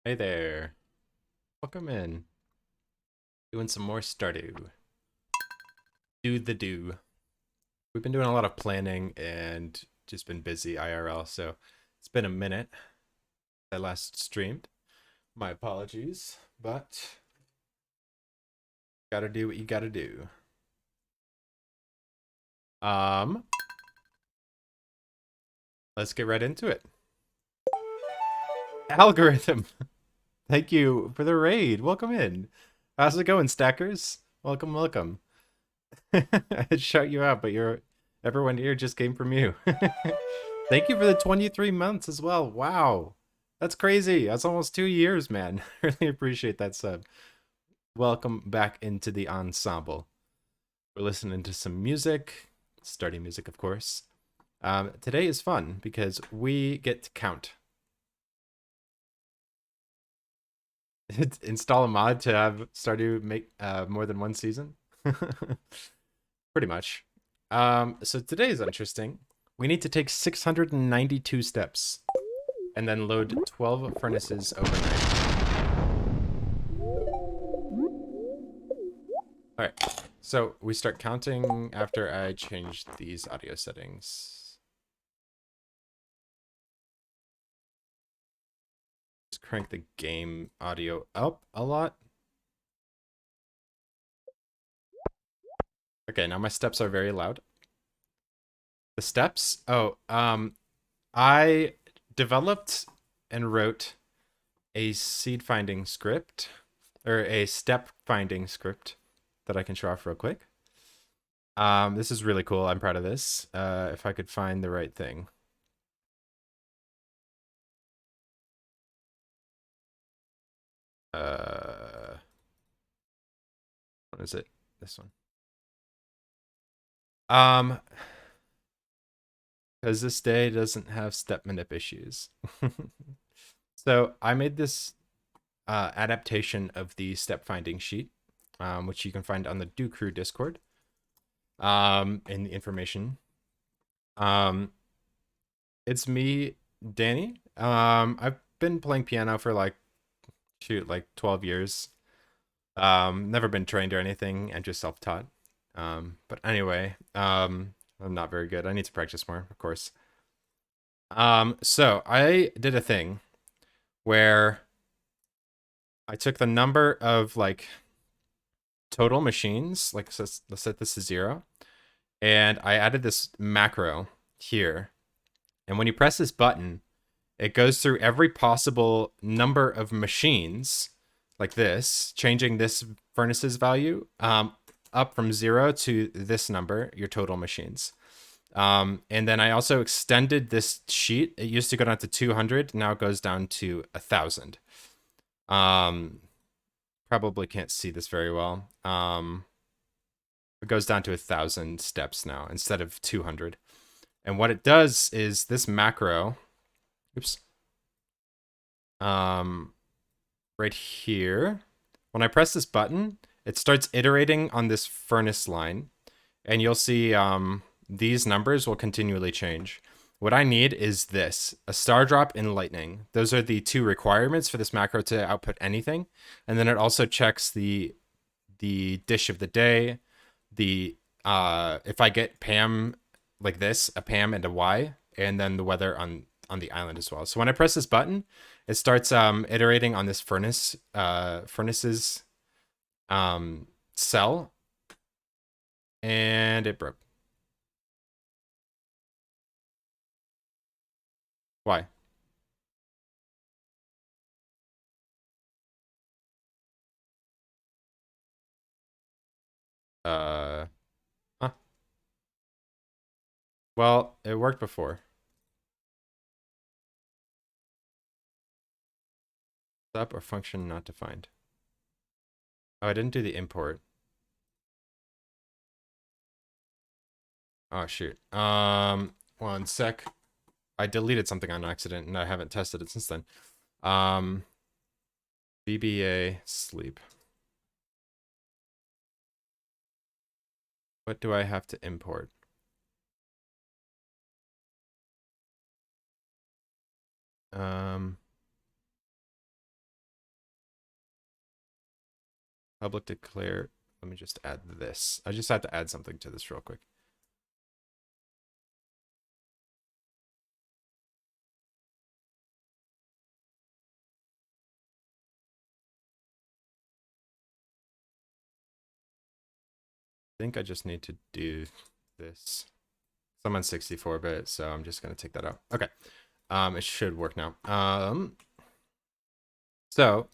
Hey there. Welcome in. Doing some more Stardew. Do the do. We've been doing a lot of planning and just been busy IRL, so it's been a minute. I last streamed. My apologies, but gotta do what you gotta do. Um, let's get right into it. Algorithm. Thank you for the raid. Welcome in. How's it going, stackers? Welcome, welcome. I'd shout you out, but everyone here just came from you. Thank you for the 23 months as well. Wow. That's crazy. That's almost 2 years, man. Really appreciate that sub. Welcome back into the ensemble. We're listening to some music, starting music, of course. Today is fun because we get to count. Install a mod to have Stardew make more than one season. Pretty much. So today is interesting. We need to take 692 steps and then load 12 furnaces overnight. All right. So we start counting after I change these audio settings. Just crank the game audio up a lot. Okay, now my steps are very loud. The steps? Oh, I developed and wrote a seed finding script or a step finding script that I can show off real quick. This is really cool. I'm proud of this. If I could find the right thing. What is it? This one. Um, because this day doesn't have step manip issues. So I made this adaptation of the step finding sheet, which you can find on the Do Crew Discord. In the information. Um, it's me, Danny. I've been playing piano for like 12 years. Never been trained or anything, and just self-taught. But anyway, I'm not very good. I need to practice more, of course. So I did a thing where I took the number of like total machines, like let's set this to 0, and I added this macro here. And when you press this button, it goes through every possible number of machines like this, changing this furnace's value up from 0 to this number, your total machines. And then I also extended this sheet. It used to go down to 200. Now it goes down to 1,000. Um, Probably can't see this very well. It goes down to 1,000 steps now instead of 200. And what it does is this macro, oops, um, right here, when I press this button, it starts iterating on this furnace line, and you'll see these numbers will continually change. What I need is this, a star drop in lightning. Those are the two requirements for this macro to output anything. And then it also checks the dish of the day, the if I get Pam like this, a Pam and a Y, and then the weather on the island as well. So when I press this button, it starts iterating on this furnace's cell, and it broke. Why? Uh, huh. Well, it worked before. Stop or function not defined. Oh, I didn't do the import. Oh shoot. One sec. I deleted something on accident and I haven't tested it since then. Um, VBA sleep. What do I have to import? Um, Public declare. Let me just add this. I just have to add something to this real quick. I think I just need to do this. I'm on 64-bit, so I'm just gonna take that out. Okay. It should work now. So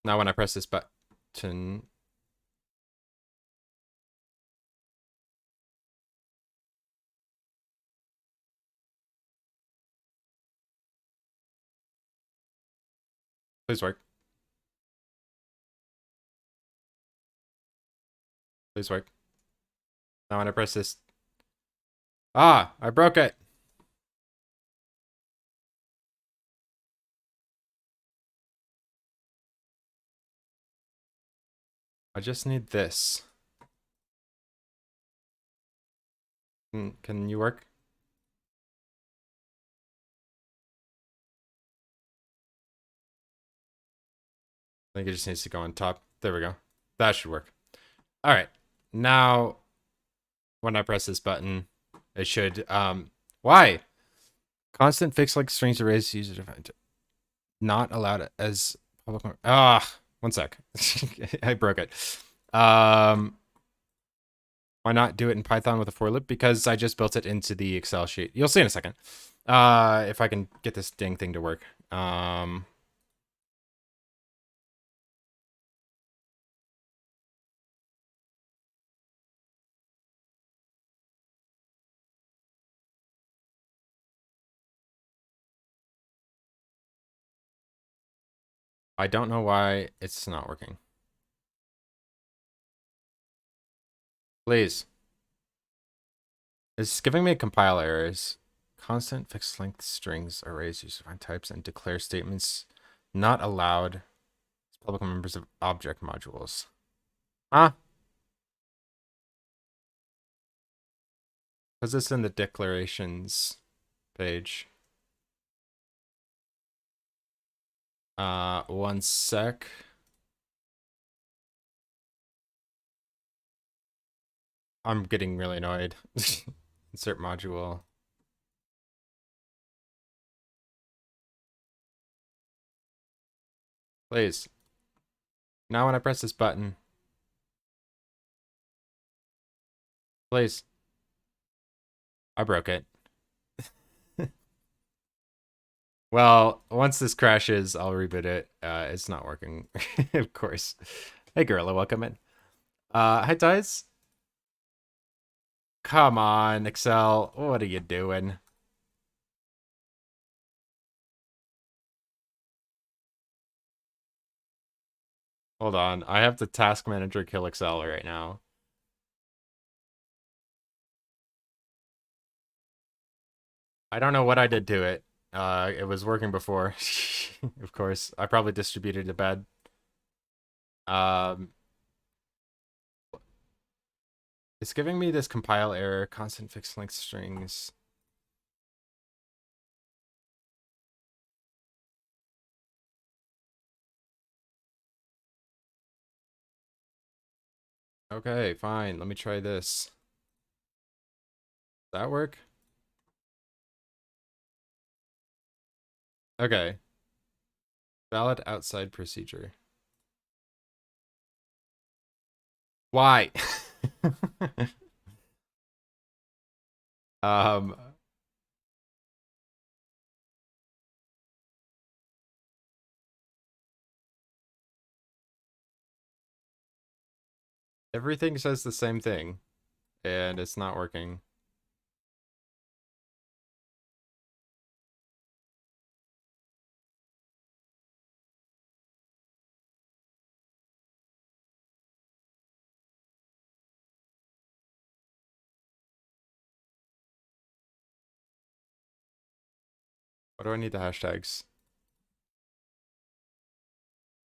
now when I press this button, please work. Please work. Now when I press this, I broke it. I just need this. Can you work? I think it just needs to go on top. There we go. That should work. All right. Now, when I press this button, it should, why? Constant fixed length strings arrays user defined. Not allowed as public. One sec. I broke it. Why not do it in Python with a for loop? Because I just built it into the Excel sheet. You'll see in a second. If I can get this dang thing to work. I don't know why it's not working. Please. It's giving me compile errors. Constant fixed length strings, arrays, user-defined types, and declare statements not allowed as public members of object modules. Huh? Because it's in the declarations page. One sec. I'm getting really annoyed. Insert module. Please. Now when I press this button. Please. I broke it. Well, once this crashes, I'll reboot it. It's not working, of course. Hey, Gorilla, welcome in. Hi, Tides. Come on, Excel. What are you doing? Hold on. I have the task manager kill Excel right now. I don't know what I did to it. It was working before. Of course. I probably distributed it bad. It's giving me this compile error, constant fixed length strings. Okay, fine. Let me try this. Does that work? Okay. Valid outside procedure. Why? um Everything says the same thing, and it's not working. What do I need the hashtags?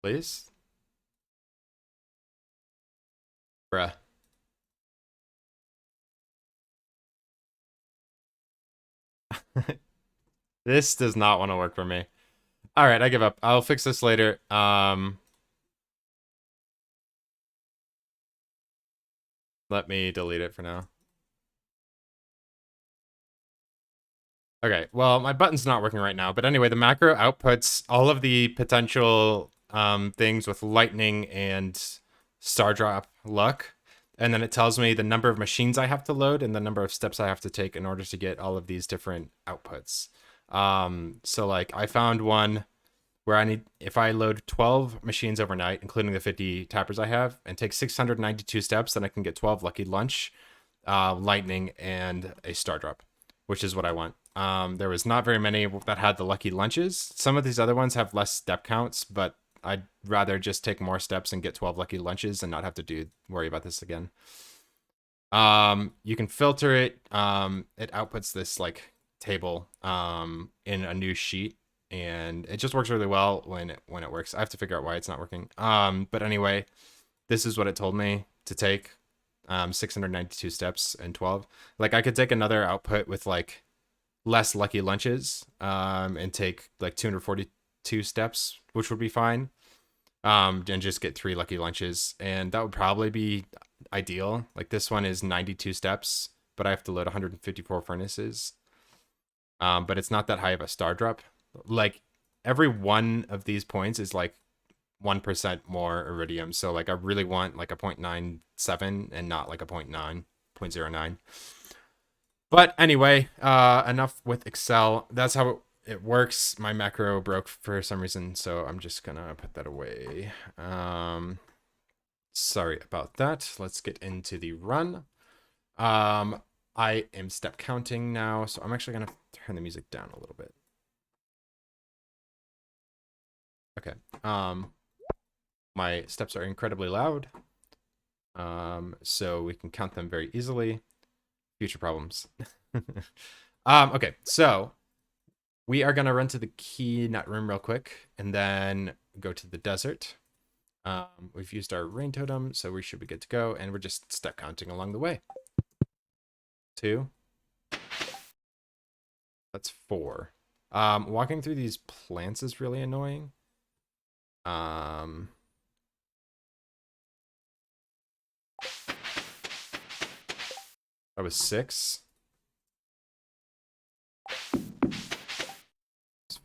Please? Bruh. This does not want to work for me. All right, I give up. I'll fix this later. Let me delete it for now. Okay, well, my button's not working right now, but anyway, the macro outputs all of the potential things with lightning and star drop luck, and then it tells me the number of machines I have to load and the number of steps I have to take in order to get all of these different outputs. So like I found one where I need, if I load 12 machines overnight, including the 50 tappers I have, and take 692 steps, then I can get 12 lucky lunch, lightning, and a star drop, which is what I want. There was not very many that had the lucky lunches. Some of these other ones have less step counts, but I'd rather just take more steps and get 12 lucky lunches and not have to worry about this again. You can filter it. It outputs this like table in a new sheet, and it just works really well when it works. I have to figure out why it's not working. But anyway, this is what it told me to take. 692 steps and 12. Like I could take another output with like less lucky lunches and take like 242 steps, which would be fine. And just get 3 lucky lunches, and that would probably be ideal. Like this one is 92 steps, but I have to load 154 furnaces. But it's not that high of a star drop. Like every one of these points is like 1% more iridium. So like I really want like a 0.97 and not like a 0.09. But anyway, enough with Excel. That's how it works. My macro broke for some reason, so I'm just gonna put that away. Sorry about that. Let's get into the run. I am step counting now, so I'm actually gonna turn the music down a little bit. Okay. My steps are incredibly loud. So we can count them very easily. Future problems. Okay, so we are gonna run to the key nut room real quick and then go to the desert. We've used our rain totem, so we should be good to go, and we're just step counting along the way. 2. That's 4. Walking through these plants is really annoying. That was 6.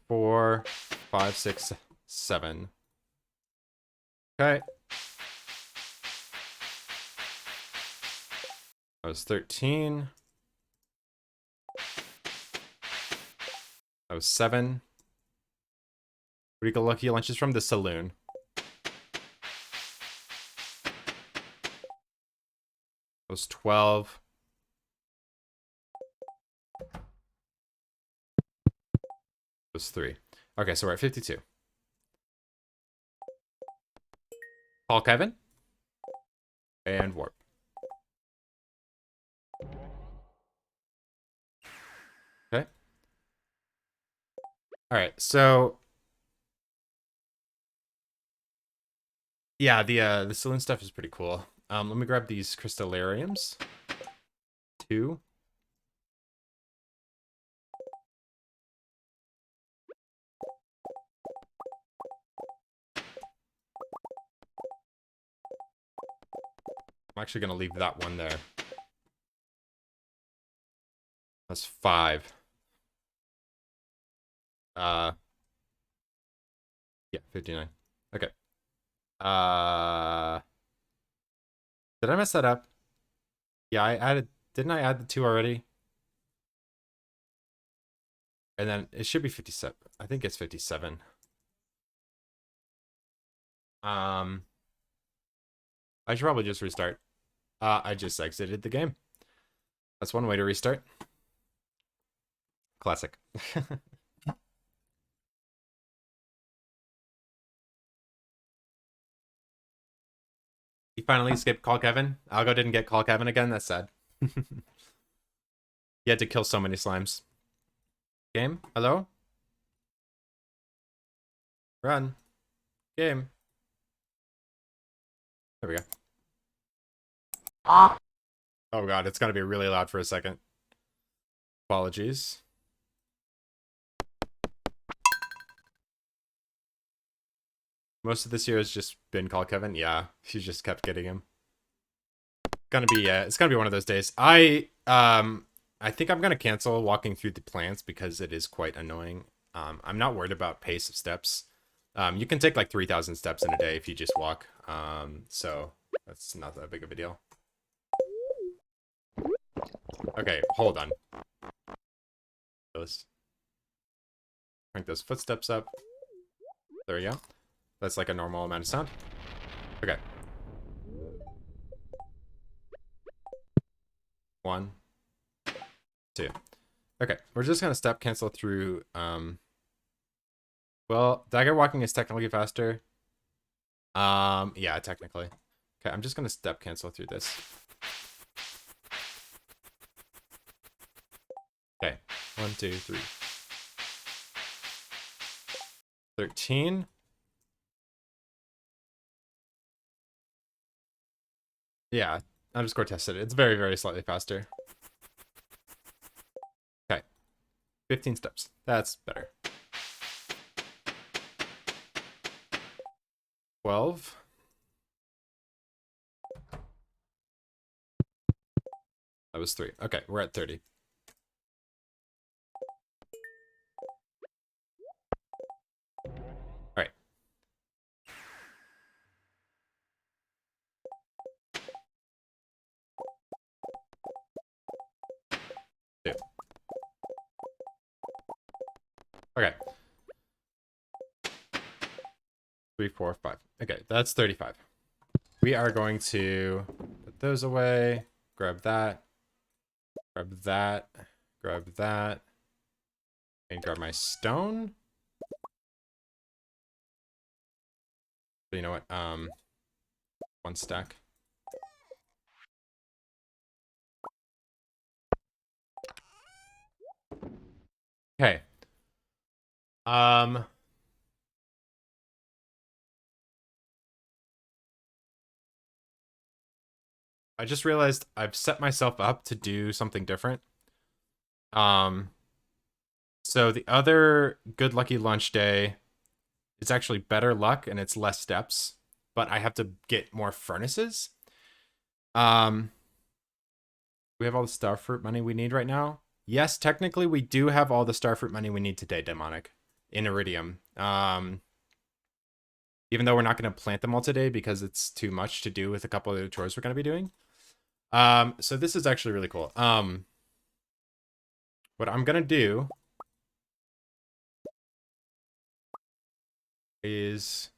4, 5, 6, 7. Okay. That was 13. That was 7. Where do you get lucky lunches from? The saloon. That was 12. That was 3. Okay, so we're at 52. Call Kevin. And warp. Okay. All right, so yeah, the saloon stuff is pretty cool. Let me grab these crystallariums. 2. I'm actually gonna leave that one there. That's 5. Yeah, 59. Okay. Did I mess that up? Yeah, didn't I add the 2 already? And then it should be 57. I think it's 57. I should probably just restart. I just exited the game. That's one way to restart. Classic. You finally skipped Call Kevin? Algo didn't get Call Kevin again? That's sad. You had to kill so many slimes. Game? Hello? Run. Game. There we go. Oh god, it's gonna be really loud for a second. Apologies. Most of this year has just been Call Kevin. Yeah, she just kept getting him. it's gonna be one of those days. I think I'm gonna cancel walking through the plants because it is quite annoying. I'm not worried about pace of steps. You can take like 3,000 steps in a day if you just walk. So that's not that big of a deal. Okay, hold on. Let's crank those footsteps up. There we go. That's like a normal amount of sound. Okay. 1, 2. Okay, we're just gonna step cancel through. Well, dagger walking is technically faster. Yeah, technically. Okay, I'm just gonna step cancel through this. Okay, 1, 2, 3. 13. Yeah, underscore tested it. It's very, very slightly faster. Okay, 15 steps. That's better. 12. That was 3. Okay, we're at 30. All right. Two. Okay. 3, 4, 5. Okay, that's 35. We are going to put those away. Grab that. Grab that. Grab that. And grab my stone. So you know what? 1 stack. Okay. I just realized I've set myself up to do something different. So the other good lucky lunch day, it's actually better luck and it's less steps, but I have to get more furnaces. We have all the starfruit money we need right now. Yes, technically we do have all the starfruit money we need today, Demonic, in Iridium. Even though we're not going to plant them all today because it's too much to do with a couple of the chores we're going to be doing. So this is actually really cool. What I'm going to do is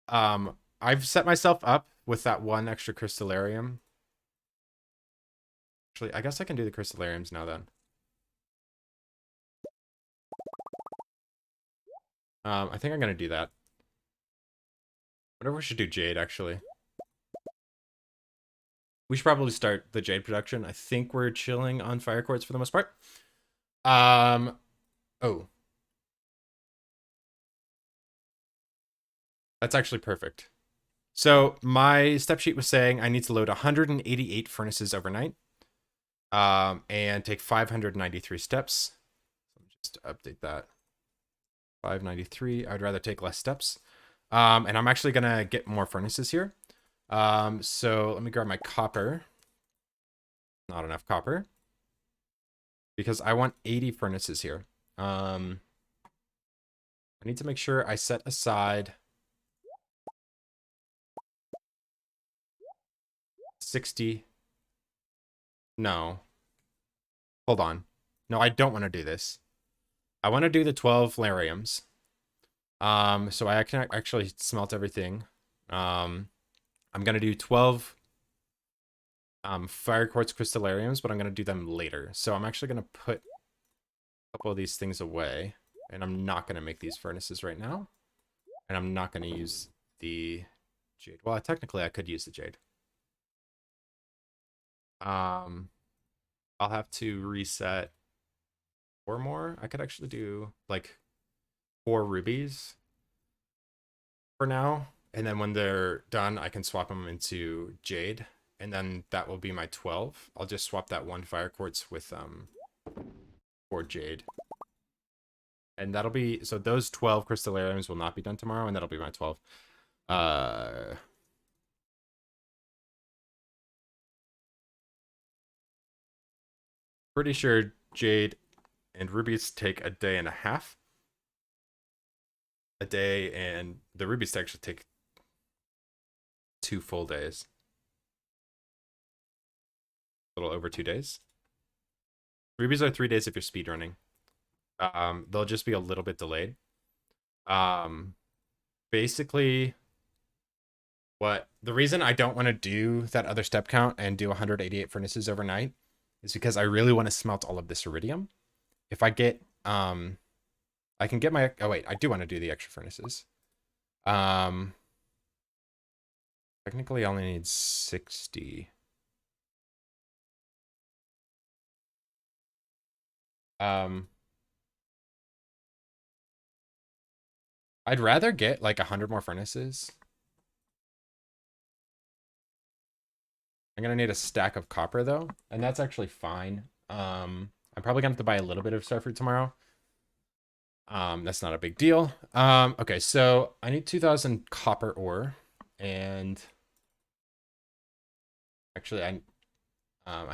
I've set myself up with that 1 extra crystallarium. Actually, I guess I can do the crystallariums now then. I think I'm gonna do that. Whatever, we should do jade actually. We should probably start the jade production. I think we're chilling on fire quartz for the most part. Oh. That's actually perfect. So my step sheet was saying I need to load 188 furnaces overnight. And take 593 steps. Let me just update that. 593. I'd rather take less steps. And I'm actually gonna get more furnaces here. So let me grab my copper. Not enough copper. Because I want 80 furnaces here. I need to make sure I set aside 60. No. Hold on. No, I don't want to do this. I want to do the 12 lariums. So I can actually smelt everything. I'm gonna do 12 fire quartz crystallariums, but I'm gonna do them later. So I'm actually gonna put a couple of these things away, and I'm not gonna make these furnaces right now. And I'm not gonna use the jade. Well, technically I could use the jade. I'll have to reset 4 more. I could actually do like 4 rubies for now. And then when they're done, I can swap them into jade. And then that will be my 12. I'll just swap that 1 fire quartz with 4 jade. And that'll be, so those 12 crystallariums will not be done tomorrow, and that'll be my 12. pretty sure jade and rubies take a day and a half. A day, and the rubies actually take 2 full days. A little over 2 days. Rubies are 3 days if you're speedrunning. They'll just be a little bit delayed. Um, basically, what the reason I don't want to do that other step count and do 188 furnaces overnight is because I really want to smelt all of this iridium. If I get, I can get my, oh wait, I do want to do the extra furnaces. Um, technically I only need 60. I'd rather get like 100 more furnaces. I'm gonna need a stack of copper though, and that's actually fine. I'm probably gonna have to buy a little bit of starfruit tomorrow. That's not a big deal. Okay, so I need 2,000 copper ore, and actually I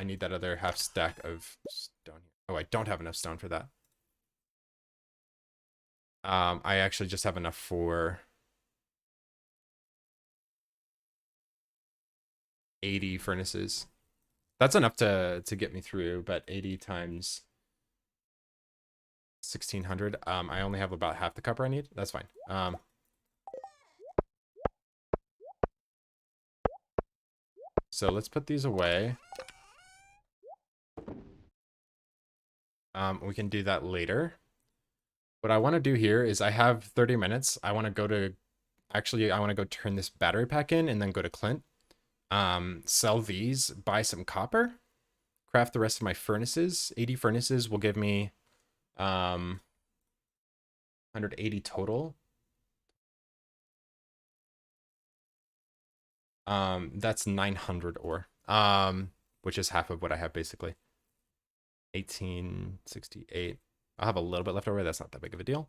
need that other half stack of stone. Oh, I don't have enough stone for that. I actually just have enough for 80 furnaces. That's enough to get me through, but 80 times 1,600. I only have about half the copper I need. That's fine. So let's put these away. We can do that later. What I want to do here is I have 30 minutes. I want to go to, actually, I want to go turn this battery pack in and then go to Clint. Sell these, buy some copper, craft the rest of my furnaces. 80 furnaces will give me 180 total. That's 900 ore. Which is half of what I have basically. 1868. I'll have a little bit left over. That's not that big of a deal.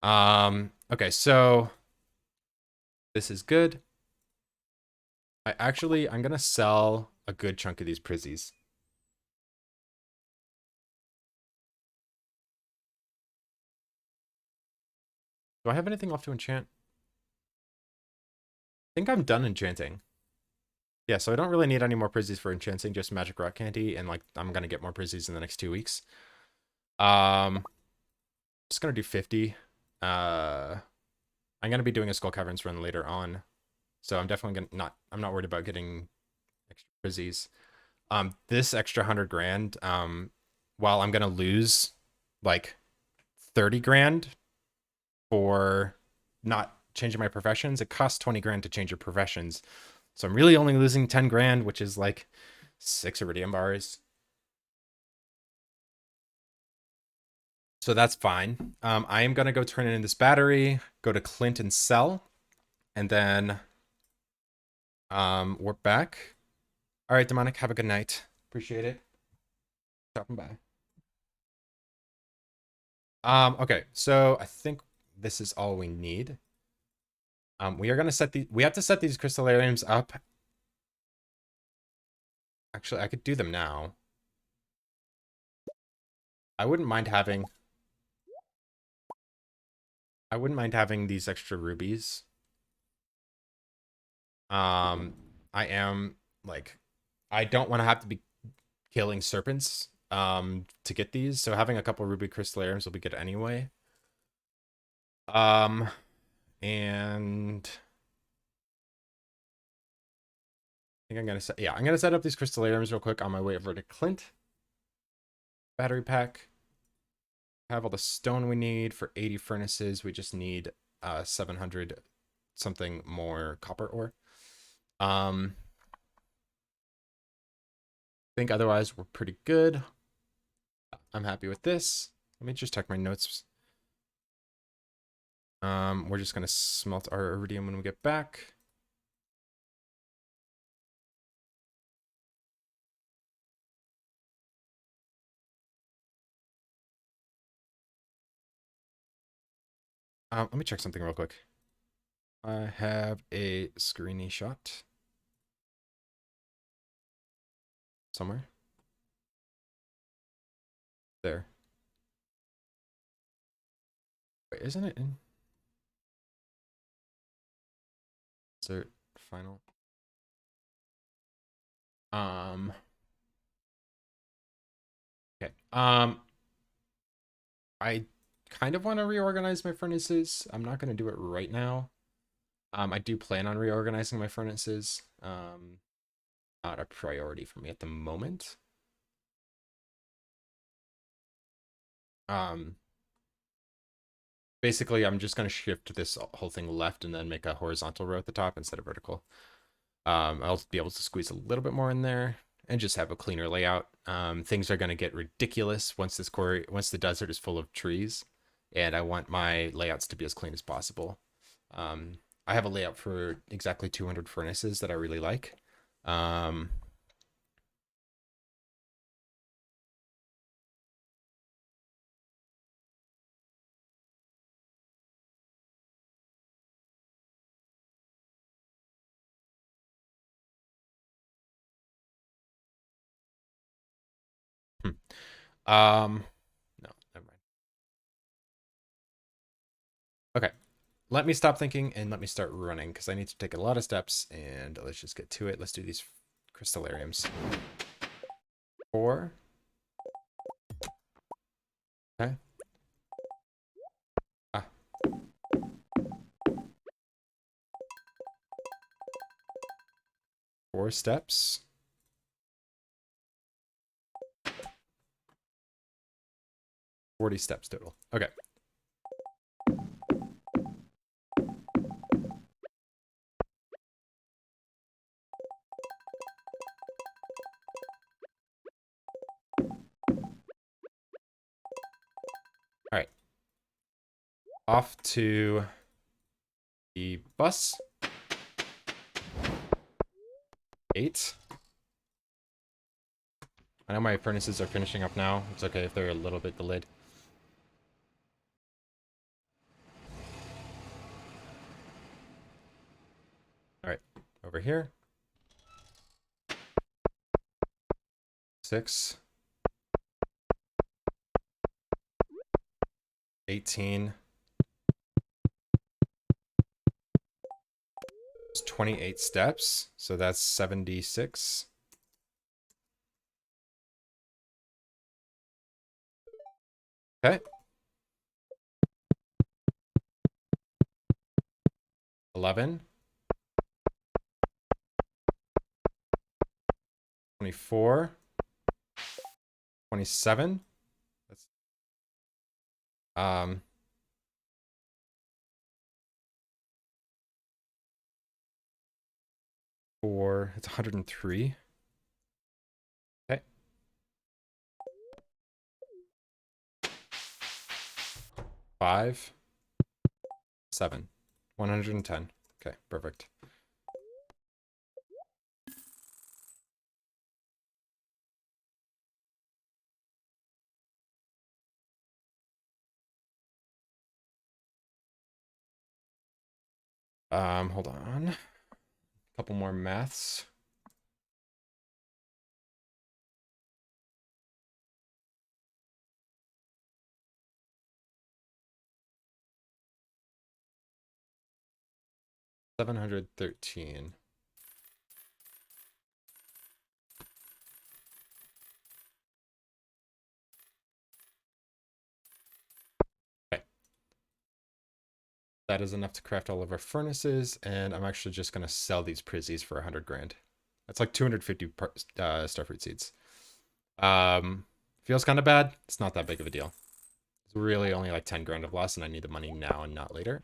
Okay, so this is good. I'm gonna sell a good chunk of these prizzies. Do I have anything left to enchant? I think I'm done enchanting. Yeah, so I don't really need any more prizzies for enchanting, just magic rock candy, and like I'm gonna get more prizzies in the next 2 weeks. Just gonna do 50. I'm gonna be doing a Skull Caverns run later on, so I'm definitely I'm not worried about getting extra prizzies. This extra 100 grand, while I'm gonna lose like 30 grand for not changing my professions, it costs 20 grand to change your professions. So I'm really only losing 10 grand, which is like 6 iridium bars. So that's fine. I am going to go turn in this battery, go to Clint and sell, and then we're back. All right, Demonic, have a good night. Appreciate it. Stopping by. Okay, so I think this is all we need. We are going to we have to set these crystallariums up. Actually, I could do them now. I wouldn't mind having these extra rubies. I am like, I don't want to have to be killing serpents to get these, so having a couple ruby crystallariums will be good anyway. And I think I'm gonna set up these crystallariums real quick on my way over to Clint. Battery pack. Have all the stone we need for 80 furnaces. We just need 700 something more copper ore. I think otherwise we're pretty good. I'm happy with this. Let me just check my notes. We're just gonna smelt our iridium when we get back. Let me check something real quick. I have a screeny shot somewhere. There. Wait, isn't it in insert final? Um, okay. I kind of want to reorganize my furnaces. I'm not going to do it right now. I do plan on reorganizing my furnaces. Not a priority for me at the moment. Um, Basically, I'm just going to shift this whole thing left and then make a horizontal row at the top instead of vertical. I'll be able to squeeze a little bit more in there and just have a cleaner layout. Things are going to get ridiculous once once the desert is full of trees, and I want my layouts to be as clean as possible. I have a layout for exactly 200 furnaces that I really like. Um, hmm. No, never mind. Okay, let me stop thinking and let me start running because I need to take a lot of steps. And let's just get to it. Let's do these crystallariums. 4. Okay. Ah, 4 steps. 40 steps total. Okay. All right. Off to the bus. 8. I know my furnaces are finishing up now. It's okay if they're a little bit delayed. All right. Over here. 6. 18. It's 28 steps. So that's 76. Okay. 11. 24. 27. That's 4. It's 103. Okay. 5. 7. 110. Okay, perfect. Hold on. A couple more maths. $713. Okay. That is enough to craft all of our furnaces, and I'm actually just gonna sell these prizzies for 100 grand. That's like 250 starfruit seeds. Feels kind of bad. It's not that big of a deal. It's really only like 10 grand of loss, and I need the money now and not later.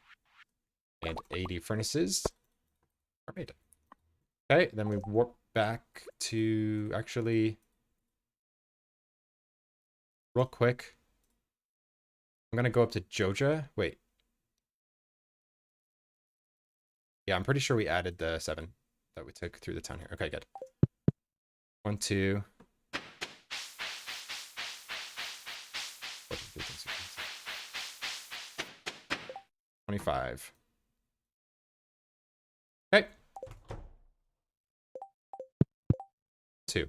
And 80 furnaces are made. Okay, then we warp back to actually real quick. I'm gonna go up to Joja. Wait. Yeah, I'm pretty sure we added the 7 that we took through the town here. Okay, good. 1, 2. 25. Okay. 2.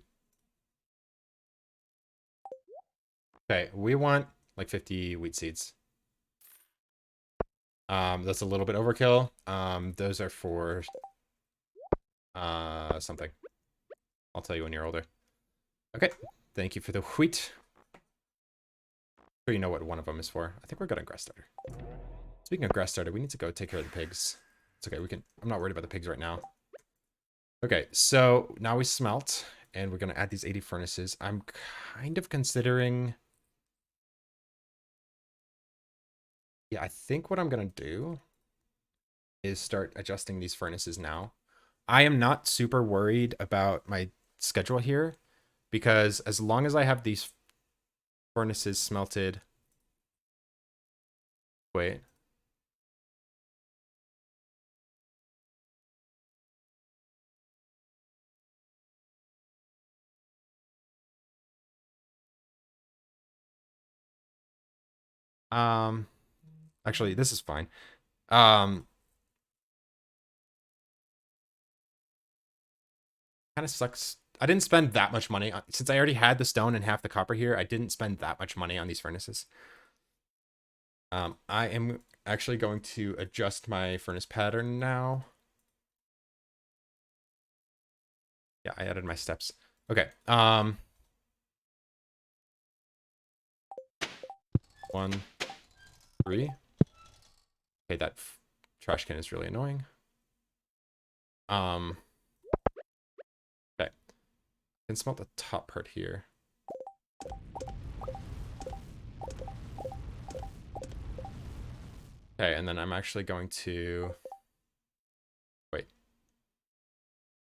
Okay, we want like 50 wheat seeds. That's a little bit overkill. Those are for something. I'll tell you when you're older. Okay, thank you for the wheat. So you know what one of them is for. I think we're good on grass starter. Speaking of grass starter, we need to go take care of the pigs. It's okay, we can. I'm not worried about the pigs right now. Okay, so now we smelt, and we're gonna add these 80 furnaces. I'm kind of considering. Yeah, I think what I'm gonna do is start adjusting these furnaces now. I am not super worried about my schedule here because as long as I have these furnaces smelted. Wait. Um, actually, this is fine. Um, kind of sucks. I didn't spend that much money on, since I already had the stone and half the copper here. I didn't spend that much money on these furnaces. I am actually going to adjust my furnace pattern now. Yeah, I added my steps. Okay. 1, 3. Okay, that trash can is really annoying. Okay. I can smelt the top part here. Okay, and then I'm actually going to wait. Is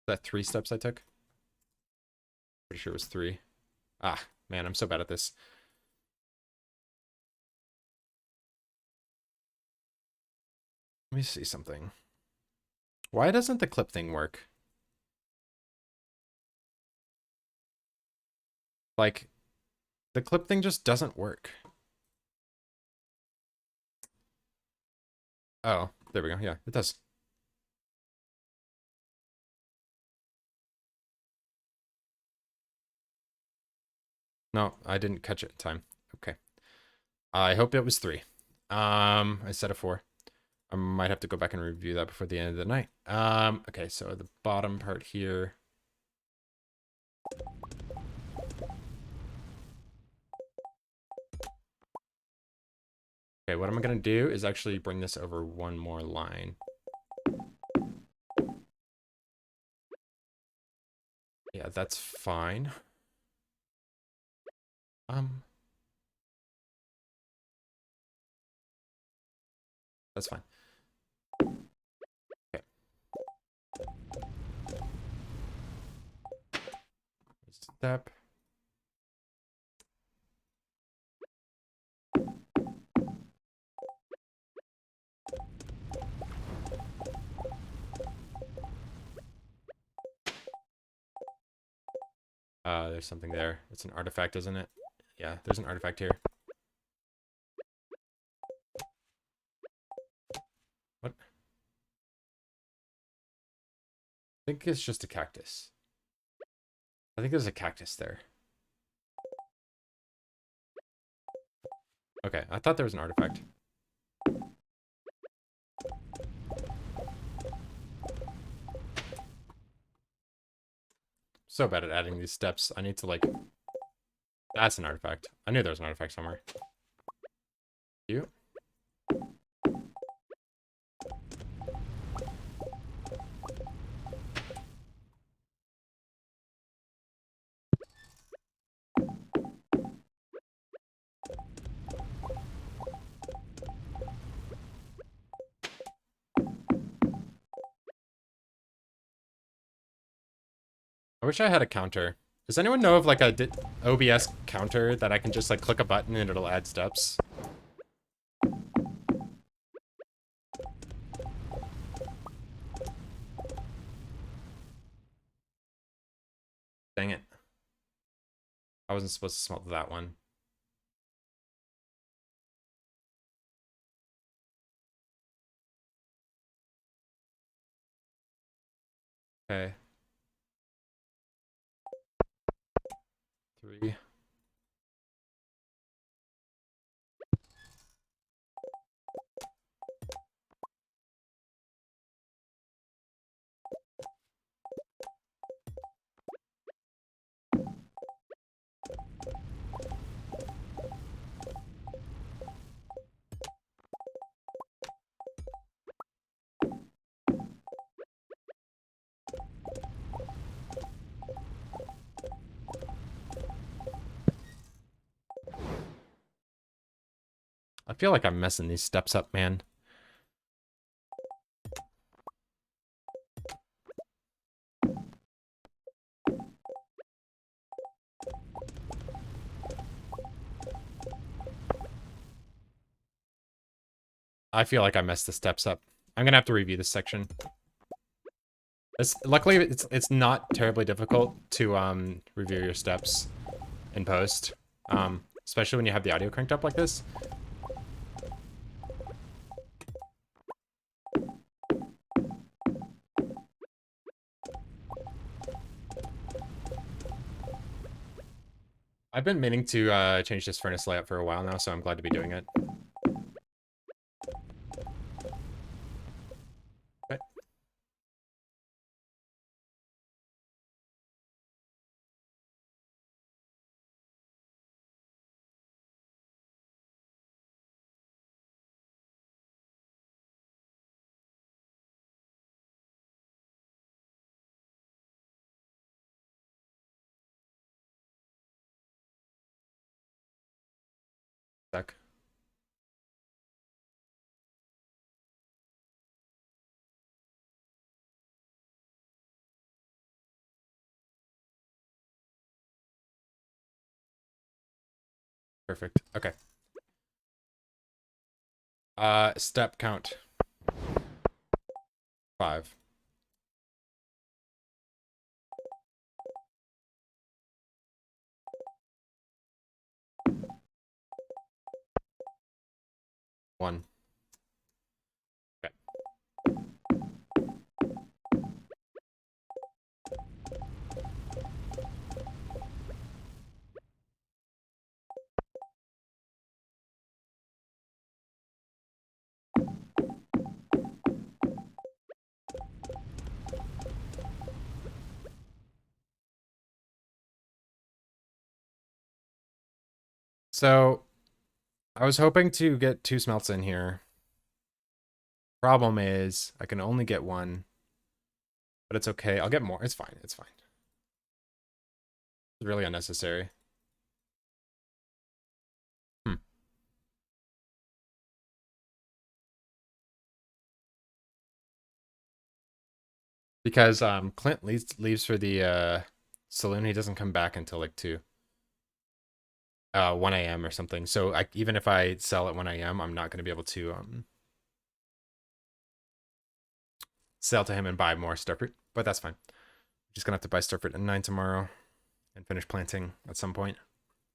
that 3 steps I took? Pretty sure it was 3. Ah, man, I'm so bad at this. Let me see something. Why doesn't the clip thing work? Like, the clip thing just doesn't work. Oh, there we go. Yeah, it does. No, I didn't catch it in time. Okay. I hope it was 3. Instead of 4. I might have to go back and review that before the end of the night. Okay, so the bottom part here. Okay, what I'm gonna do is actually bring this over one more line. Yeah, that's fine. That's fine. Okay. Step. There's something there. It's an artifact, isn't it? Yeah, there's an artifact here. What? I think it's just a cactus. I think there's a cactus there. Okay, I thought there was an artifact. So bad at adding these steps. I need to, like... That's an artifact. I knew there was an artifact somewhere. You? I wish I had a counter. Does anyone know of, like, a OBS counter that I can just, like, click a button and it'll add steps? Dang it. I wasn't supposed to smelt that one. Okay. 3. I feel like I'm messing these steps up, man. I feel like I messed the steps up. I'm gonna have to review this section. Luckily, it's not terribly difficult to review your steps in post, especially when you have the audio cranked up like this. I've been meaning to change this furnace layout for a while now, so I'm glad to be doing it. Okay. Sec. Perfect. Okay. Step count 5. One. Okay. So I was hoping to get 2 smelts in here. Problem is, I can only get 1, but it's okay. I'll get more. It's fine. It's fine. It's really unnecessary. Hmm. Because Clint leaves for the saloon. He doesn't come back until like 1 a.m. or something. So even if I sell at 1 a.m., I'm not going to be able to sell to him and buy more starfruit. But that's fine. Just gonna have to buy starfruit at 9 tomorrow and finish planting at some point,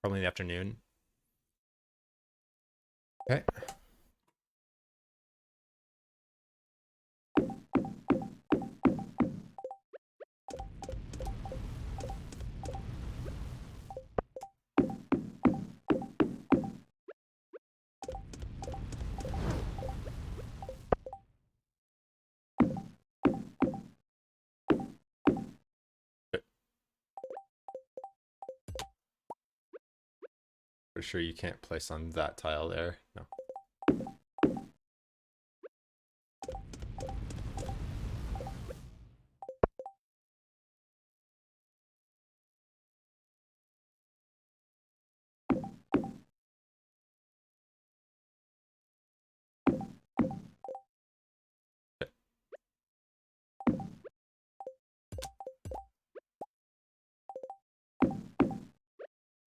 probably in the afternoon. Okay. For sure you can't place on that tile there. No.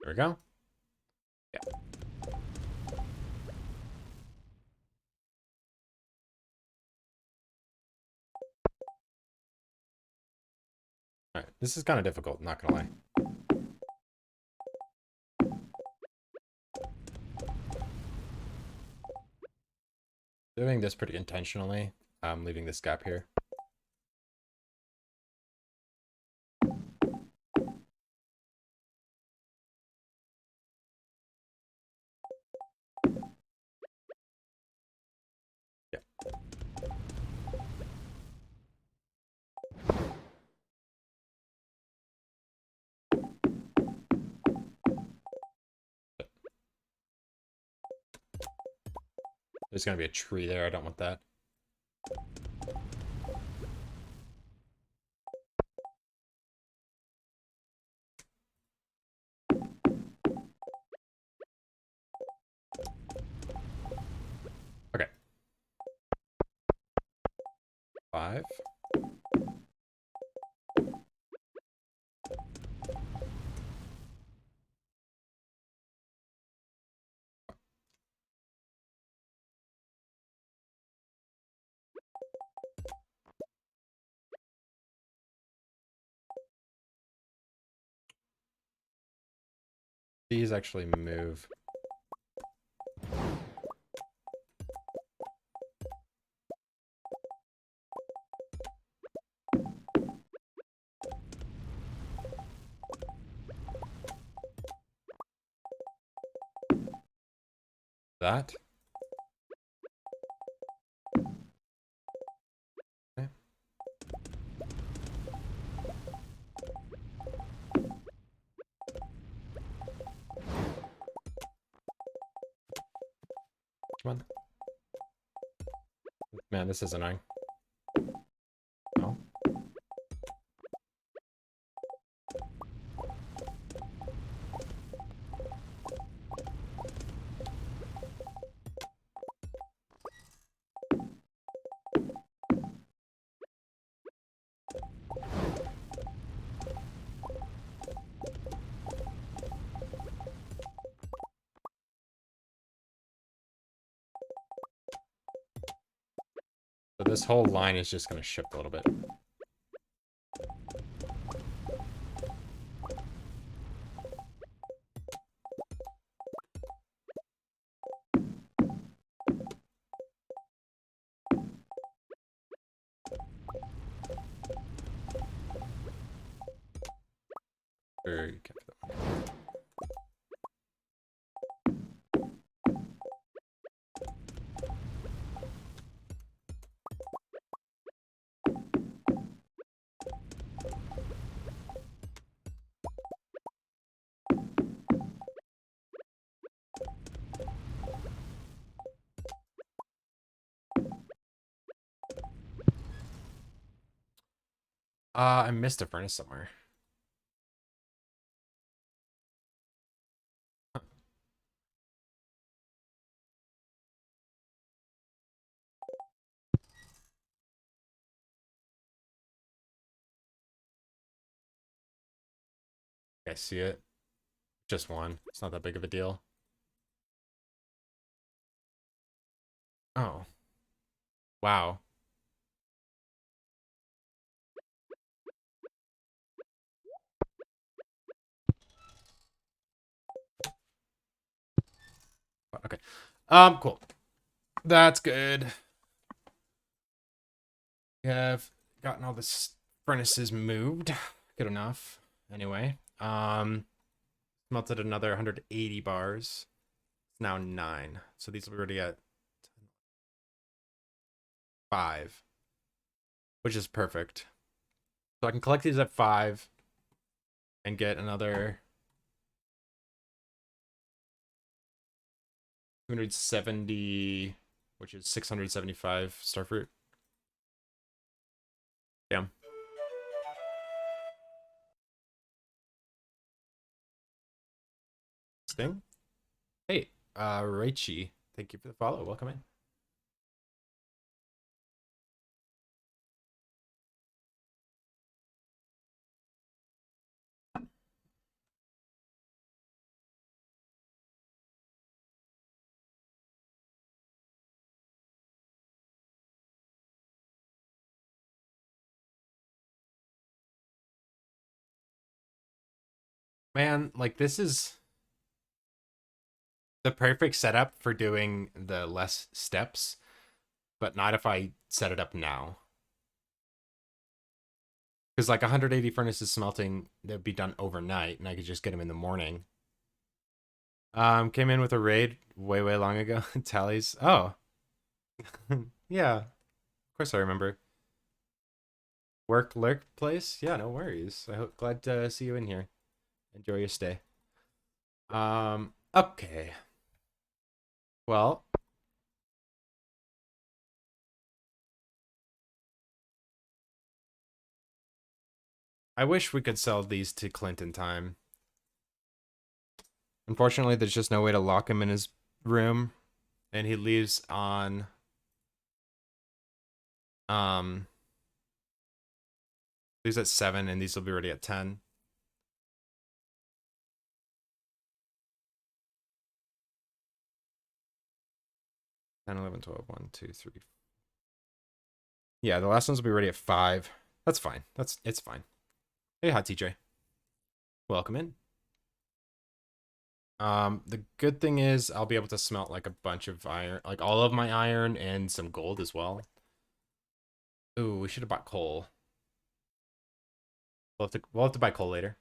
There we go. Yeah. All right. This is kind of difficult, not gonna lie. Doing this pretty intentionally. I'm leaving this gap here. Yeah. There's gonna be a tree there. I don't want that. 5. These actually move. That. Okay. Come on. Man, this is annoying. No. So this whole line is just going to shift a little bit. Very careful. I missed a furnace somewhere. I see it. Just one. It's not that big of a deal. Oh. Wow. Okay. Cool. That's good. We have gotten all the furnaces moved. Good enough. Anyway. Melted another 180 bars. It's now 9. So these will be already at 5. Which is perfect. So I can collect these at 5 and get another 270, which is 675 starfruit. Damn. Sting? Hey, Raichi, thank you for the follow. Welcome in. Man, like this is the perfect setup for doing the less steps, but not if I set it up now. Because like 180 furnaces smelting, that'd be done overnight, and I could just get them in the morning. Came in with a raid way long ago. Tallies. Oh, yeah. Of course I remember. Work lurk place. Yeah, no worries. Glad to see you in here. Enjoy your stay. Okay. Well, I wish we could sell these to Clint in time. Unfortunately, there's just no way to lock him in his room, and he leaves on These at 7, and these will be ready at 10. Ten, 11, 12, 1, 2, 3. Yeah, the last ones will be ready at 5. That's fine. It's fine. Hey, Hot TJ. Welcome in. The good thing is I'll be able to smelt like a bunch of iron, like all of my iron and some gold as well. Ooh, we should have bought coal. We'll have to buy coal later.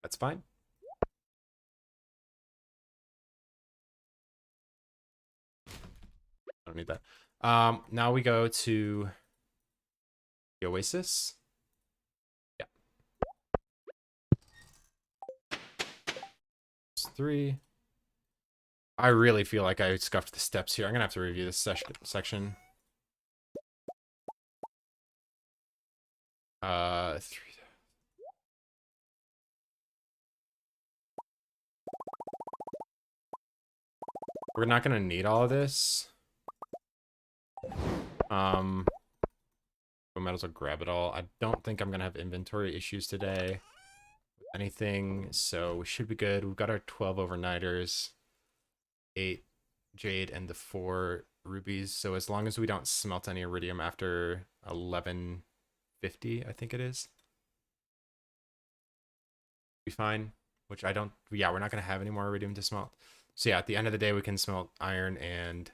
That's fine. I don't need that. Now we go to the Oasis. Yeah. It's 3. I really feel like I scuffed the steps here. I'm gonna have to review this section. 3. We're not gonna need all of this. But might as well grab it all. I don't think I'm gonna have inventory issues today with anything, so we should be good. We've got our 12 overnighters, 8 jade, and the 4 rubies. So as long as we don't smelt any iridium after 11:50, I think it is, be fine. Which I don't. Yeah, we're not gonna have any more iridium to smelt. So yeah, at the end of the day, we can smelt iron and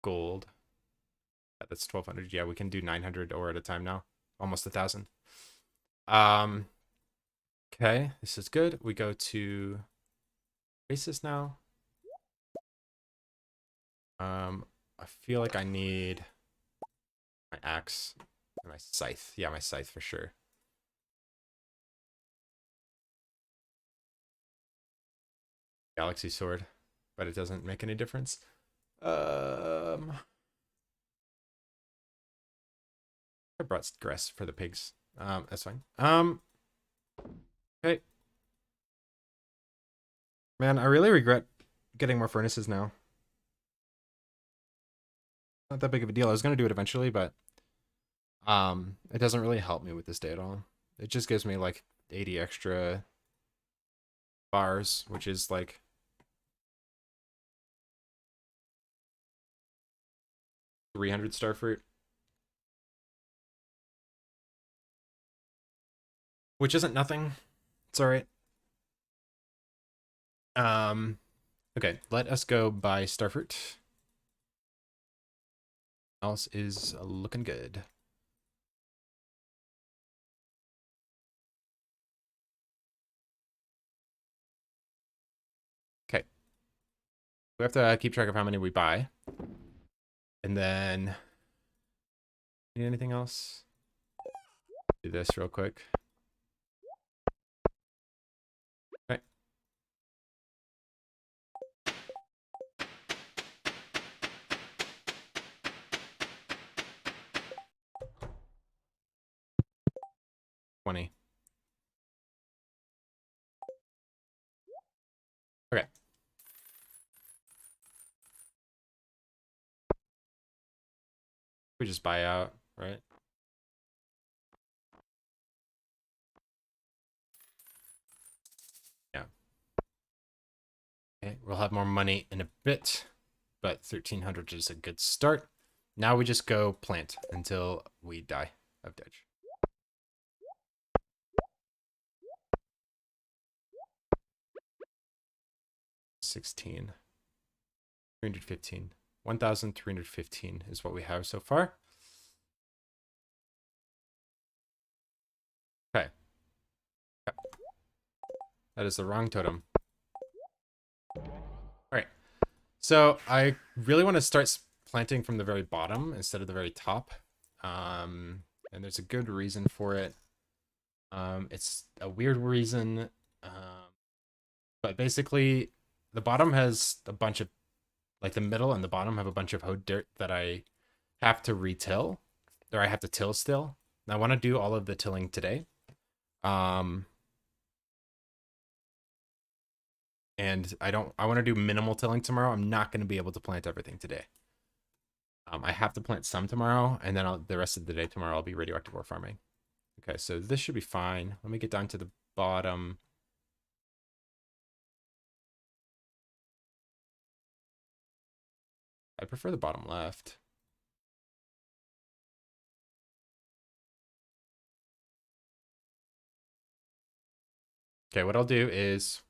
gold. That's 1,200. Yeah, we can do 900 ore at a time now. Almost 1,000. Okay, this is good. We go to basis now. I feel like I need my axe and my scythe. Yeah, my scythe for sure. Galaxy sword, but it doesn't make any difference. I brought grass for the pigs. That's fine. Okay. Man, I really regret getting more furnaces now. Not that big of a deal. I was gonna do it eventually, but it doesn't really help me with this day at all. It just gives me like 80 extra bars, which is like 300 starfruit. Which isn't nothing. It's all right. Okay, let us go buy starfruit. Else is looking good. Okay. We have to keep track of how many we buy. And then, need anything else? Do this real quick. Okay. $20. Okay. We just buy out, right? Yeah. Okay, we'll have more money in a bit, but 1,300 is a good start. Now we just go plant until we die of ditch. 16. 315. 1,315 is what we have so far. Okay. That is the wrong totem. All right. So I really want to start planting from the very bottom instead of the very top. And there's a good reason for it. It's a weird reason. But basically, the bottom has a bunch of, like the middle and the bottom have a bunch of hoe dirt that I have to retill, or I have to till still. And I want to do all of the tilling today. And I want to do minimal tilling tomorrow. I'm not going to be able to plant everything today. I have to plant some tomorrow, and then the rest of the day tomorrow I'll be radioactive ore farming. Okay, so this should be fine. Let me get down to the bottom. I prefer the bottom left. Okay, what I'll do is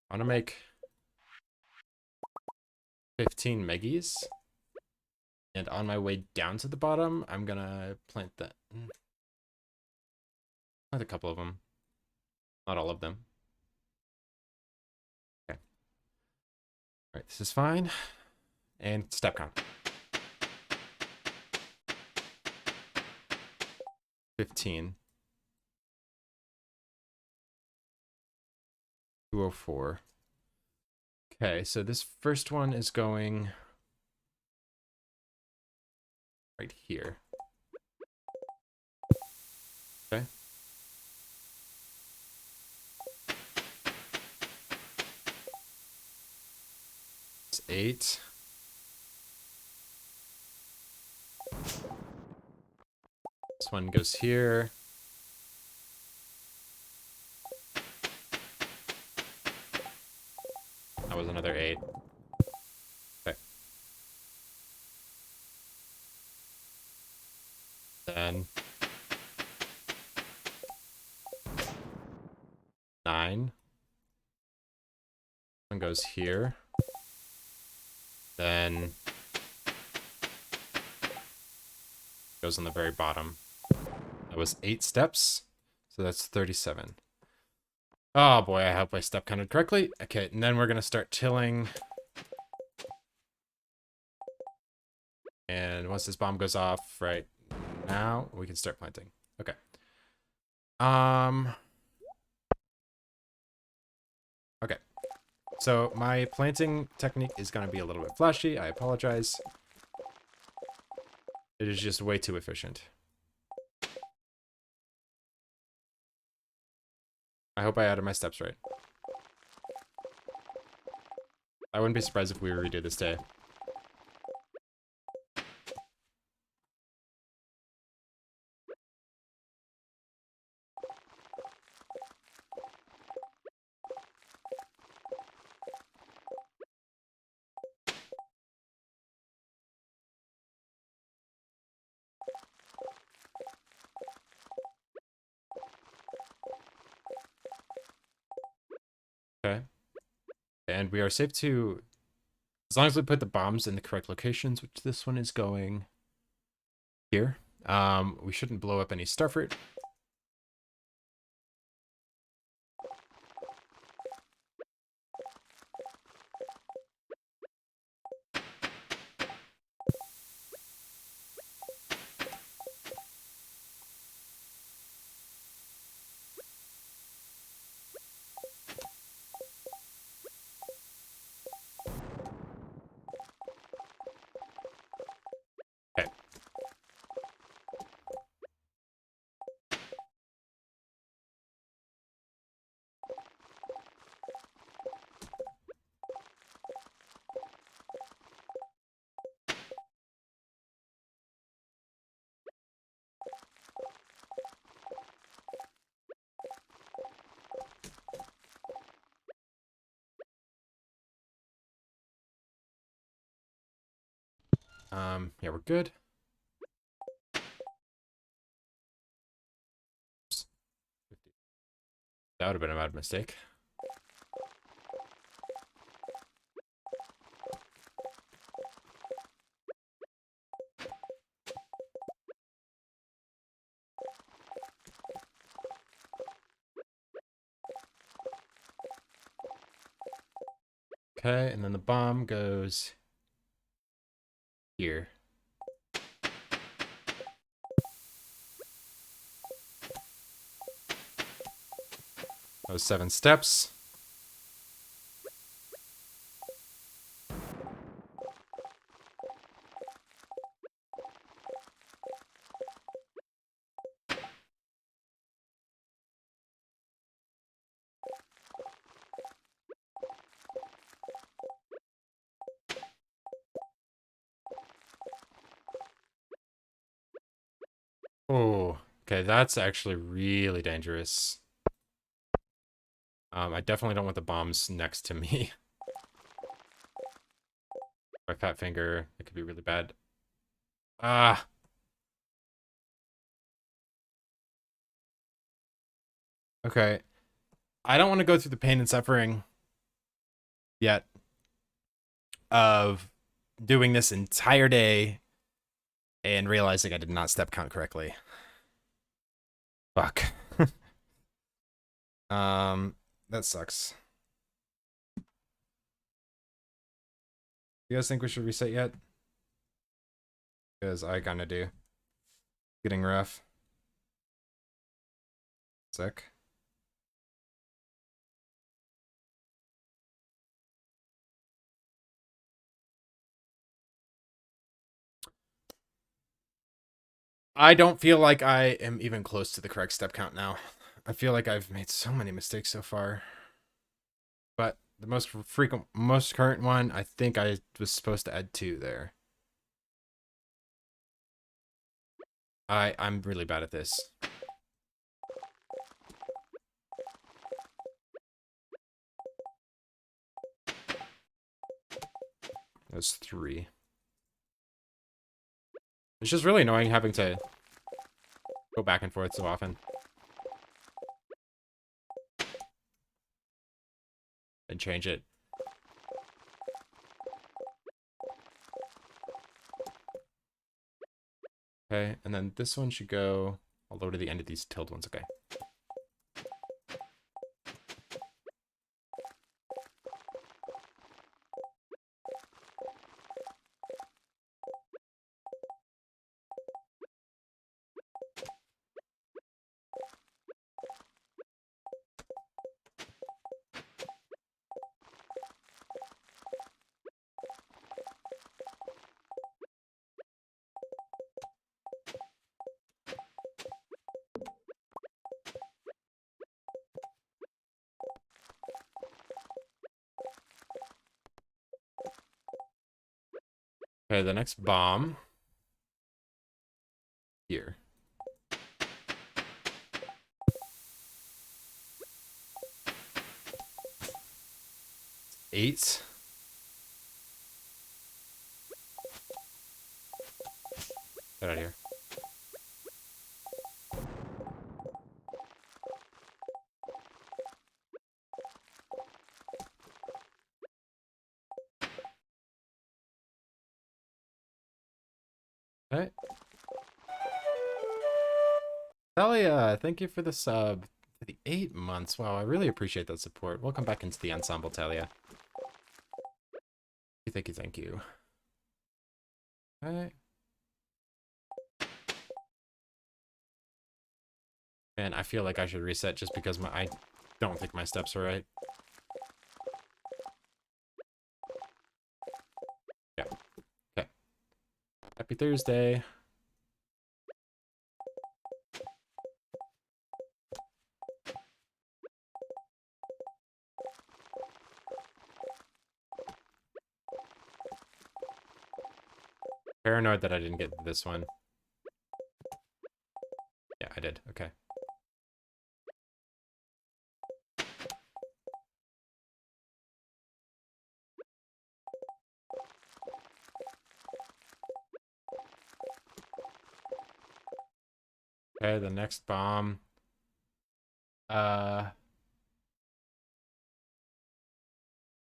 I'm gonna make 15 meggies. And on my way down to the bottom, I'm gonna plant a couple of them. Not all of them. Okay. All right, this is fine. And step count. 15. 204. Okay, so this first one is going right here. Okay. It's 8. This one goes here. That was another 8. Okay. Then 9. One goes here. Then goes on the very bottom. That was 8 steps. So that's 37. Oh boy, I hope I step counted correctly. Okay, and then we're gonna start tilling. And once this bomb goes off right now, we can start planting. Okay. Okay. So my planting technique is gonna be a little bit flashy. I apologize. It is just way too efficient. I hope I added my steps right. I wouldn't be surprised if we redo this day. Okay. And we are safe to, as long as we put the bombs in the correct locations, which this one is going here, we shouldn't blow up any starfruit. Okay. Yeah, we're good. Oops. That would have been a bad mistake. Okay, and then the bomb goes here. That was 7 steps. Oh, okay, that's actually really dangerous. I definitely don't want the bombs next to me. My fat finger, it could be really bad. Ah, okay. I don't want to go through the pain and suffering yet of doing this entire day and realizing I did not step count correctly. Fuck. Um, that sucks. You guys think we should reset yet? Because I kinda do. Getting rough. Sick. I don't feel like I am even close to the correct step count now. I feel like I've made so many mistakes so far. But the most current one, I think I was supposed to add 2 there. I'm really bad at this. That's 3. It's just really annoying having to go back and forth so often and change it. Okay, and then this one should go all the way to the end of these tilde ones. Okay. Okay, the next bomb here. 8. Get out of here. Okay. Talia, thank you for the sub. For the 8 months. Wow, I really appreciate that support. Welcome back into the ensemble, Talia. Thank you, thank you. Okay. And I feel like I should reset just because I don't think my steps are right. Yeah. Okay. Happy Thursday. Paranoid that I didn't get this one. Yeah, I did. Okay. Okay, the next bomb. I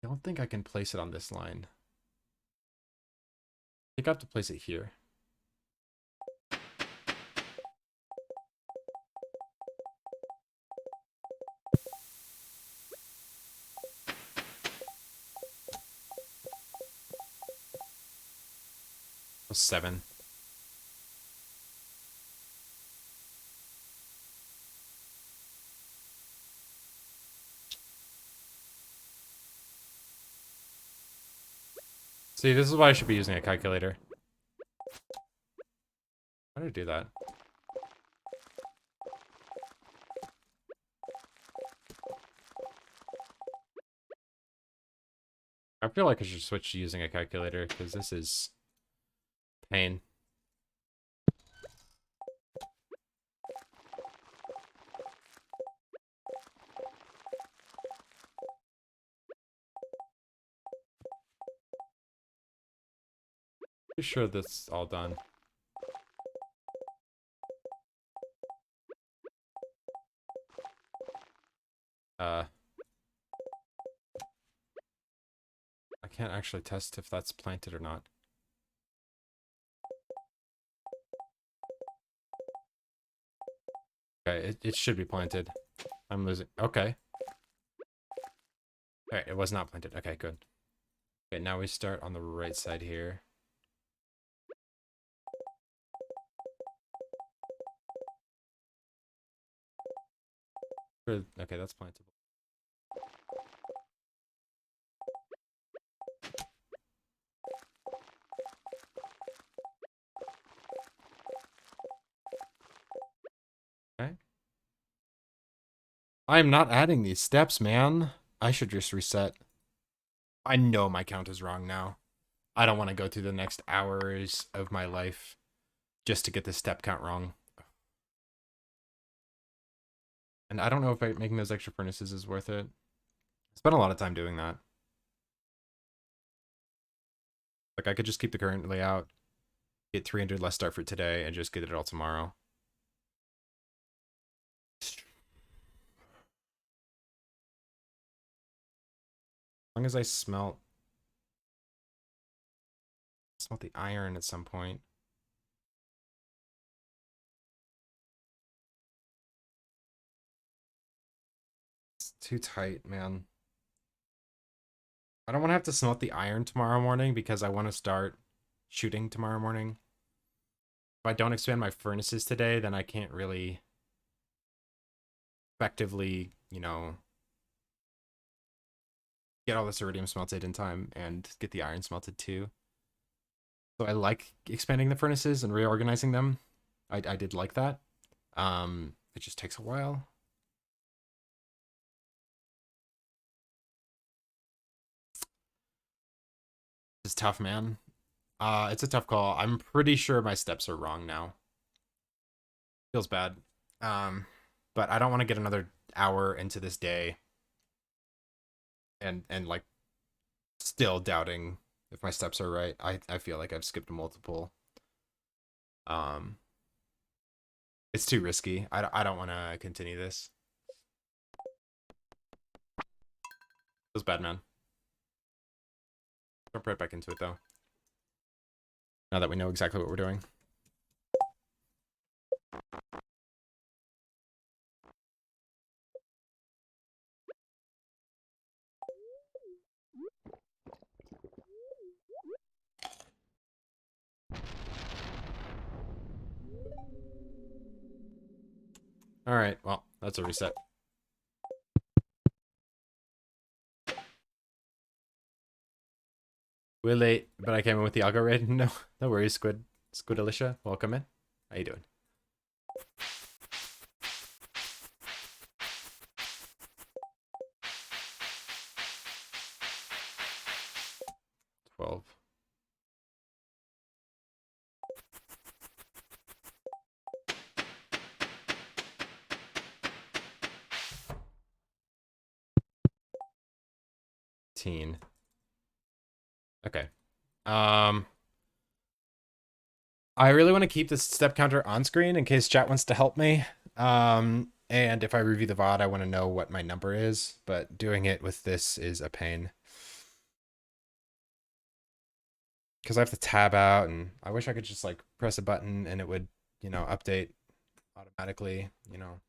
don't think I can place it on this line. I think I have to place it here. Oh, 7. See, this is why I should be using a calculator. How did I do that? I feel like I should switch to using a calculator because this is pain. Pretty sure that's all done. I can't actually test if that's planted or not. Okay, it should be planted. I'm losing. Okay. Alright, it was not planted. Okay, good. Okay, now we start on the right side here. Okay, that's plantable. Okay. I am not adding these steps, man. I should just reset. I know my count is wrong now. I don't want to go through the next hours of my life just to get the step count wrong. And I don't know if making those extra furnaces is worth it. I spent a lot of time doing that. Like, I could just keep the current layout, get 300 less start for today, and just get it all tomorrow. As long as I smelt the iron at some point. It's too tight, man. I don't want to have to smelt the iron tomorrow morning because I want to start shooting tomorrow morning. If I don't expand my furnaces today, then I can't really effectively, you know, get all this iridium smelted in time and get the iron smelted too. So I like expanding the furnaces and reorganizing them. I did like that. It just takes a while. It's tough, man. It's a tough call. I'm pretty sure my steps are wrong now. Feels bad. But I don't want to get another hour into this day and like still doubting if my steps are right. I feel like I've skipped multiple. Um, it's too risky. I don't want to continue this. Feels bad, man. Jump right back into it though. Now that we know exactly what we're doing. All right, well, that's a reset. We're late, but I came in with the algo raid. No, no worries, Squid Alicia. Welcome in. How you doing? 12. Teen. Okay. I really want to keep this step counter on screen in case chat wants to help me. And if I review the VOD, I want to know what my number is, but doing it with this is a pain. Because I have to tab out, and I wish I could just like press a button and it would, you know, update automatically, you know.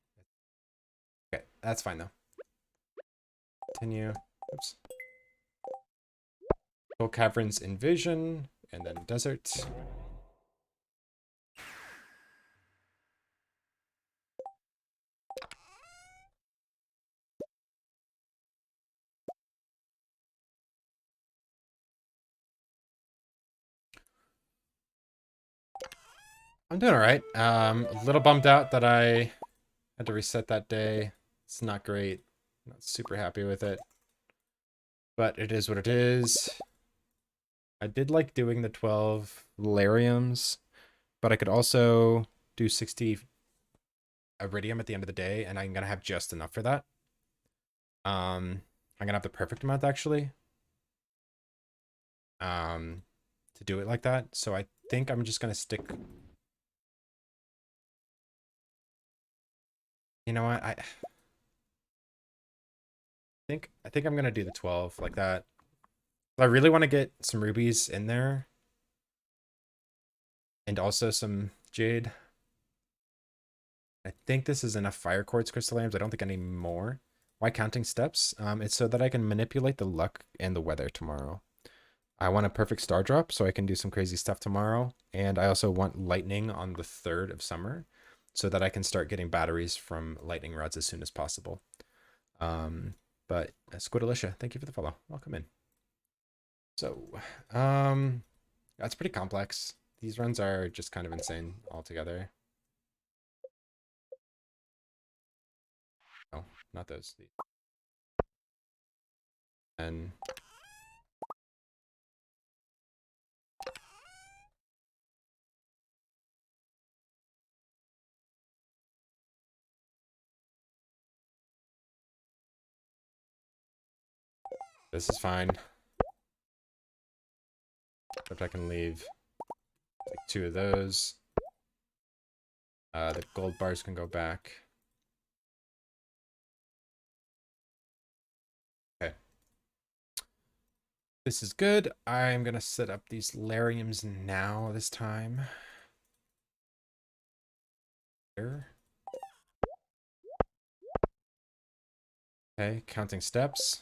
Okay, that's fine though. Continue. Oops. Full caverns in vision, and then desert. I'm doing all right. A little bummed out that I had to reset that day. It's not great. Not super happy with it. But it is what it is. I did like doing the 12 Lariums, but I could also do 60 Iridium at the end of the day, and I'm gonna have just enough for that. I'm gonna have the perfect amount actually. to do it like that. So I think I'm just gonna stick. You know what? I think I'm gonna do the 12 like that. I really want to get some rubies in there and also some jade. I think this is enough fire quartz crystal lamps. I don't think I need more. Why counting steps? It's so that I can manipulate the luck and the weather tomorrow. I want a perfect star drop so I can do some crazy stuff tomorrow. And I also want lightning on the 3rd of summer so that I can start getting batteries from lightning rods as soon as possible. But Squidalicia, thank you for the follow. Welcome in. So, that's pretty complex. These runs are just kind of insane altogether. Oh, not those. And this is fine. Except I can leave like 2 of those. The gold bars can go back. Okay. This is good. I'm going to set up these lariums now this time. Here. Okay, counting steps.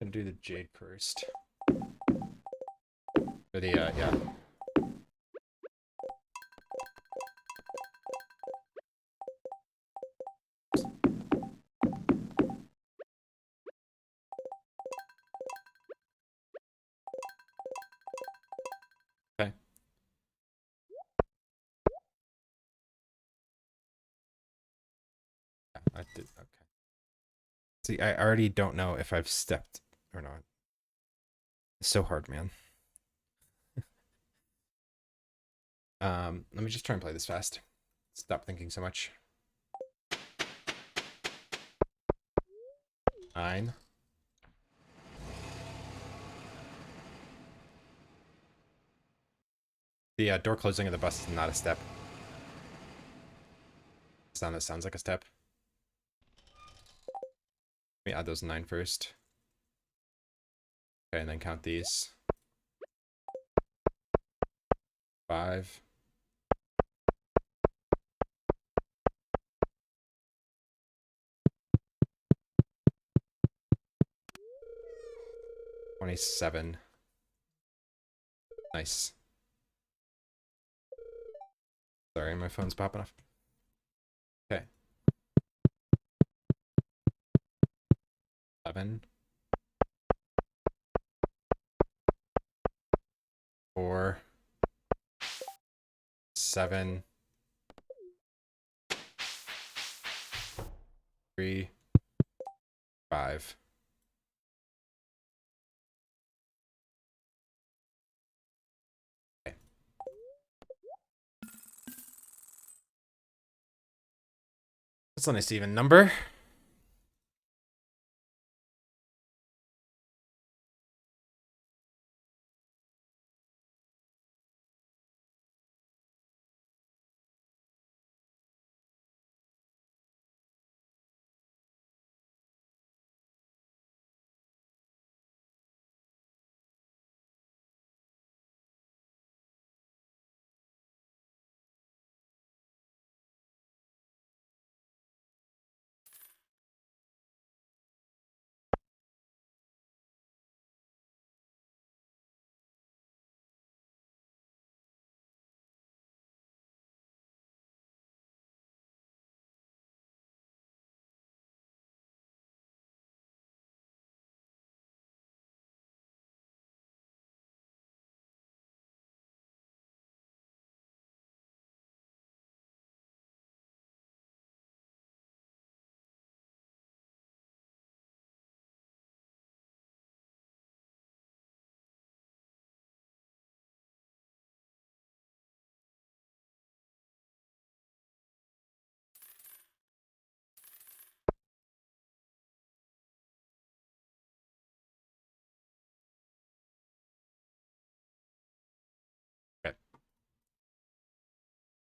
Gonna do the jade first. Or the, yeah. Okay. Yeah, I did, okay. See, I already don't know if I've stepped or not. It's so hard, man. Let me just try and play this fast. Stop thinking so much. 9. The door closing of the bus is not a step. Sound that sounds like a step. Let me add those 9 first. Okay, and then count these. 5. 27. Nice. Sorry, my phone's popping off. Okay. 11. 4. 7. 3. 5. Okay. That's a nice even number.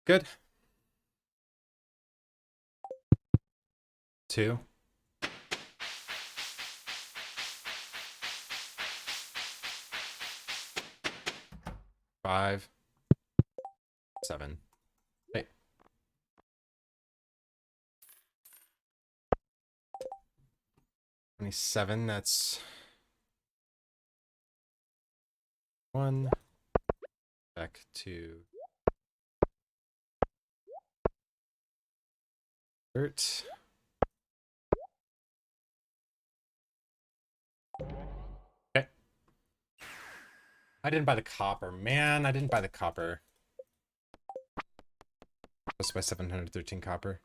Good. 2. 5. 7. Hey. 27, that's 1. Back to dirt. Okay. I didn't buy the copper. Man, I didn't buy the copper. Just by 713 copper.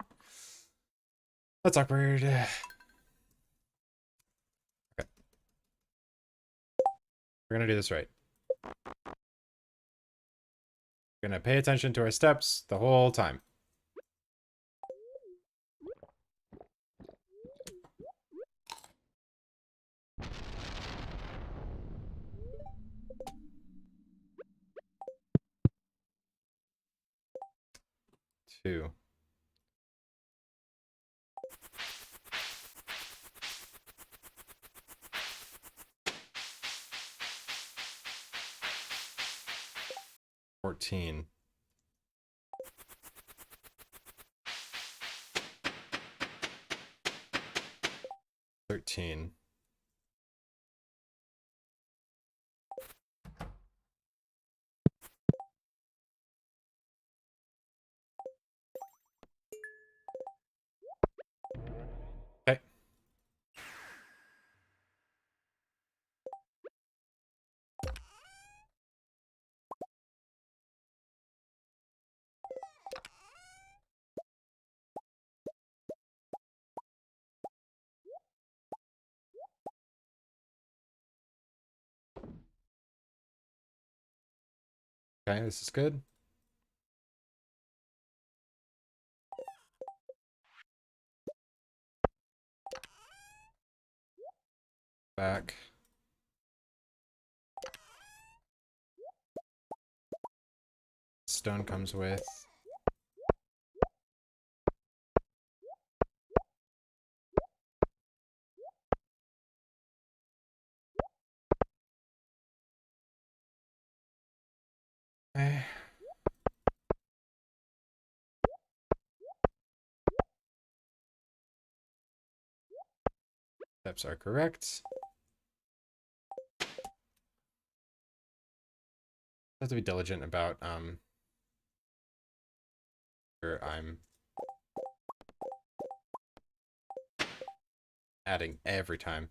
That's awkward. Okay. We're gonna do this right. We're gonna pay attention to our steps the whole time. Two. $14. 13. Okay. Okay, this is good. Back. Stone comes with. Okay. Steps are correct. I have to be diligent about where I'm adding every time.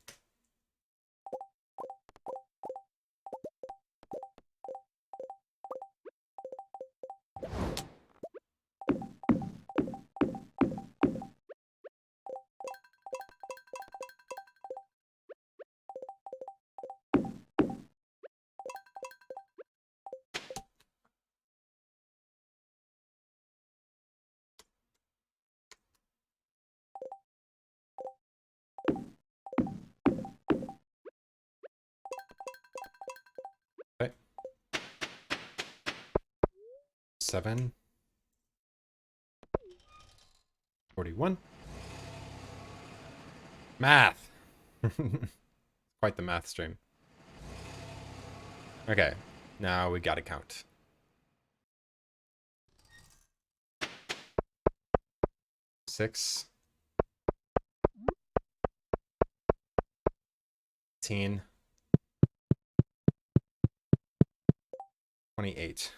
Okay. 7. 41. Math. Quite the math stream. Okay. Now we gotta count. 6. 18. 28.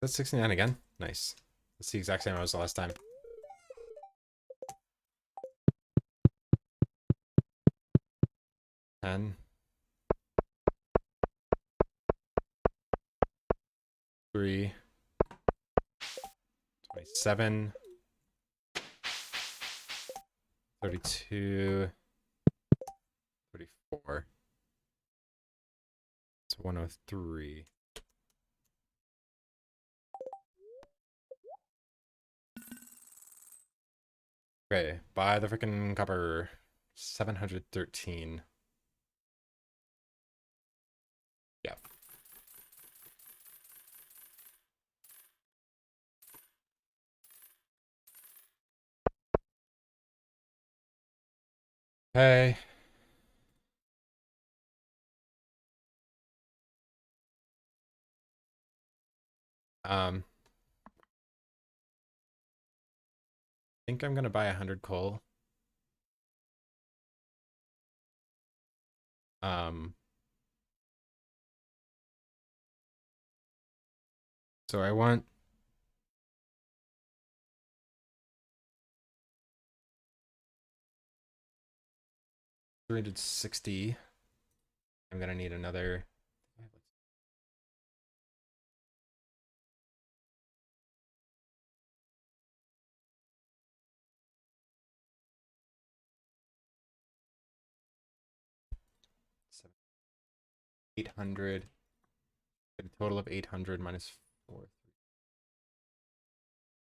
That's 69 again. Nice. That's the exact same as the last time. 10. 3. 27. 32. 34. It's 103. Okay, buy the freaking copper. 713. Yeah. Okay. I think I'm gonna buy 100 coal. Um, so I want 360. I'm gonna need another 800. Get a total of 800 minus 4.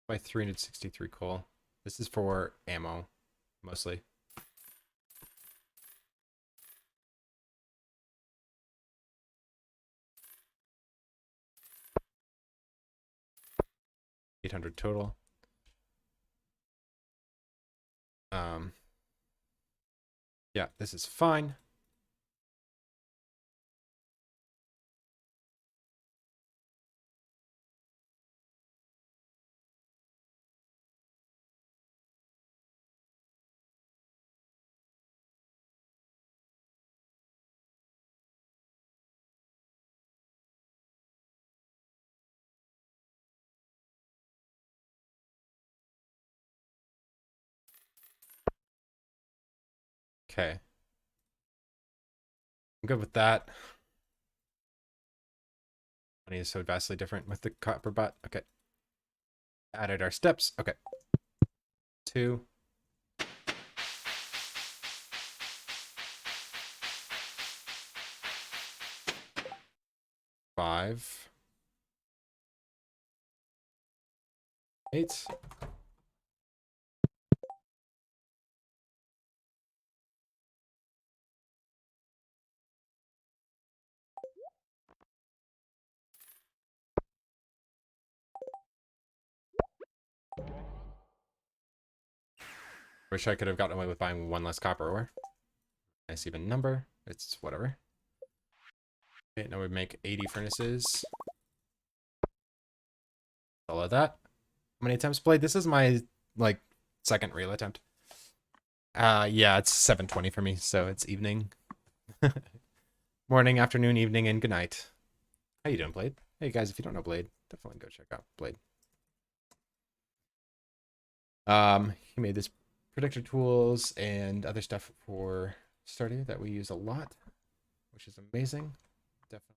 By 363 coal. This is for ammo, mostly. 800 total. Um, yeah, this is fine. Okay, I'm good with that. Money is so vastly different with the copper butt. Okay, added our steps. Okay, 2. 5. 8. Wish I could have gotten away with buying 1 less copper ore. Nice even number. It's whatever. Okay, now we make 80 furnaces. All of that. How many attempts played? This is my, like, second real attempt. Yeah, it's 7:20 for me, so it's evening. Morning, afternoon, evening, and good night. How you doing, Blade? Hey guys, if you don't know Blade, definitely go check out Blade. He made this predictor tools and other stuff for Stardew that we use a lot, which is amazing. Definitely.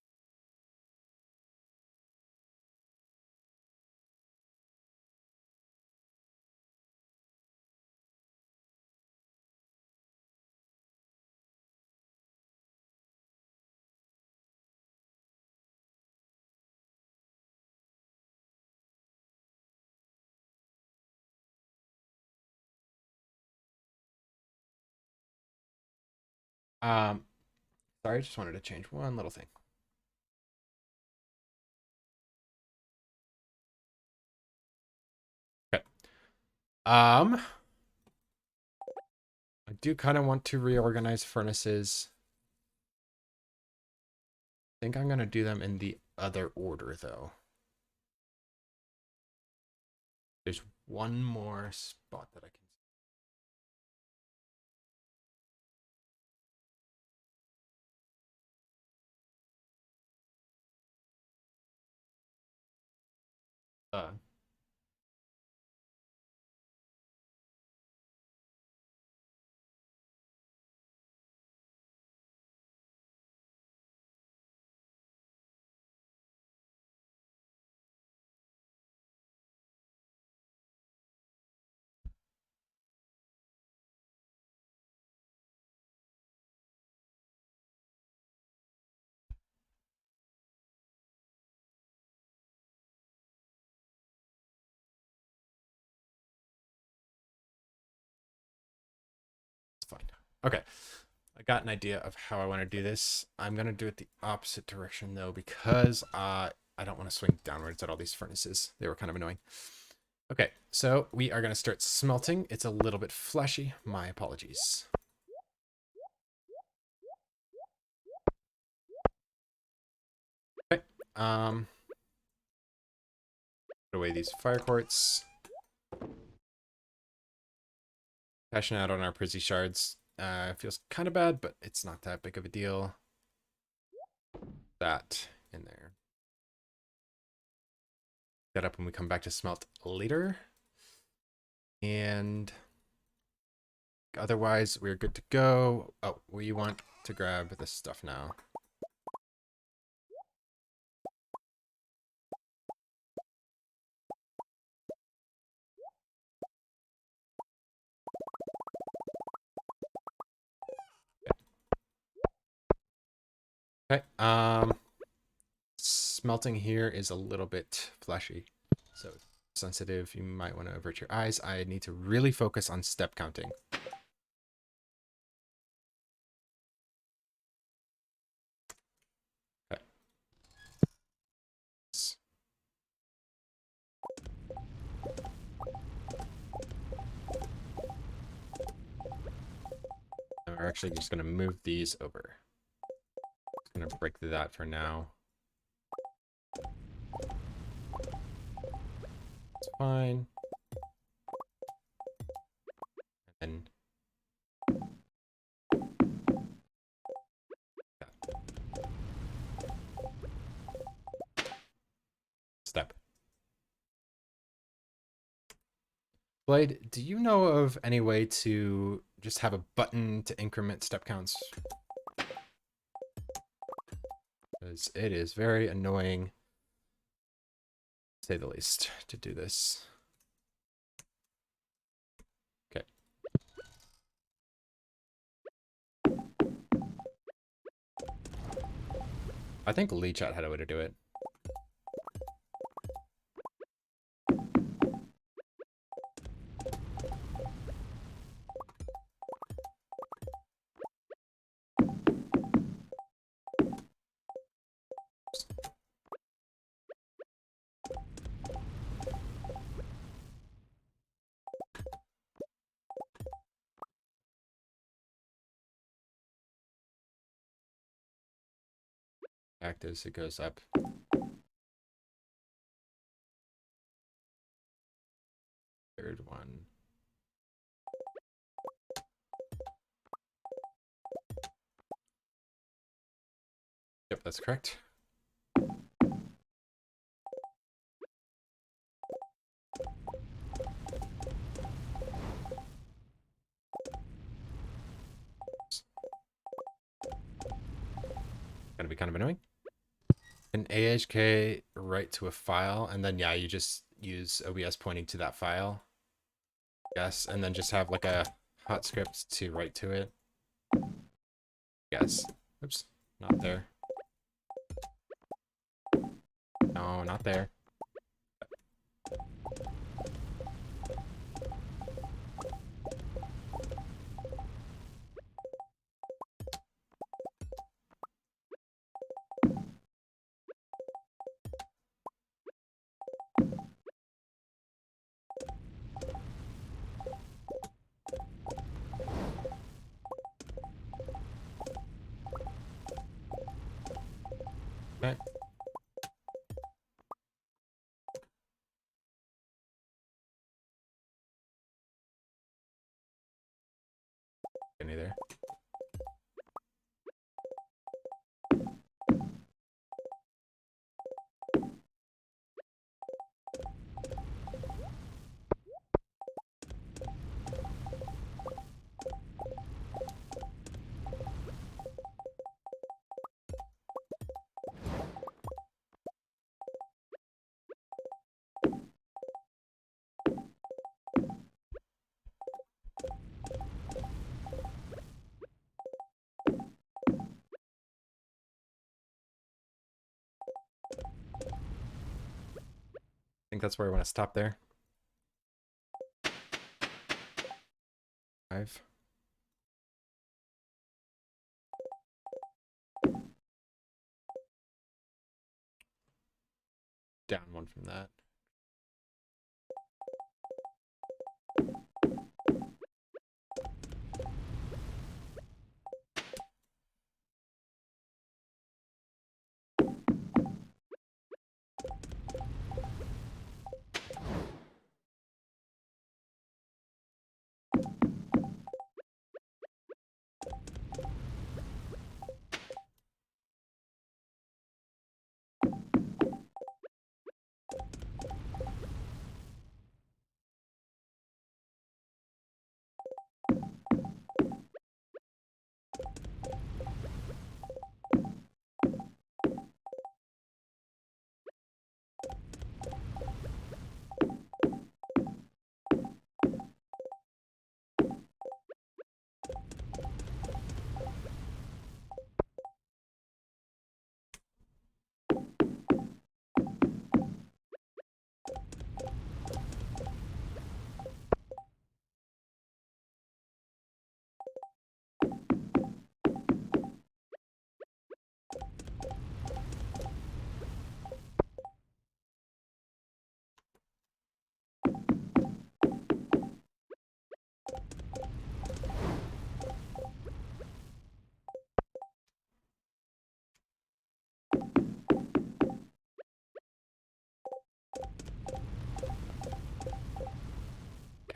Um, sorry, I just wanted to change one little thing. Okay. Um, I do kind of want to reorganize furnaces. I think I'm gonna do them in the other order though. There's one more spot that I can. Uh, it's fine. Okay. I got an idea of how I want to do this. I'm going to do it the opposite direction though, because I don't want to swing downwards at all these furnaces. They were kind of annoying. Okay, so we are going to start smelting. It's a little bit flashy. My apologies. Put away these fire quartz. Cashing out on our Prizzy shards. Feels kind of bad, but it's not that big of a deal. That in there. That up when we come back to smelt later. And otherwise, we're good to go. Oh, we want to grab this stuff now. Okay. Smelting here is a little bit fleshy, so it's sensitive. You might want to avert your eyes. I need to really focus on step counting. Okay. And we're actually just going to move these over. I'm going to break that for now. It's fine. And step. Blade, do you know of any way to just have a button to increment step counts? Because it is very annoying, to say the least, to do this. Okay. I think Lee Chat had a way to do it. Act as it goes up. Third one. Yep, that's correct. Gonna be kind of annoying. An AHK write to a file, and then yeah, you just use OBS pointing to that file. Yes, and then just have like a hot script to write to it. Yes. Oops, not there. No, not there. Okay. Any there. I think that's where I want to stop there. 5. Down 1 from that.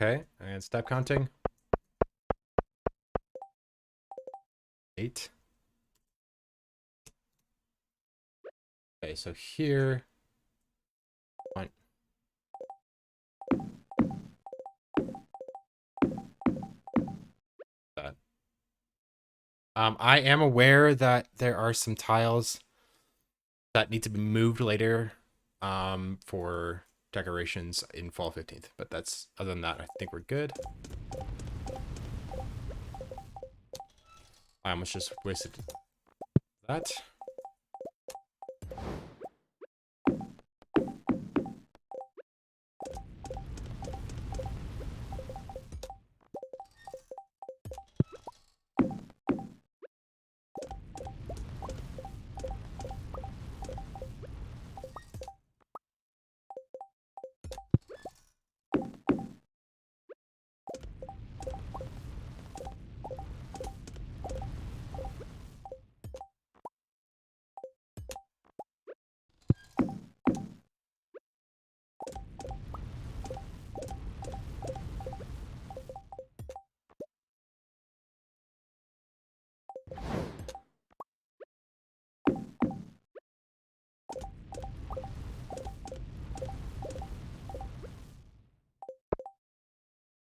Okay, and step counting. 8. Okay, so here. 1. That. I am aware that there are some tiles that need to be moved later for decorations in fall 15th, but that's other than that, I think we're good. I almost just wasted that.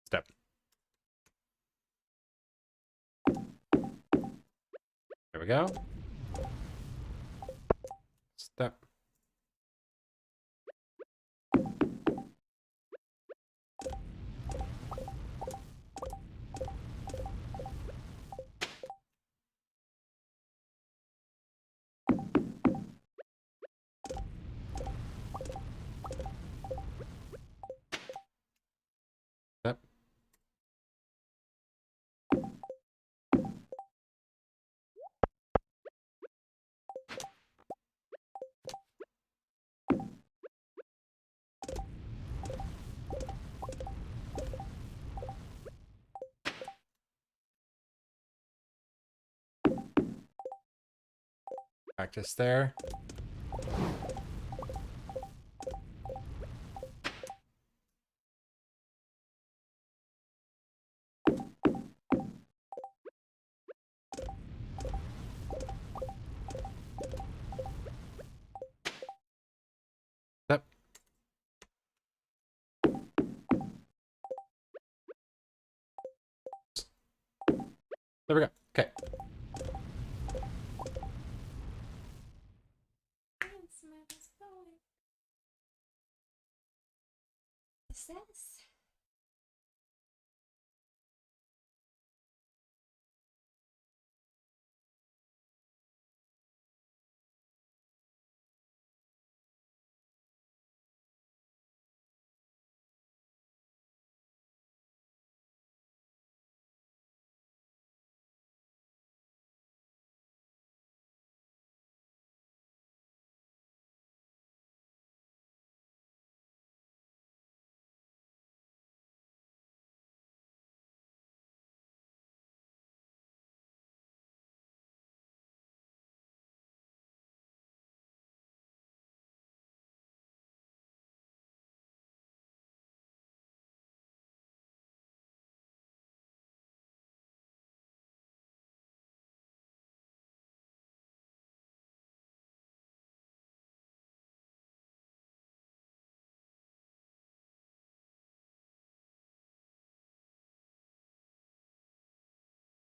Step. There we go. Step. Step. Practice there. Step. There we go. Okay. What's this?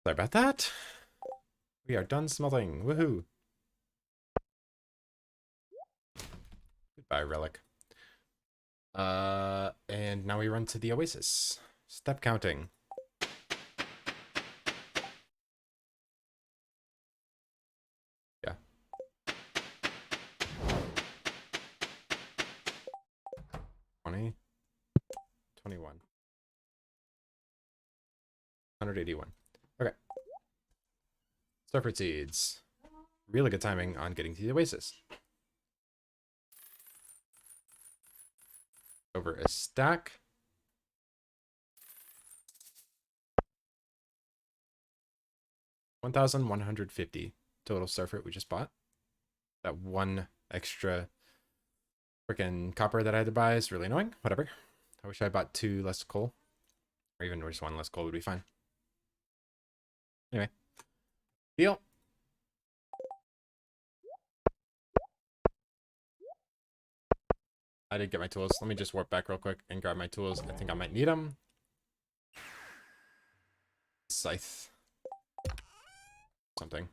Sorry about that. We are done smelting. Woohoo. Goodbye, relic. And now we run to the oasis. Step counting. Yeah. 20. 21. 181. Okay. Starfruit seeds. Really good timing on getting to the oasis. Over a stack. $1,150 total starfruit we just bought. That one extra freaking copper that I had to buy is really annoying. Whatever. I wish I bought 2 less coal. Or even just one less coal would be fine. Anyway. Deal. I did get my tools. Let me just warp back real quick and grab my tools. I think I might need them. Scythe. Something.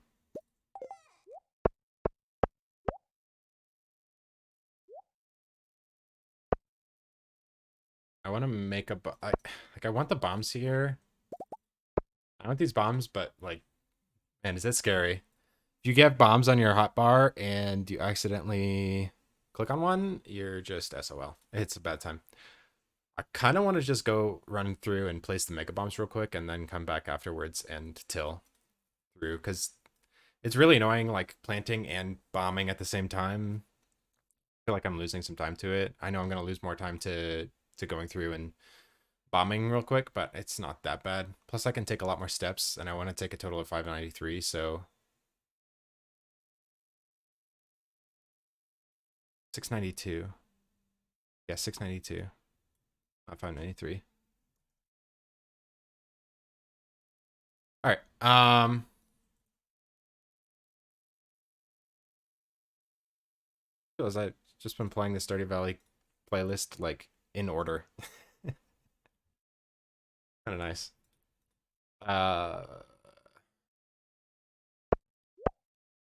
I want to make a... I want the bombs here. I want these bombs, but, like... Man, is that scary? If you get bombs on your hotbar and you accidentally click on one, you're just SOL. It's a bad time. I kind of want to just go run through and place the mega bombs real quick and then come back afterwards and till through, because it's really annoying, like, planting and bombing at the same time. I feel like I'm losing some time to it. I know I'm going to lose more time to going through and bombing real quick, but it's not that bad. Plus, I can take a lot more steps, and I want to take a total of 593, so 692. Yeah, 692. Not 593. All right. Feels I've just been playing the Stardew Valley playlist like in order. Kind of nice. Uh,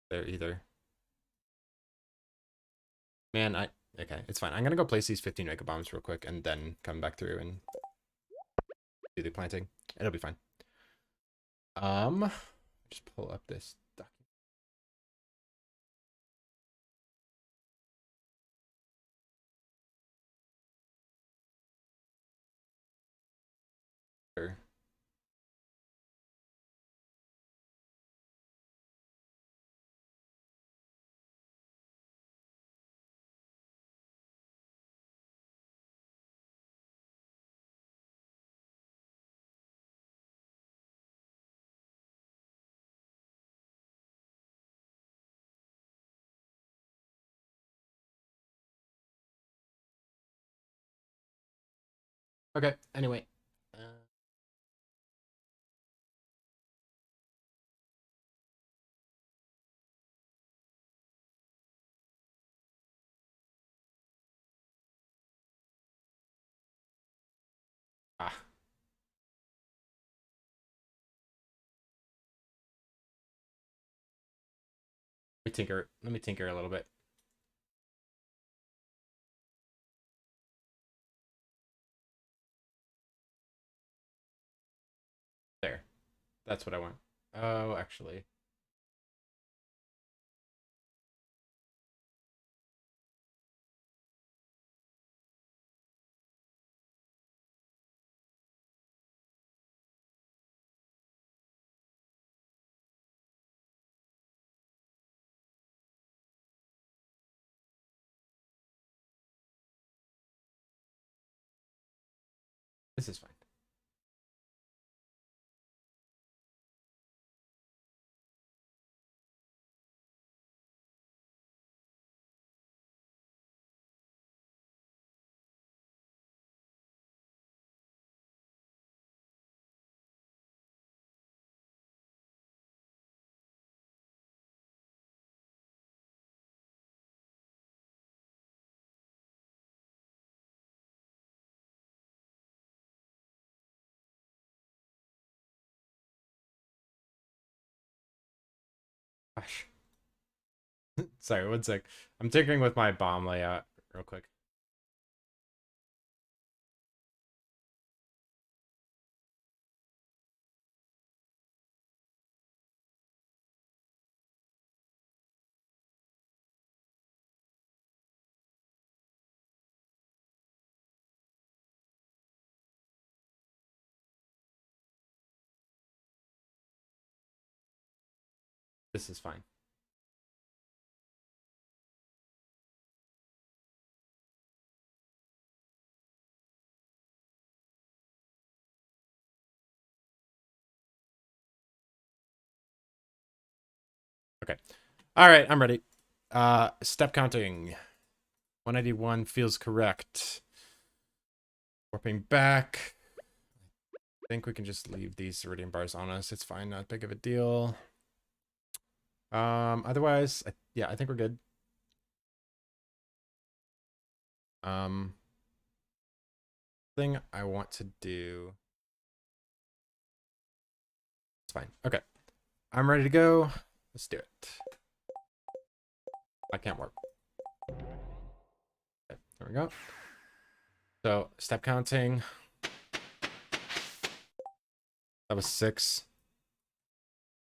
there either. Man, okay, it's fine. I'm gonna go place these 15 mega bombs real quick and then come back through and do the planting. It'll be fine. Just pull up this document. Here. Okay, anyway. Ah, let me tinker. Let me tinker a little bit. There. That's what I want. Oh, actually. This is fine. Gosh. Sorry, one sec. I'm tinkering with my bomb layout real quick. This is fine. Okay. All right, I'm ready. Step counting. 181 feels correct. Warping back. think we can just leave these iridium bars on us. It's fine, not big of a deal. Otherwise, yeah, I think we're good. Thing I want to do. It's fine. Okay. I'm ready to go. Let's do it. I can't work. Okay, there we go. So step counting. That was 6.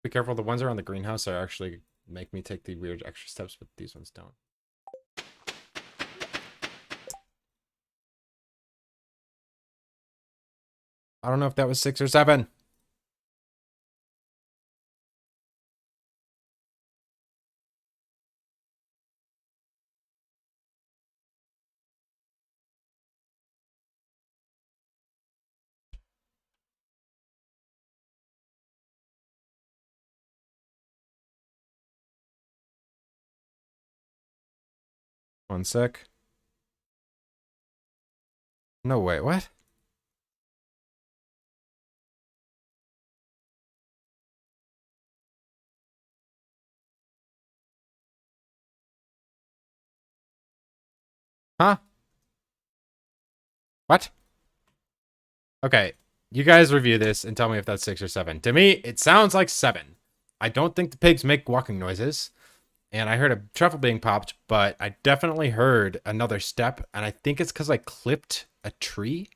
Be careful. The ones around the greenhouse are actually make me take the weird extra steps, but these ones don't. I don't know if that was 6 or 7. One sec. No way. What? Huh? What? Okay. You guys review this and tell me if that's 6 or 7. To me, it sounds like 7. I don't think the pigs make walking noises. And I heard a truffle being popped, but I definitely heard another step, and I think it's because I clipped a tree.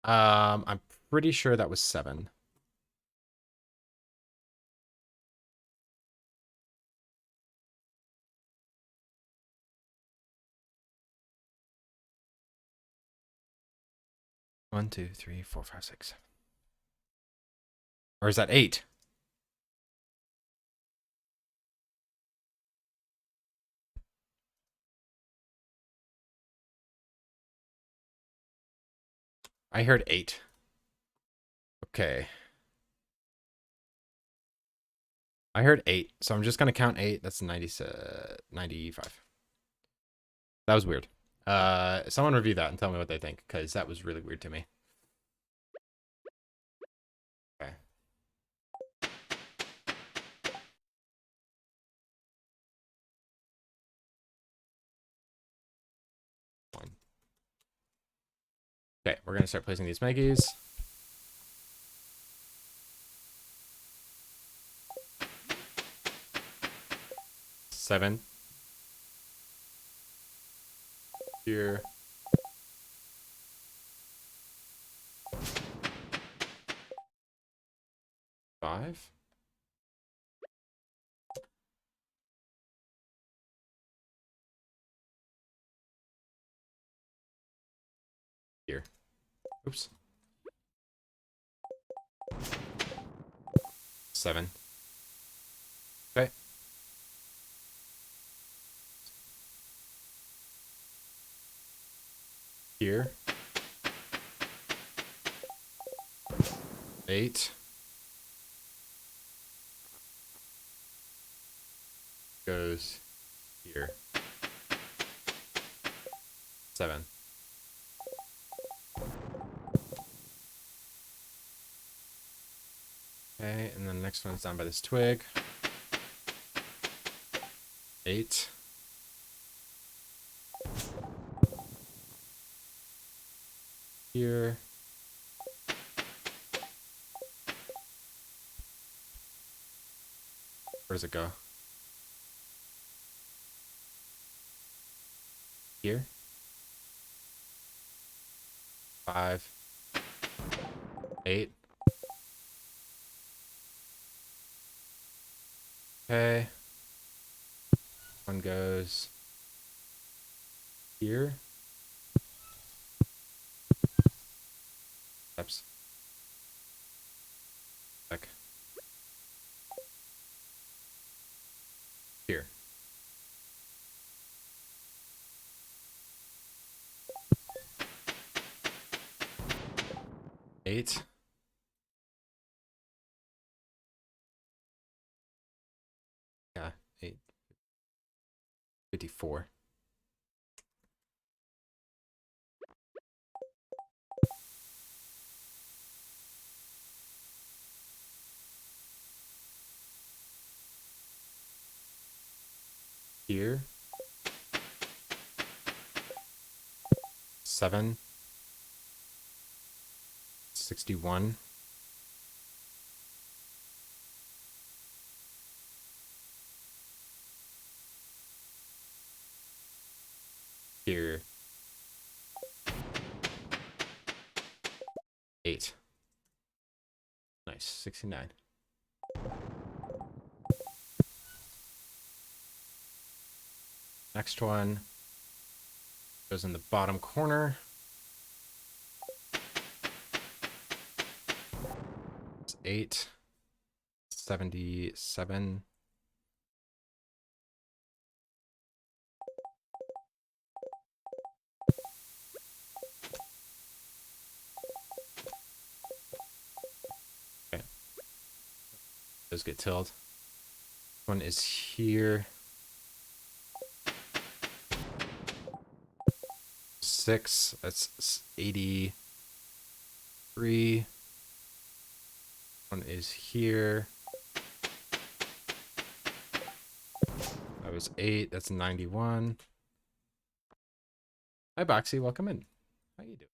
I'm pretty sure that was 7. One, two, three, four, five, six. Or is that 8? I heard 8. Okay. I heard 8, so I'm just gonna count 8. That's 95. That was weird. Someone review that and tell me what they think, because that was really weird to me. Okay. One. Okay, we're gonna start placing these Meggies. 7. Here. 5. Here. Oops. 7. Okay. Here. 8. Goes here. 7. Okay, and then the next one's down by this twig. 8. Here. Where does it go? Here. 5. 8. Okay. One goes here. Steps. Back. Here. 8. Yeah, 8. 54. here. 7. 61. Here. 8. Nice. 69. Next one goes in the bottom corner. It's 8. 77. Okay. Those get tilled. One is here. 6. That's 83. One is here. That was 8. That's 91. Hi, Boxy. Welcome in. How you doing?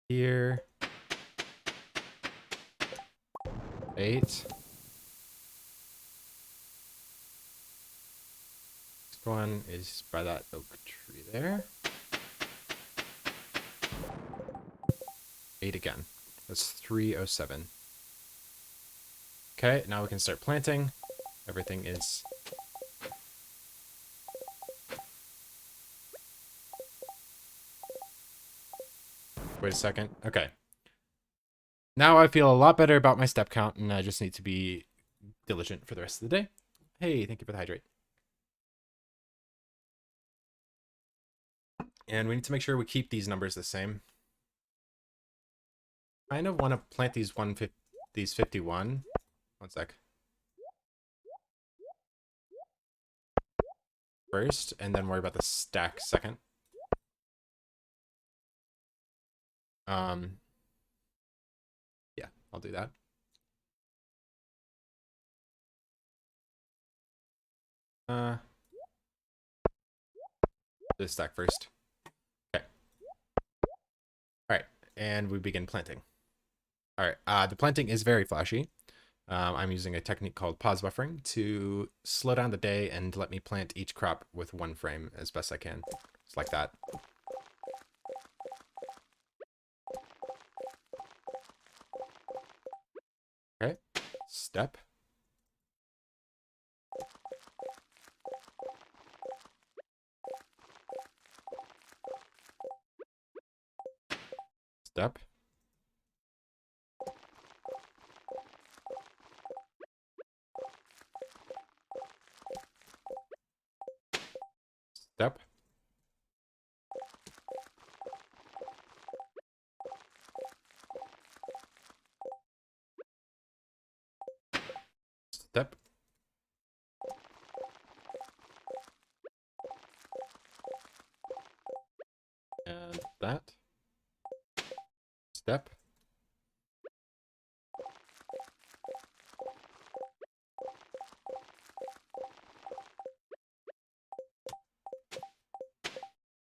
Here. 8. Next one is by that oak tree there. 8 again. That's 307. Okay, now we can start planting. Everything is... Wait a second. Okay. Now I feel a lot better about my step count, and I just need to be diligent for the rest of the day. Hey, thank you for the hydrate. And we need to make sure we keep these numbers the same. I kind of want to plant these 51. One sec. First, and then worry about the stack second. Yeah, I'll do that. The stack first. Okay. All right, and we begin planting. All right, the planting is very flashy. I'm using a technique called pause buffering to slow down the day and let me plant each crop with 1 frame as best I can. Just like that. Okay, step. Step. Step. Step. And that. Step.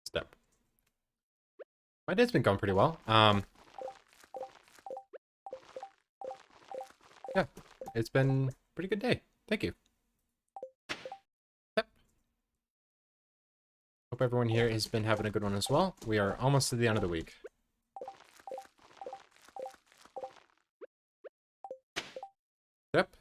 Step. My day's been going pretty well. Yeah, it's been a pretty good day. Thank you. Yep. Hope everyone here has been having a good one as well. We are almost to the end of the week. Step.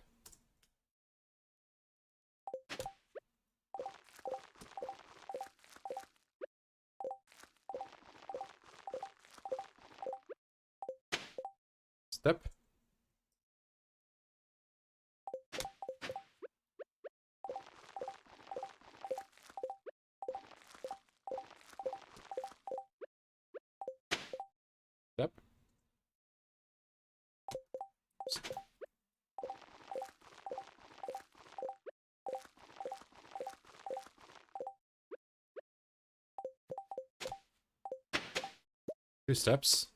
Step. Step. 2 steps.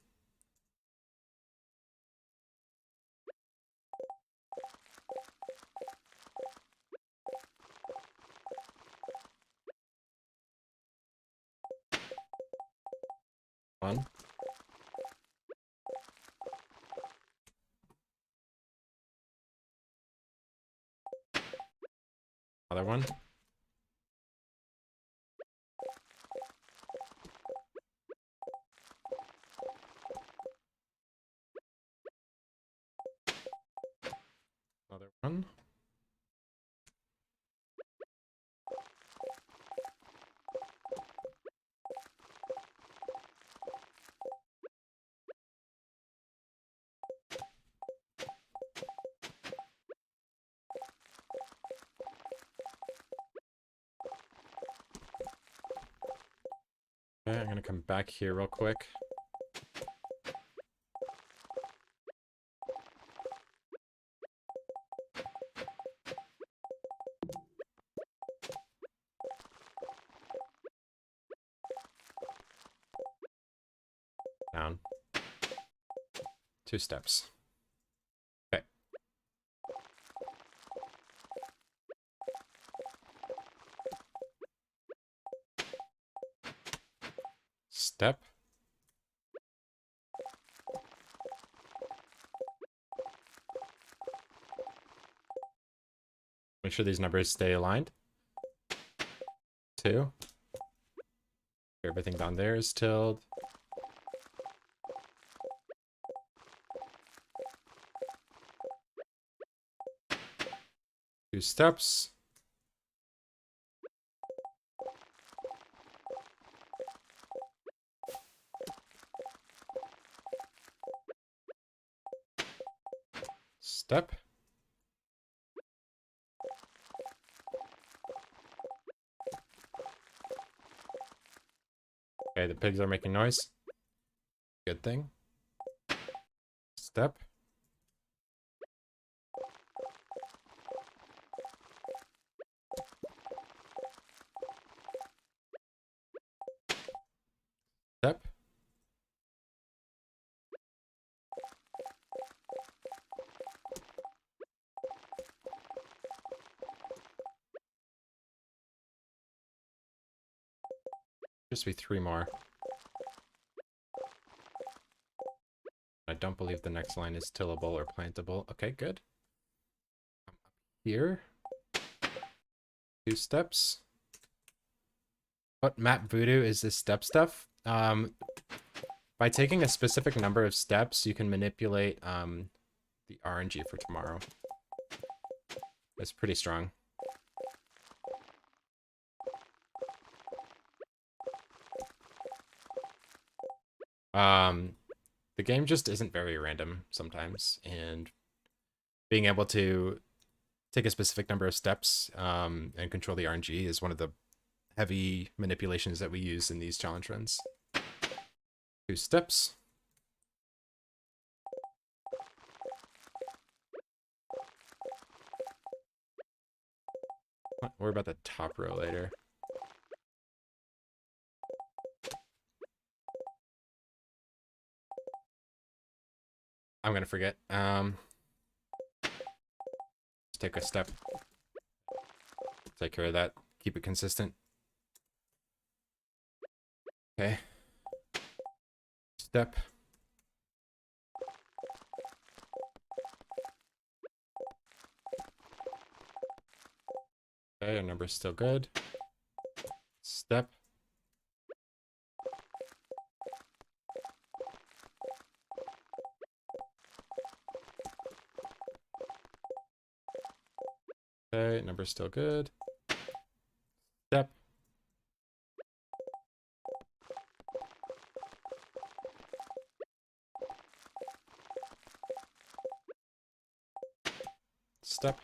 One. Another one. Another one. Okay, I'm gonna come back here real quick. Down. 2 steps. Okay. Step. Make sure these numbers stay aligned. 2. Everything down there is tilled. Two steps. Step. Okay, the pigs are making noise. Good thing. Step. Step. Just be 3 more. I don't believe the next line is tillable or plantable. Okay, good. Here. 2 steps. What map voodoo is this step stuff? By taking a specific number of steps, you can manipulate the RNG for tomorrow. It's pretty strong. The game just isn't very random sometimes, and being able to take a specific number of steps and control the RNG is one of the heavy manipulations that we use in these challenge runs. 2 steps. I'll worry about the top row later. I'm gonna forget. Just take a step. Take care of that. Keep it consistent. Okay. Step. Okay, our number's still good. Step. Okay, number's still good. Step. Step.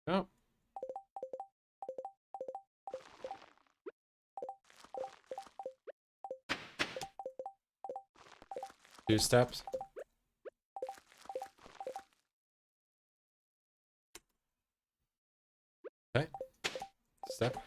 Oh. 2 steps. Okay. Step.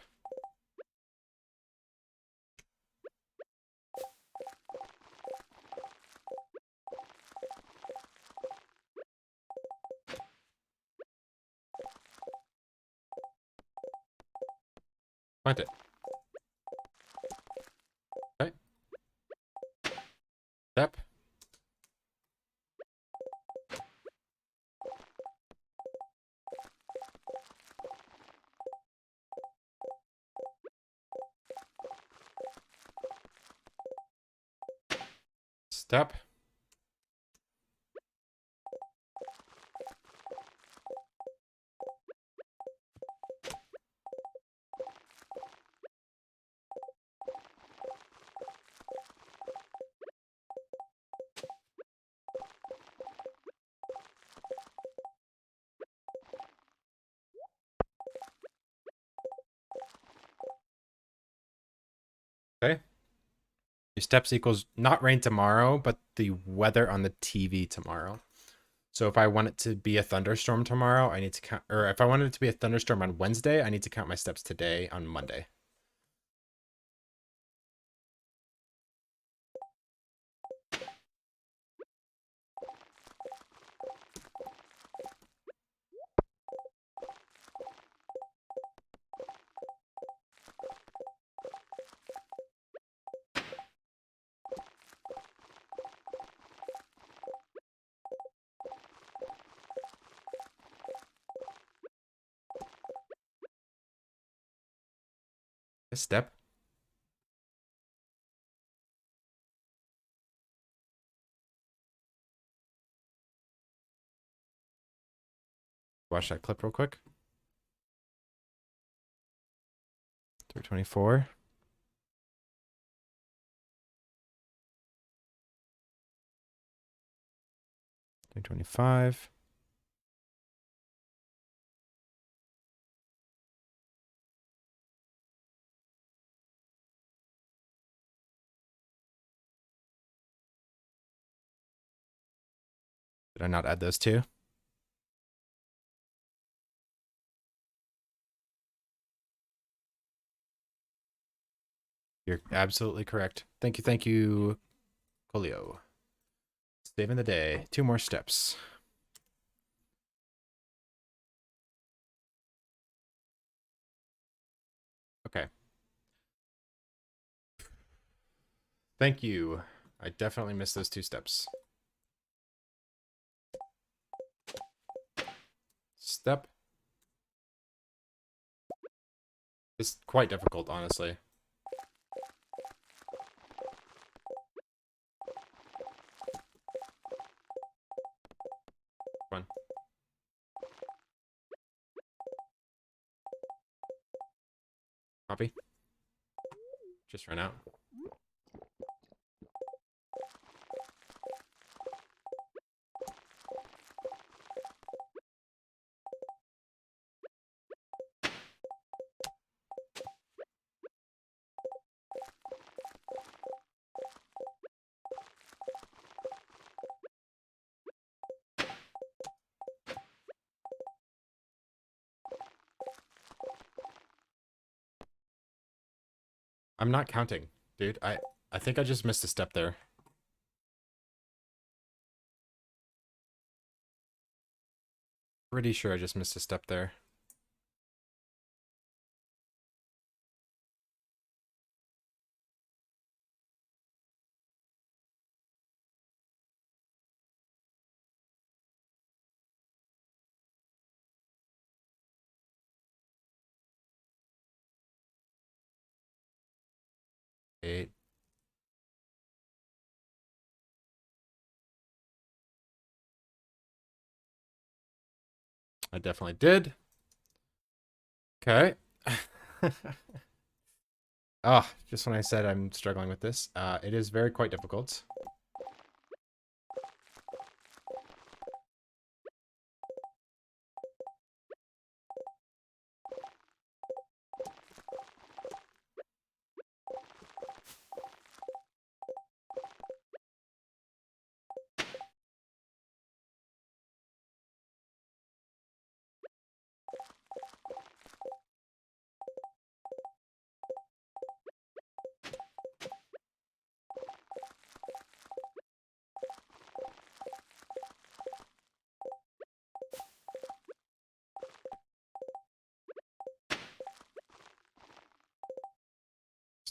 Plant it. Okay. Step. Step. Okay. Your steps equals not rain tomorrow, but the weather on the TV tomorrow. So if I want it to be a thunderstorm tomorrow, I need to count, or if I wanted it to be a thunderstorm on Wednesday, I need to count my steps today on Monday. A step. Watch that clip real quick. 324. 325. Did I not add those two? You're absolutely correct. Thank you, Colio. Saving the day. 2 more steps. Okay. Thank you. I definitely missed those 2 steps. Step. It's quite difficult, honestly. Come on. Copy. Just ran out. I'm not counting, dude. I think I just missed a step there. Pretty sure I just missed a step there. Eight. I definitely did. Okay. Ah, just when I said I'm struggling with this, it is very quite difficult.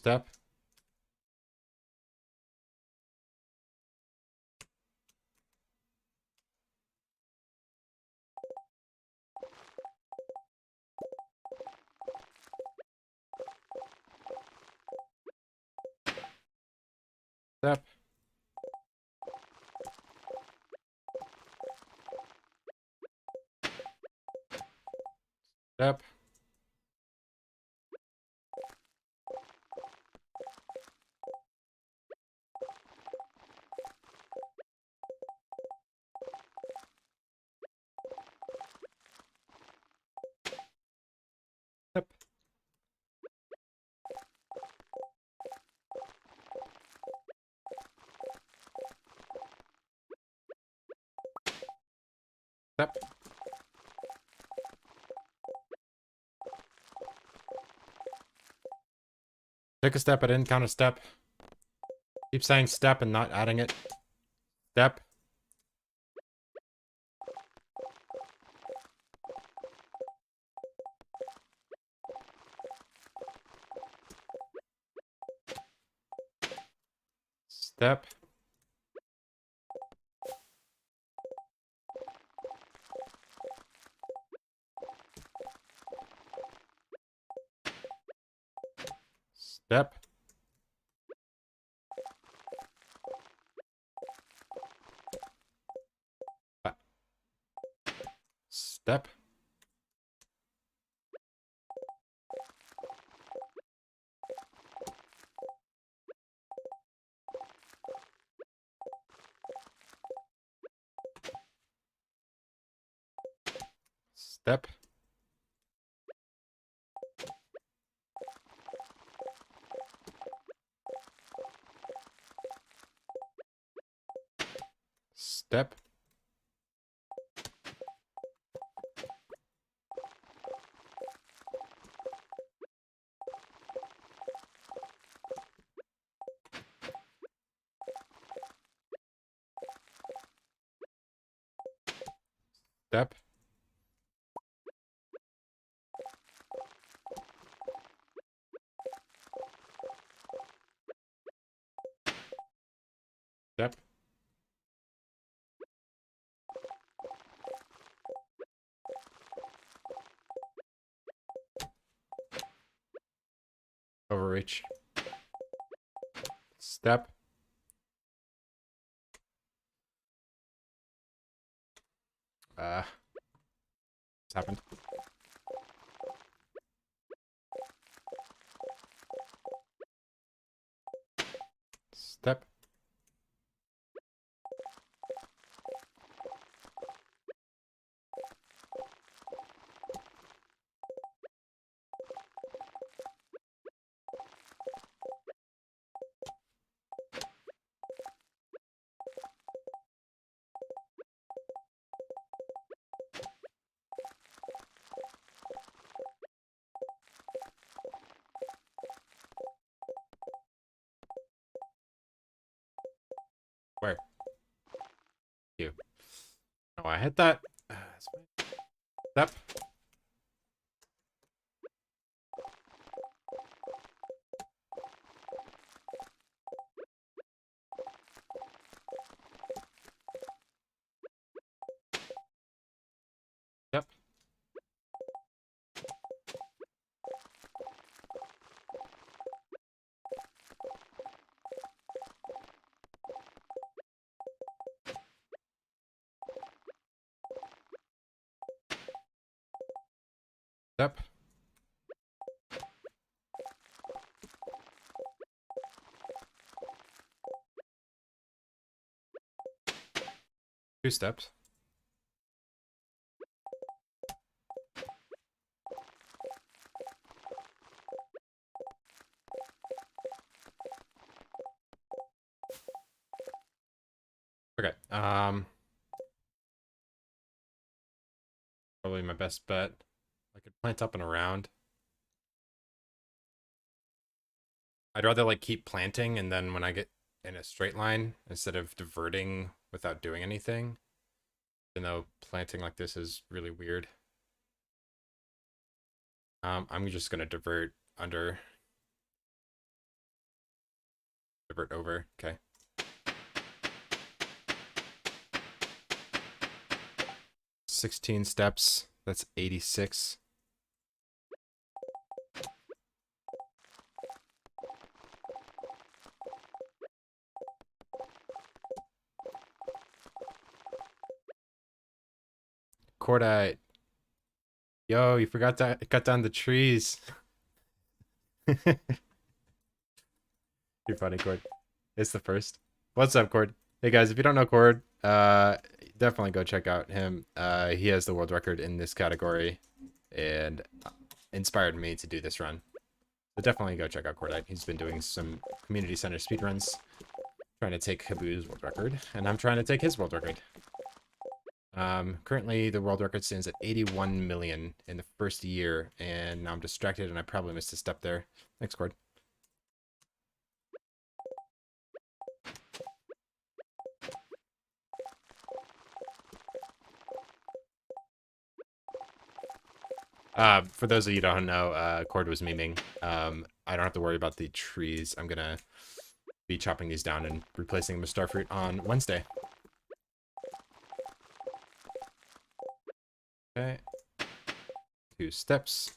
Step. Step. Step. Step. Step. Take a step, I didn't count a step. Keep saying step and not adding it. Step. Step. Step. Step. Step. Step. Step. Step. Overreach. Step. What's happened? Step. Where? You. Oh, I hit that. Step. Step. Step. Two steps. Okay. Probably my best bet. I could plant up and around. I'd rather like keep planting and then when I get in a straight line instead of diverting without doing anything. Even though planting like this is really weird. I'm just gonna divert under Divert over. Okay. $16 steps. That's 86. Cordite. Yo, you forgot to cut down the trees. You're funny, Cord. It's the first. What's up, Cord? Hey guys, if you don't know Cord, definitely go check out him. He has the world record in this category and inspired me to do this run. So definitely go check out Cordite. He's been doing some community center speedruns, trying to take Habu's world record, and I'm trying to take his world record. Currently the world record stands at 81 million in the first year, and now I'm distracted and I probably missed a step there. Thanks, Cord. For those of you who don't know, Cord was memeing. I don't have to worry about the trees. I'm gonna be chopping these down and replacing them with starfruit on Wednesday. Okay. 2 steps.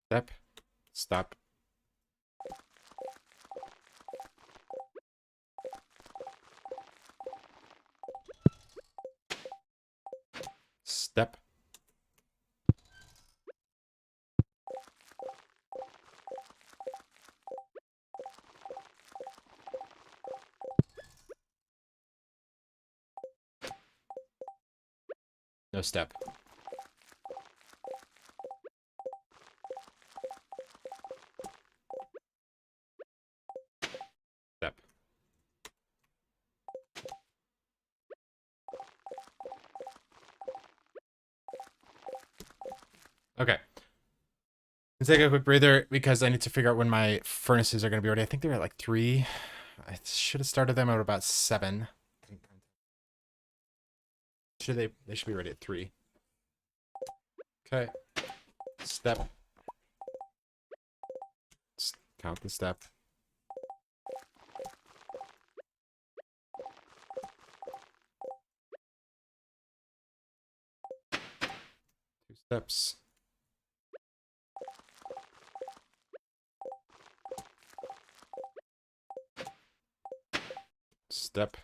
Step. Stop. Step. No step. Step. Okay. Let's take a quick breather because I need to figure out when my furnaces are going to be ready. I think they're at like 3. I should have started them at about 7. They should be ready at 3. Okay. Step. Count the step. Two steps. Step.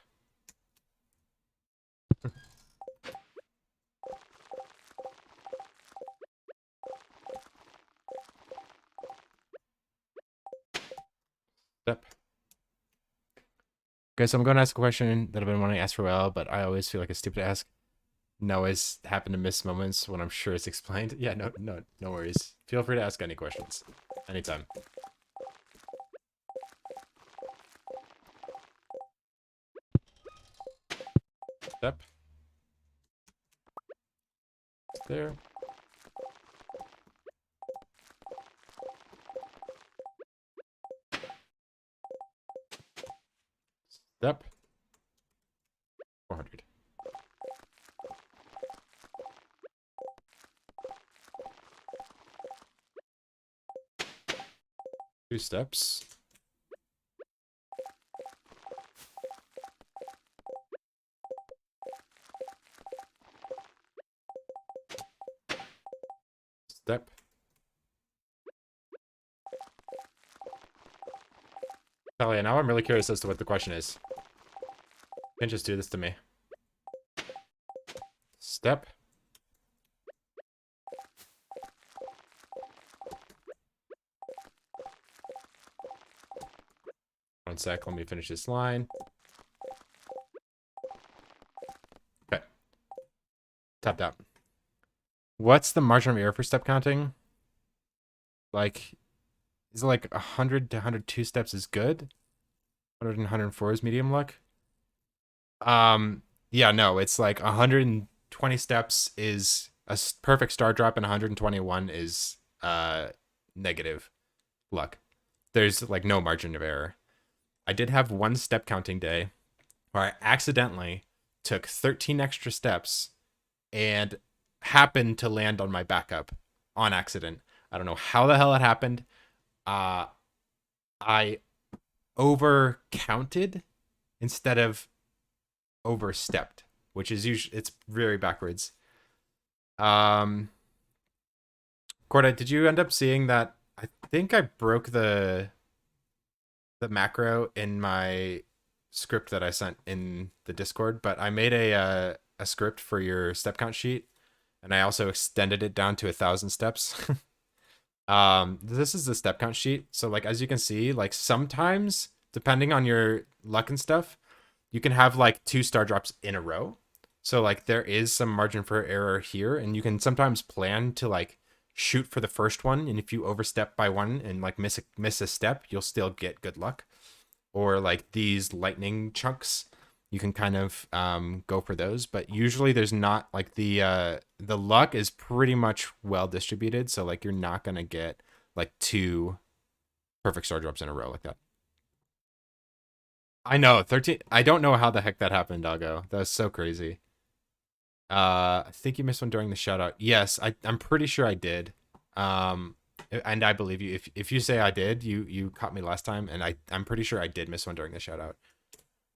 Step. Okay, so I'm going to ask a question that I've been wanting to ask for a while, but I always feel like it's stupid to ask. And I always happen to miss moments when I'm sure it's explained. Yeah, no worries. Feel free to ask any questions. Anytime. Step. There. Step. 400. Two steps. Step. Talia, now I'm really curious as to what the question is. You can't just do this to me. Step. One sec, let me finish this line. Okay. Tapped out. What's the margin of error for step counting? Like, is it like 100 to 102 steps is good? 100 and 104 is medium luck? Yeah, no, it's like 120 steps is a perfect star drop and 121 is negative luck. There's like no margin of error. I did have one step counting day where I accidentally took 13 extra steps and happened to land on my backup on accident. I don't know how the hell it happened. Uh, I over counted instead of overstepped, which is usually it's very backwards. Um, Corda, did you end up seeing that? I think I broke the macro in my script that I sent in the Discord, but I made a script for your step count sheet, and I also extended it down to 1,000 steps. This is the step count sheet. So like as you can see, like sometimes depending on your luck and stuff, you can have like 2 star drops in a row. So like there is some margin for error here, and you can sometimes plan to like shoot for the first one, and if you overstep by one and like miss a step, you'll still get good luck. Or like these lightning chunks, you can kind of go for those, but usually there's not like the luck is pretty much well distributed, so like you're not gonna get like 2 perfect star drops in a row like that. I know 13. I don't know how the heck that happened, doggo. That's so crazy. I think you missed one during the shout out. Yes, I'm pretty sure I did. Um, and I believe you. If you say I did, you caught me last time, and I'm pretty sure I did miss one during the shout out.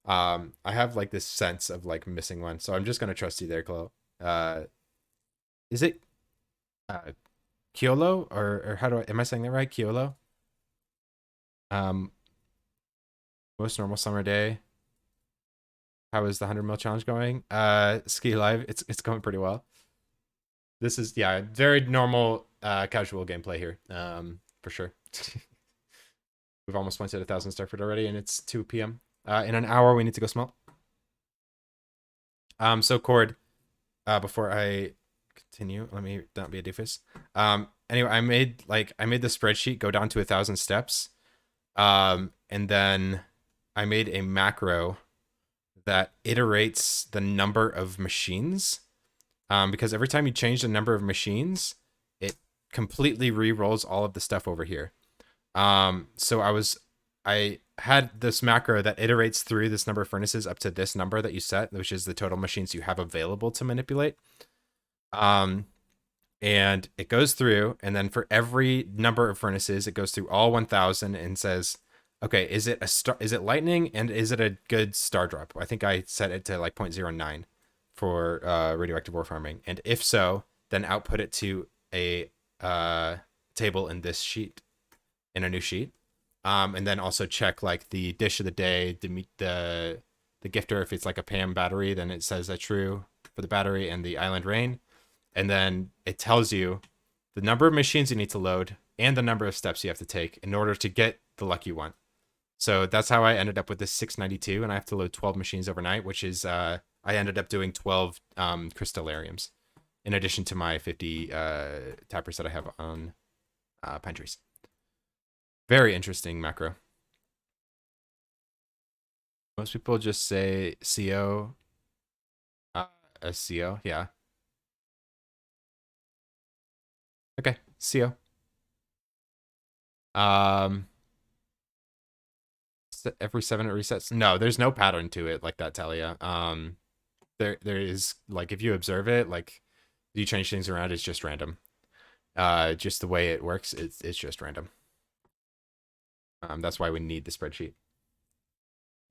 I have like this sense of like missing one, so I'm just gonna trust you there, Chloe. Uh, is it uh Kyolo or how do I am I saying that right? Kyolo? Um, most normal summer day. How is the 100 mil challenge going? Ski live. It's going pretty well. This is yeah, very normal casual gameplay here. For sure. We've almost planted 1,000 starfruit already, and it's 2 p.m. In an hour, we need to go smelt. So Cord, before I continue, let me not be a doofus. Anyway, I made the spreadsheet go down to 1,000 steps. And then I made a macro that iterates the number of machines. Because every time you change the number of machines, it completely re-rolls all of the stuff over here. So I had this macro that iterates through this number of furnaces up to this number that you set, which is the total machines you have available to manipulate. Um, and it goes through, and then for every number of furnaces, it goes through all 1,000 and says, okay, is it a star? Is it lightning? And is it a good star drop? I think I set it to like 0.09 for radioactive ore farming, and if so, then output it to a table in this sheet, in a new sheet. And then also check like the dish of the day, the gifter. If it's like a Pam battery, then it says a true for the battery, and the island rain. And then it tells you the number of machines you need to load and the number of steps you have to take in order to get the luck you want. So that's how I ended up with this 692, and I have to load 12 machines overnight, which is I ended up doing 12 crystallariums in addition to my 50 tappers that I have on pine trees. Very interesting macro. Most people just say CO as CO. Yeah. Okay. CO. Um, every 7 it resets. No, there's no pattern to it like that, Talia. There is like if you observe it, like you change things around, it's just random. Just the way it works, it's just random. That's why we need the spreadsheet.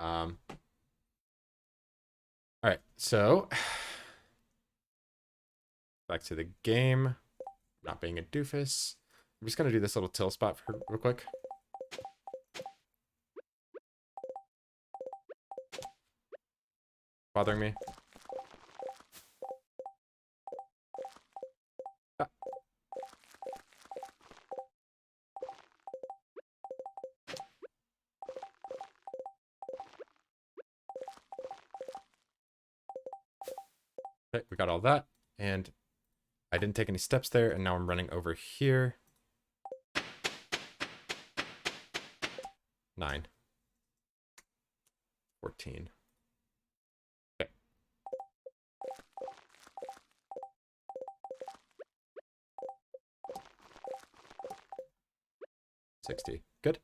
All right, so back to the game. Not being a doofus. I'm just gonna do this little till spot for real quick. Bothering me. Ah. Okay, we got all that, and I didn't take any steps there, and now I'm running over here. 9. 14. Okay. 60. Good.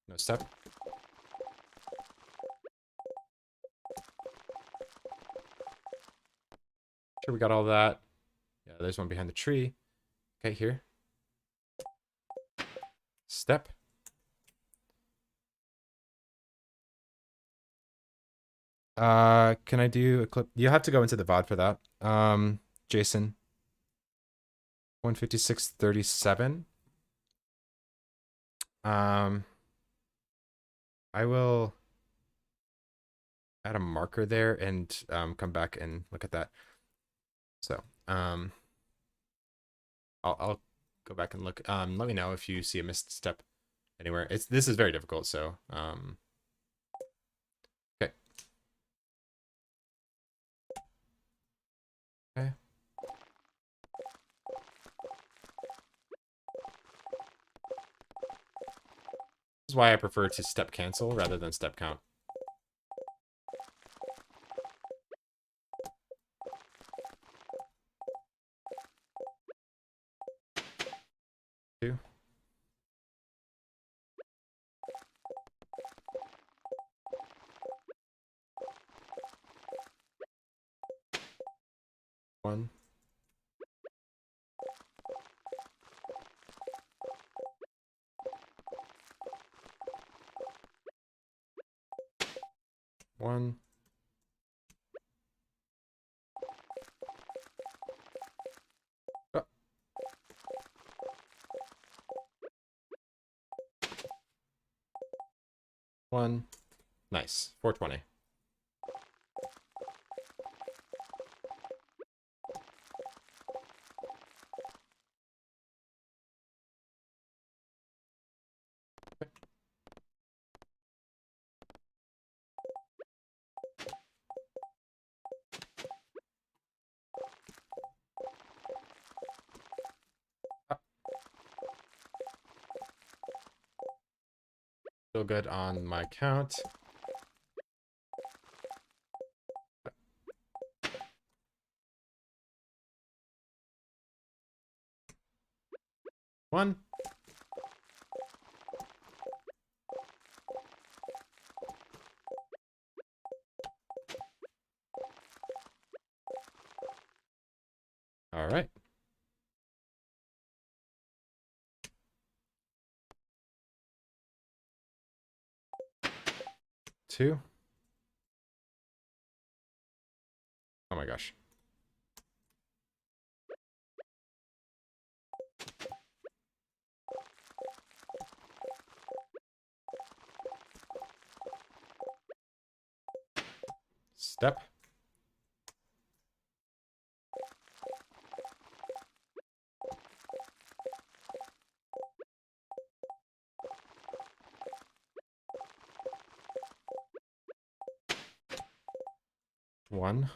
No step. sure we got all that. Yeah, there's one behind the tree. Okay, here. Step. Can I do a clip? You have to go into the VOD for that. Jason. 156.37. Um, I will add a marker there and come back and look at that. So, I'll go back and look. Let me know if you see a missed step anywhere. This is very difficult, so okay. Okay. This is why I prefer to step cancel rather than step count. Two. One. One. Oh, one. Nice. 420. Still good on my count. One. All right. Two. Oh my gosh. Step. One.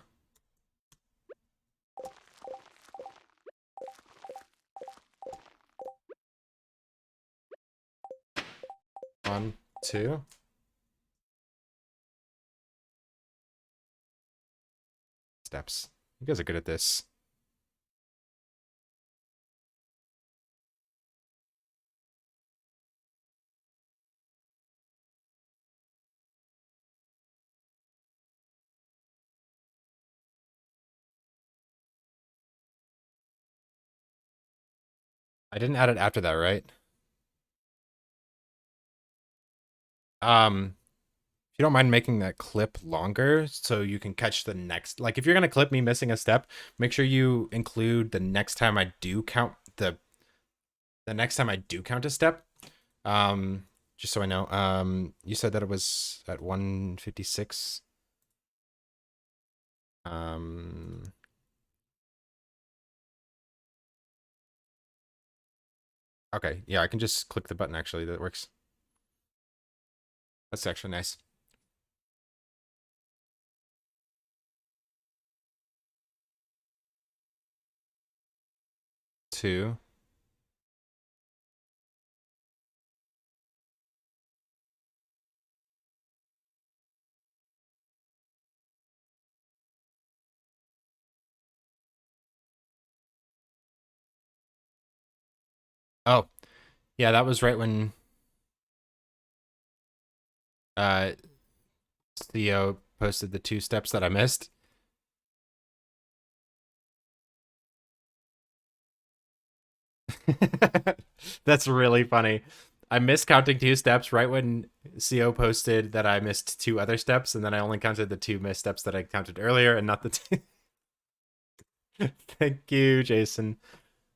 One. Two. Steps. You guys are good at this. I didn't add it after that, right? If you don't mind making that clip longer so you can catch the next, like if you're gonna clip me missing a step, make sure you include the next time I do count the next time I do count a step. Just so I know. You said that it was at 156. Okay, yeah, I can just click the button actually. That works. That's actually nice. Two. Oh, yeah, that was right when uh Theo posted the two steps that I missed. That's really funny. I missed counting 2 steps right when CO posted that I missed 2 other steps, and then I only counted the 2 missteps that I counted earlier and not the two. Thank you, Jason.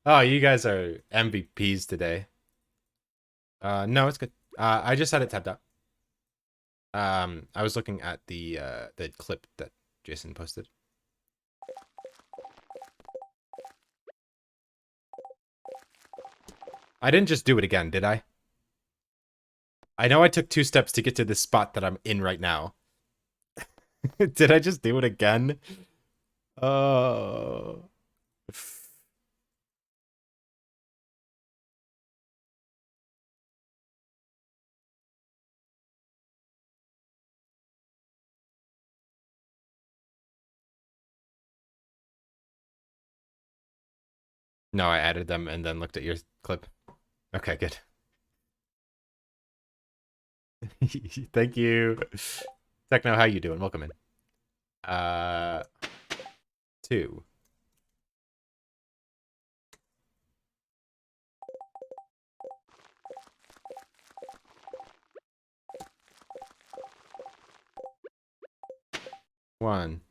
Oh, you guys are MVPs today. No, it's good. I just had it tabbed up. I was looking at the clip that Jason posted. I didn't just do it again, did I? I know I took 2 steps to get to this spot that I'm in right now. Did I just do it again? Oh. No, I added them and then looked at your clip. Okay, good. Thank you. Techno, how you doing? Welcome in. 2. 1.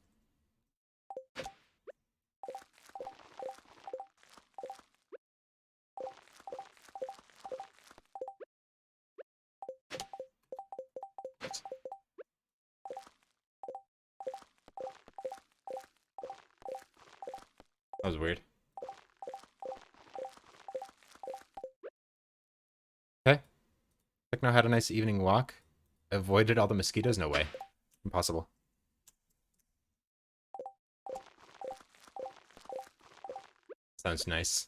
That was weird. Okay. Techno had a nice evening walk. Avoided all the mosquitoes? No way. Impossible. Sounds nice.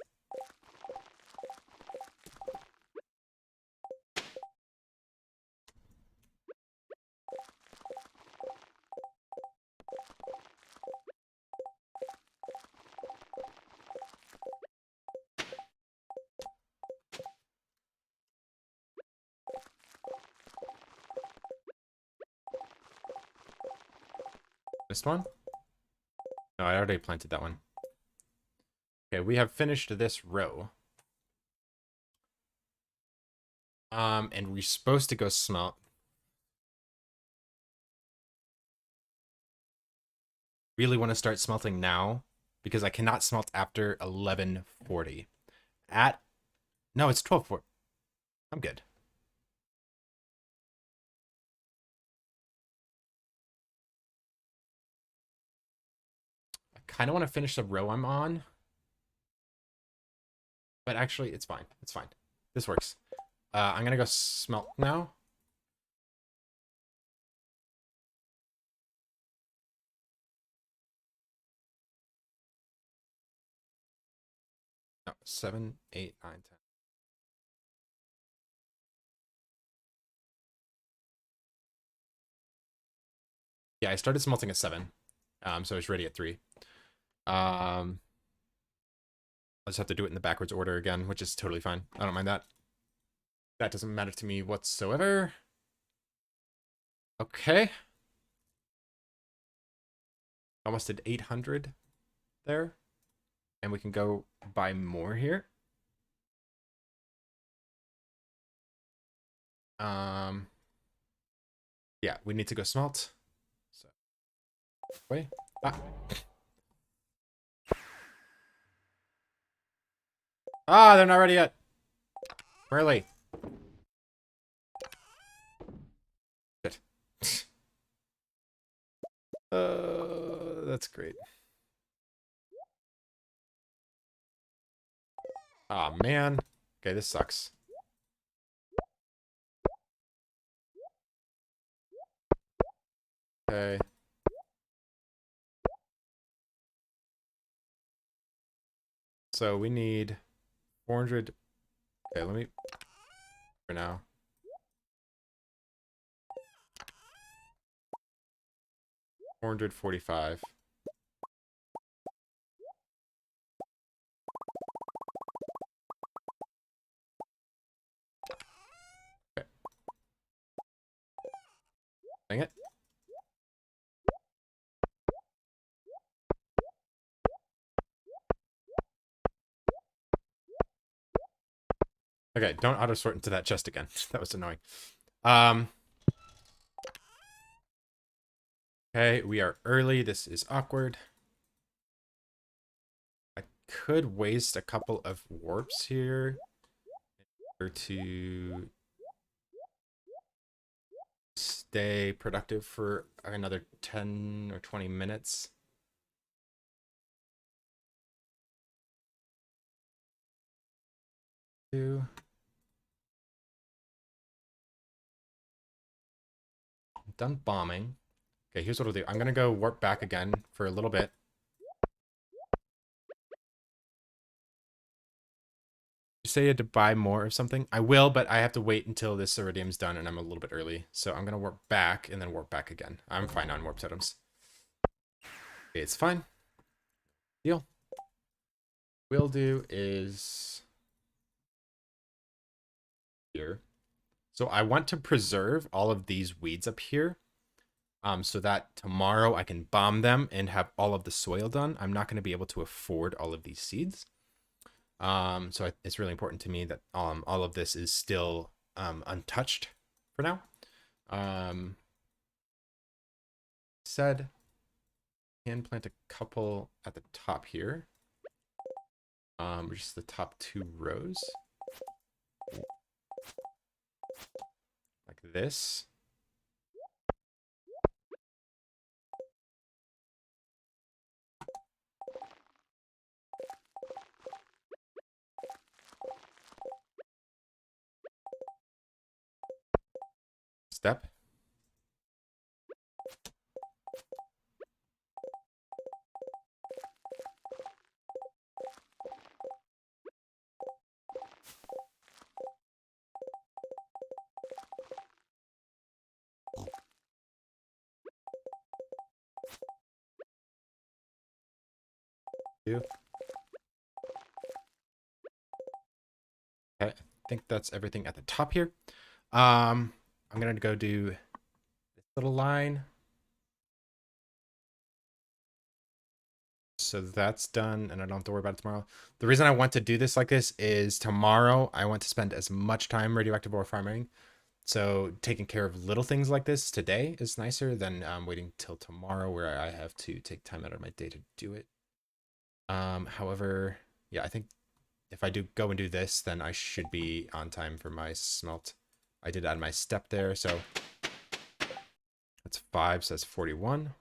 This one? No, I already planted that one. Okay, we have finished this row. And we're supposed to go smelt. Really want to start smelting now because I cannot smelt after 11:40. No, it's 12:40. I'm good. I kind of want to finish the row I'm on, but actually, it's fine. It's fine. This works. I'm gonna go smelt now. No, 7, 8, 9, 10. Yeah, I started smelting at 7. So it's ready at 3. I just have to do it in the backwards order again, which is totally fine. I don't mind that. That doesn't matter to me whatsoever. Okay. Almost did 800 there. And we can go buy more here. Yeah, we need to go smelt. So, wait. Ah. Ah, they're not ready yet. Really? Shit. That's great. Oh man. Okay, this sucks. Okay. So we need 400. Okay, let me for now. 445. Okay. Dang it. Okay, don't auto sort into that chest again. That was annoying. Um. Okay, we are early. This is awkward. I could waste a couple of warps here or to stay productive for another 10 or 20 minutes. I'm done bombing. Okay, here's what I'll do. I'm gonna go warp back again for a little bit. You say you had to buy more of something? I will, but I have to wait until this iridium's done and I'm a little bit early. So I'm gonna warp back and then warp back again. I'm fine on warp totems. Okay, it's fine. Deal. We'll do is here. So I want to preserve all of these weeds up here. So that tomorrow I can bomb them and have all of the soil done. I'm not going to be able to afford all of these seeds. So it's really important to me that all of this is still untouched for now. Said, can plant a couple at the top here. Just the top 2 rows. Like this. Step. Two. Okay, I think that's everything at the top here. I'm gonna go do this little line. So that's done, and I don't have to worry about it tomorrow. The reason I want to do this like this is tomorrow I want to spend as much time radioactive ore farming. So taking care of little things like this today is nicer than waiting till tomorrow where I have to take time out of my day to do it. However, yeah, I think if I do go and do this, then I should be on time for my smelt. I did add my step there, so that's 5, so that's 41.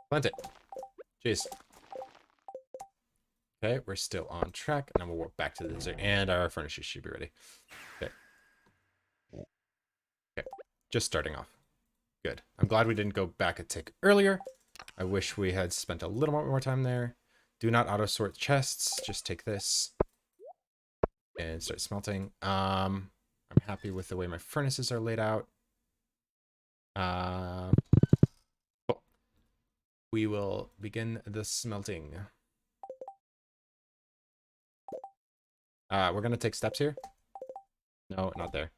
Plant it. Jeez. Okay, we're still on track, and then we'll warp back to the desert, and our furnaces should be ready. Okay. Okay, just starting off. Good. I'm glad we didn't go back a tick earlier. I wish we had spent a little more time there. Do not auto sort chests. Just take this and start smelting. I'm happy with the way my furnaces are laid out. Cool. We will begin the smelting. We're gonna take steps here. No, not there.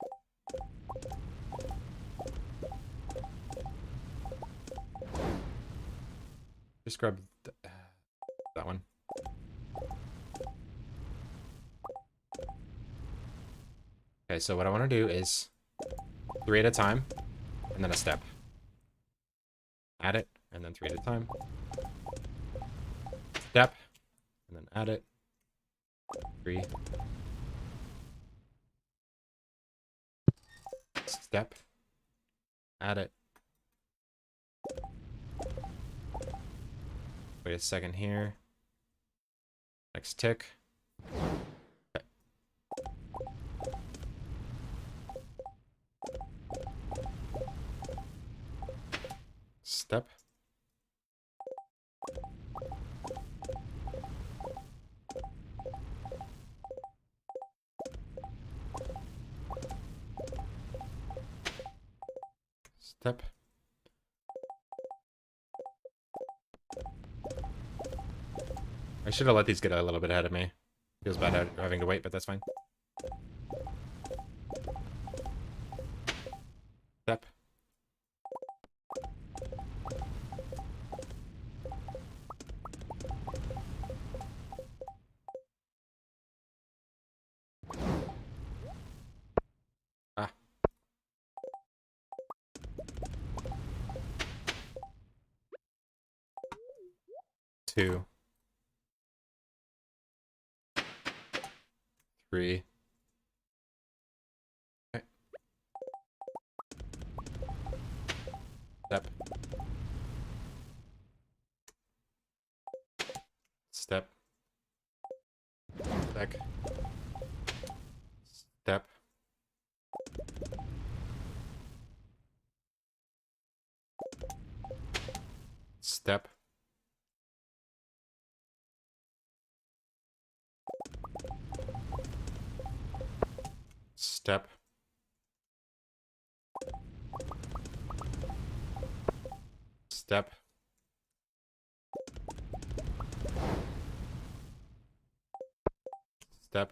Just grab that one. Okay, so what I want to do is 3 at a time, and then a step. Add it, and then 3 at a time. Step, and then add it. 3. Step. Add it. Wait a second here. Next tick. Okay. Step. Step. I should have let these get a little bit ahead of me. Feels bad having to wait, but that's fine. Step. Ah. 2, 3. Okay. Step. Step. Back. Step. Step. Step. Step. Step.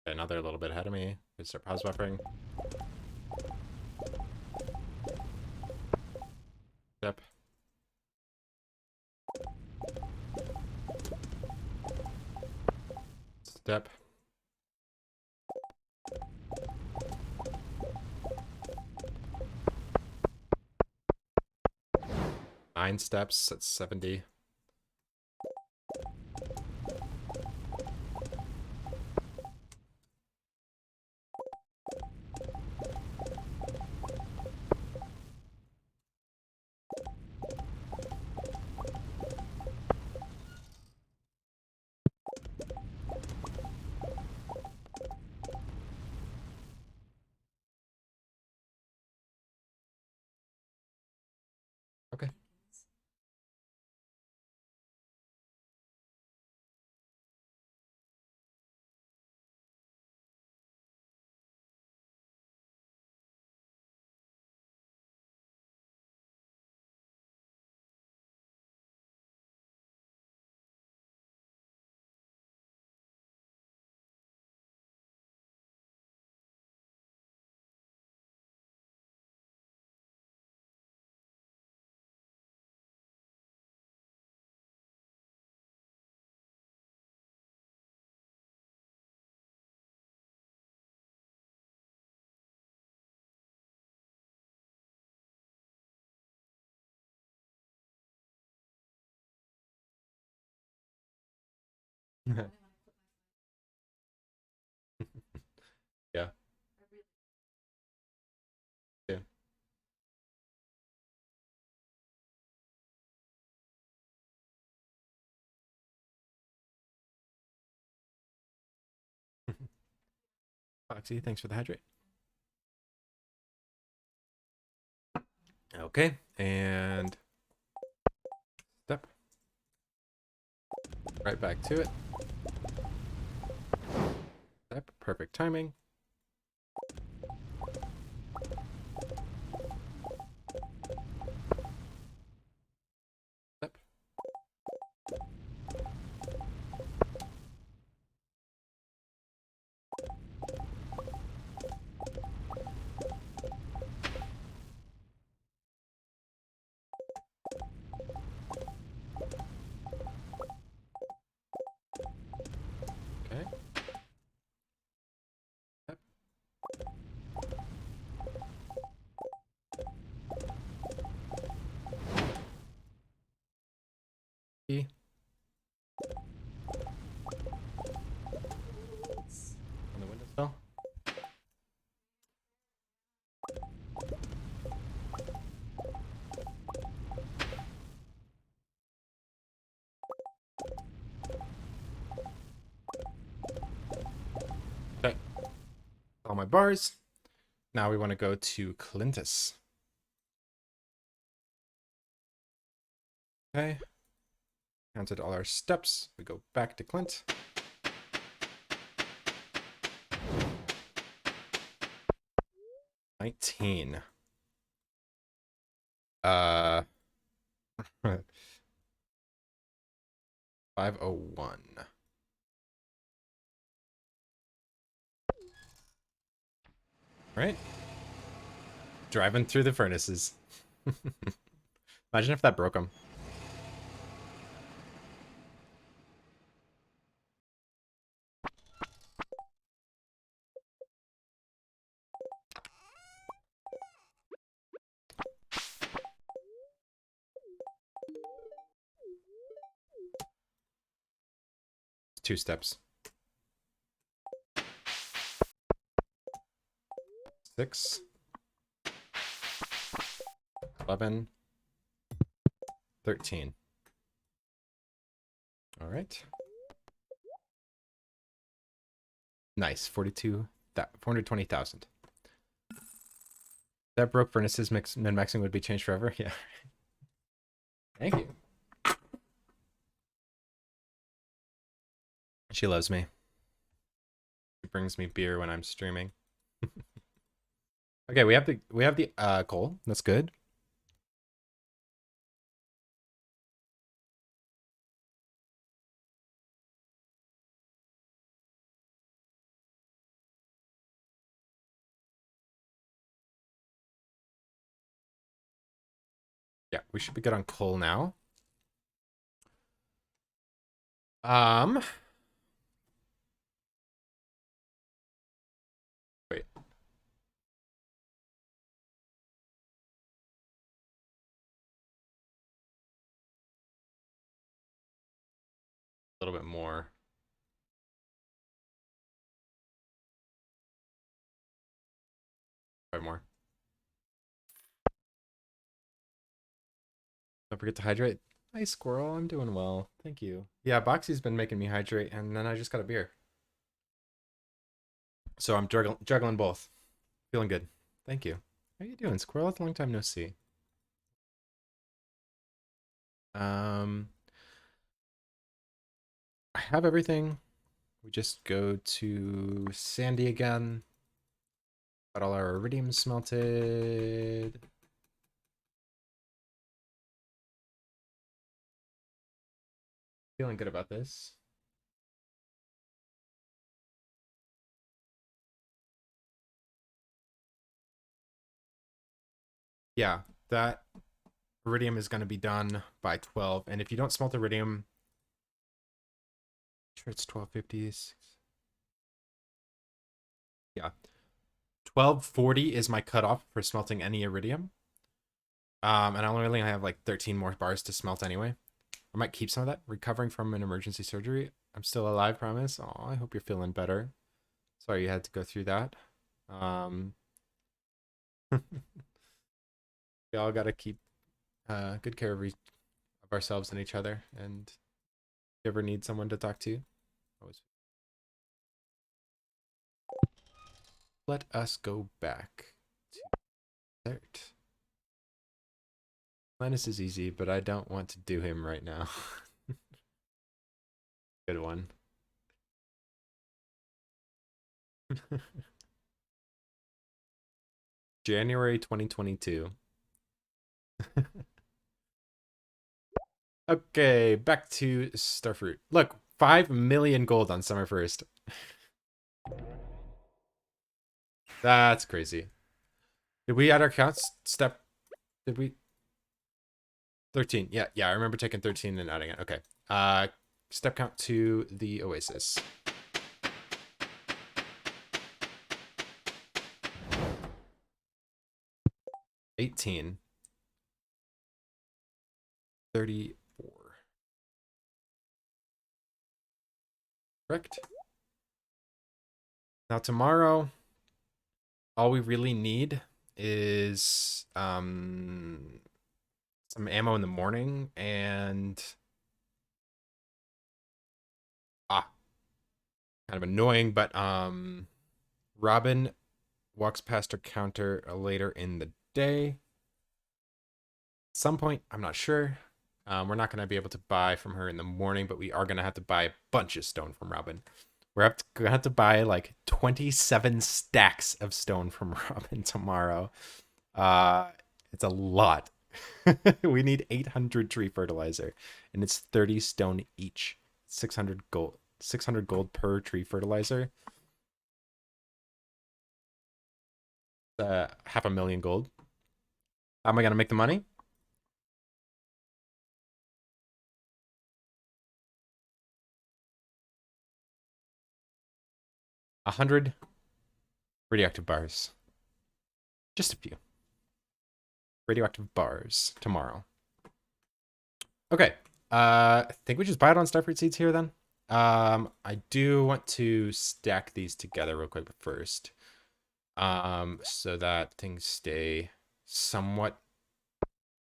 Okay, now they're a little bit ahead of me. They start pause buffering. Step. Step. Nine steps. That's 70. Okay. Yeah. Yeah. Foxy, thanks for the hydrate. Okay, and step. Right back to it. Step. Perfect timing. Step. Okay. Step. E. On the windowsill. Okay. All my bars. Now we want to go to Clintus. Okay. Counted all our steps. We go back to Clint. $19. Uh 501. Right? Driving through the furnaces. Imagine if that broke them. Two steps. 6, 11, 13. All right. Nice. 420,000. That broke furnaces min-maxing would be changed forever. Yeah. Thank you. She loves me. She brings me beer when I'm streaming. Okay, we have the coal. That's good. Yeah, we should be good on coal now. Wait. A little bit more. Five more. Don't forget to hydrate. Hi, squirrel. I'm doing well. Thank you. Yeah, Boxy's been making me hydrate, and then I just got a beer. So I'm juggling both. Feeling good. Thank you. How you doing, squirrel? It's a long time no see. Um, I have everything. We just go to Sandy again. Got all our iridium smelted. Feeling good about this. Yeah, that iridium is going to be done by 12. And if you don't smelt iridium, sure it's 1250. Yeah. 1240 is my cutoff for smelting any iridium. And I only have like 13 more bars to smelt anyway. I might keep some of that. Recovering from an emergency surgery. I'm still alive, promise. Oh, I hope you're feeling better. Sorry you had to go through that. We all got to keep good care of ourselves and each other. And if you ever need someone to talk to, always. Let us go back to start. Linus is easy, but I don't want to do him right now. Good one. January 2022. Okay, back to Starfruit. Look, 5 million gold on summer 1st. That's crazy. Did we add our counts? Did we? 13. Yeah, I remember taking 13 and adding it. Okay. Step count to the Oasis. $18. 34. Correct. Now tomorrow, all we really need is some ammo in the morning and kind of annoying, but Robin walks past her counter later in the day. At some point, I'm not sure. We're not going to be able to buy from her in the morning, but we are going to have to buy a bunch of stone from Robin. We're going to have to buy like 27 stacks of stone from Robin tomorrow. It's a lot. We need 800 tree fertilizer, and it's 30 stone each. 600 gold. 600 gold per tree fertilizer. Half a million gold. How am I gonna make the money? 100 radioactive bars. Just a few radioactive bars tomorrow. Okay. I think we just buy it on Starfruit Seeds here then. I do want to stack these together real quick first. So that things stay somewhat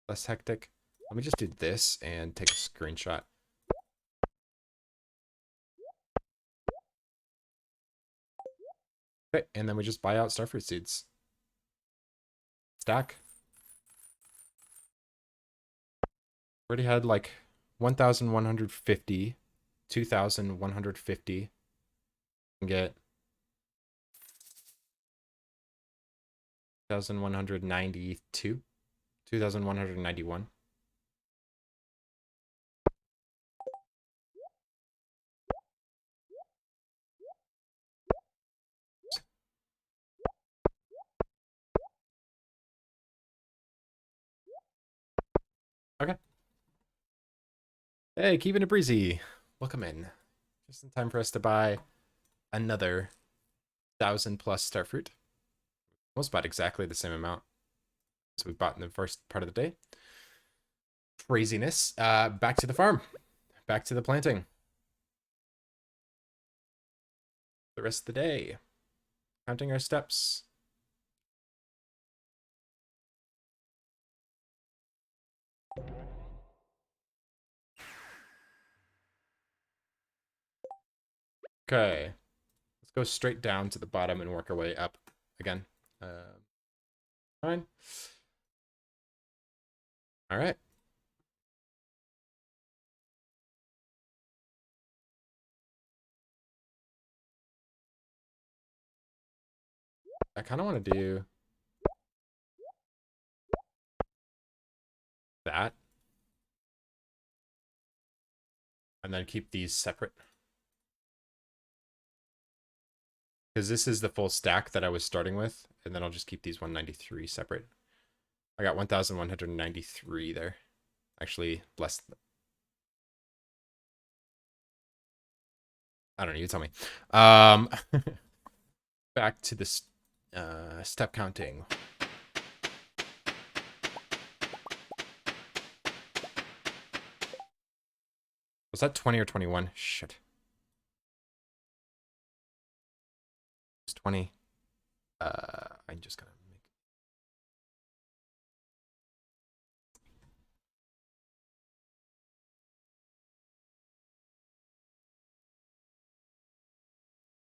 less hectic. Let me just do this and take a screenshot. Okay, and then we just buy out Starfruit Seeds. Stack. Already had like 1,150, 2,150. Get 2,192, 2,191. Okay. Hey, keeping it breezy. Welcome in. Just in time for us to buy another 1,000 plus Starfruit. Almost bought exactly the same amount as we bought in the first part of the day. Craziness. Back to the farm. Back to the planting. The rest of the day. Counting our steps. Okay. Let's go straight down to the bottom and work our way up again. Fine. All right. I kind of want to do that. And then keep these separate. Because this is the full stack that I was starting with. And then I'll just keep these 193 separate. I got 1,193 there. Actually, less. I don't know. You tell me. Back to this step counting. Was that 20 or 21? Shit. It's 20. I'm just gonna make.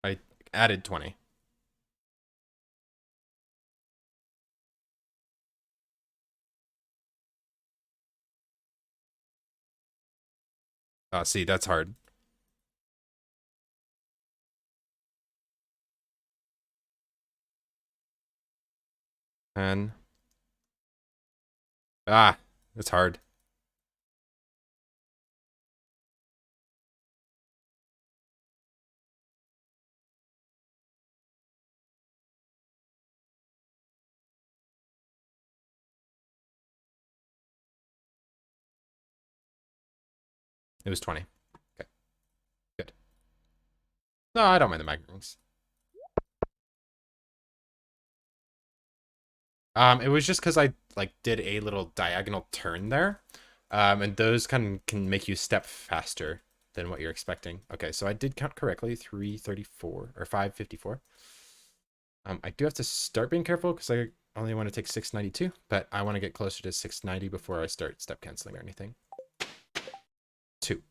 I added 20. See, that's hard. And it's hard. It was 20. Okay, good. No, I don't mind the magnet rings. It was just because I like did a little diagonal turn there. And those can make you step faster than what you're expecting. Okay, so I did count correctly, 334 or 554. I do have to start being careful because I only want to take 692, but I want to get closer to 690 before I start step canceling or anything. 2.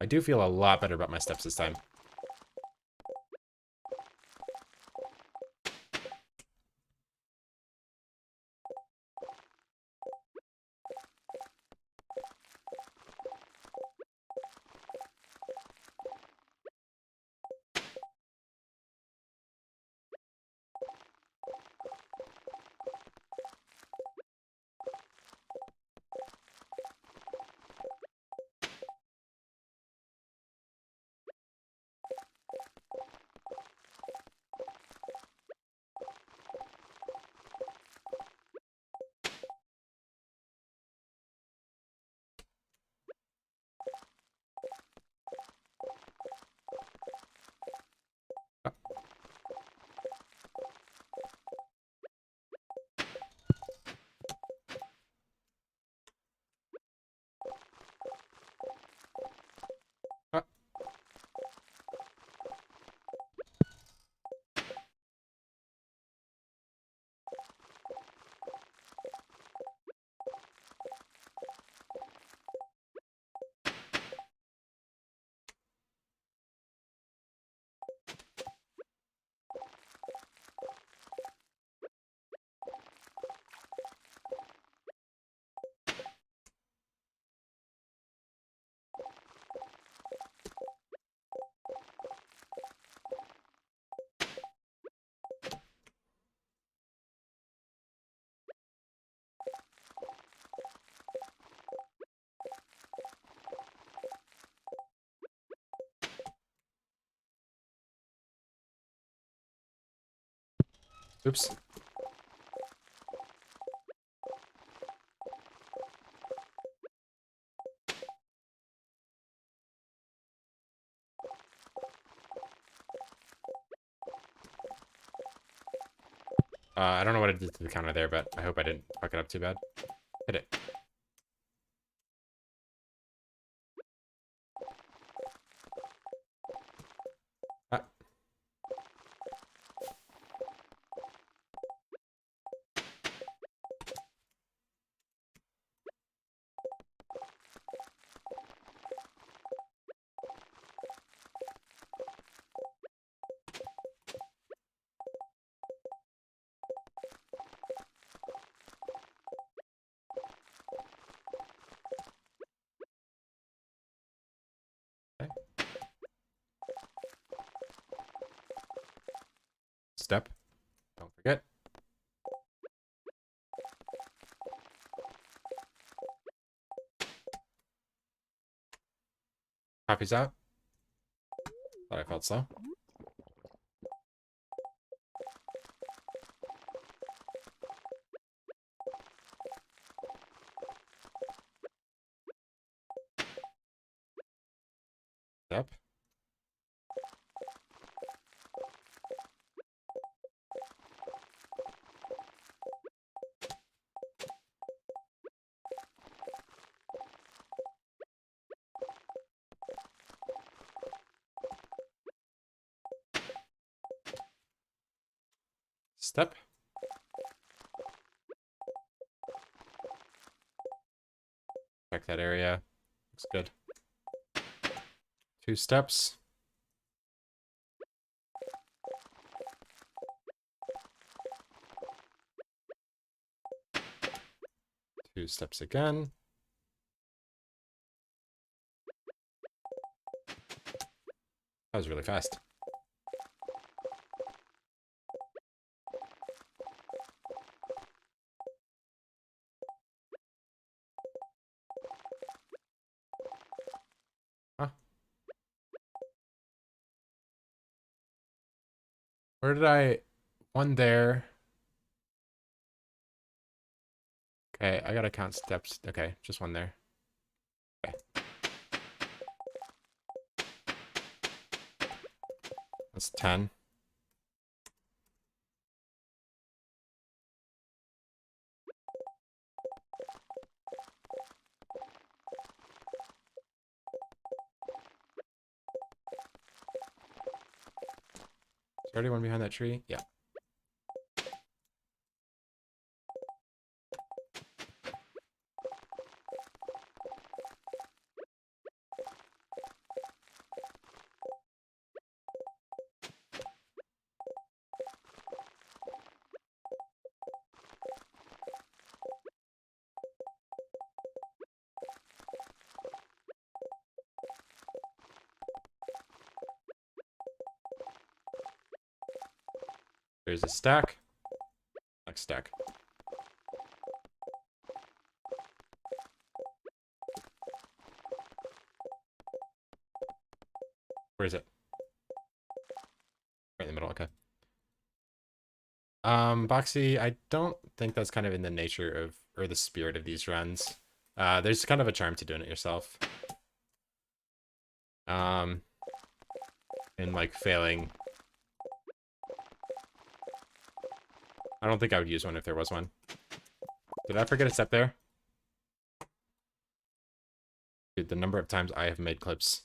I do feel a lot better about my steps this time. Oops. I don't know what I did to the counter there, but I hope I didn't fuck it up too bad. Hit it. Ah, okay. Step. Don't forget. Copies out. Thought I felt slow. Step. Step. Check that area. Looks good. 2 steps. 2 steps again. That was really fast. Huh. Where did I... One there. Okay, I gotta count steps. Okay, just one there. Okay. That's 10. Is there already one behind that tree? Yeah. There's a stack. Next stack. Where is it? Right in the middle, okay. Boxy, I don't think that's kind of in the nature of, or the spirit of these runs. There's kind of a charm to doing it yourself. Um, and like failing. I don't think I would use one if there was one. Did I forget a step there? Dude, the number of times I have made clips.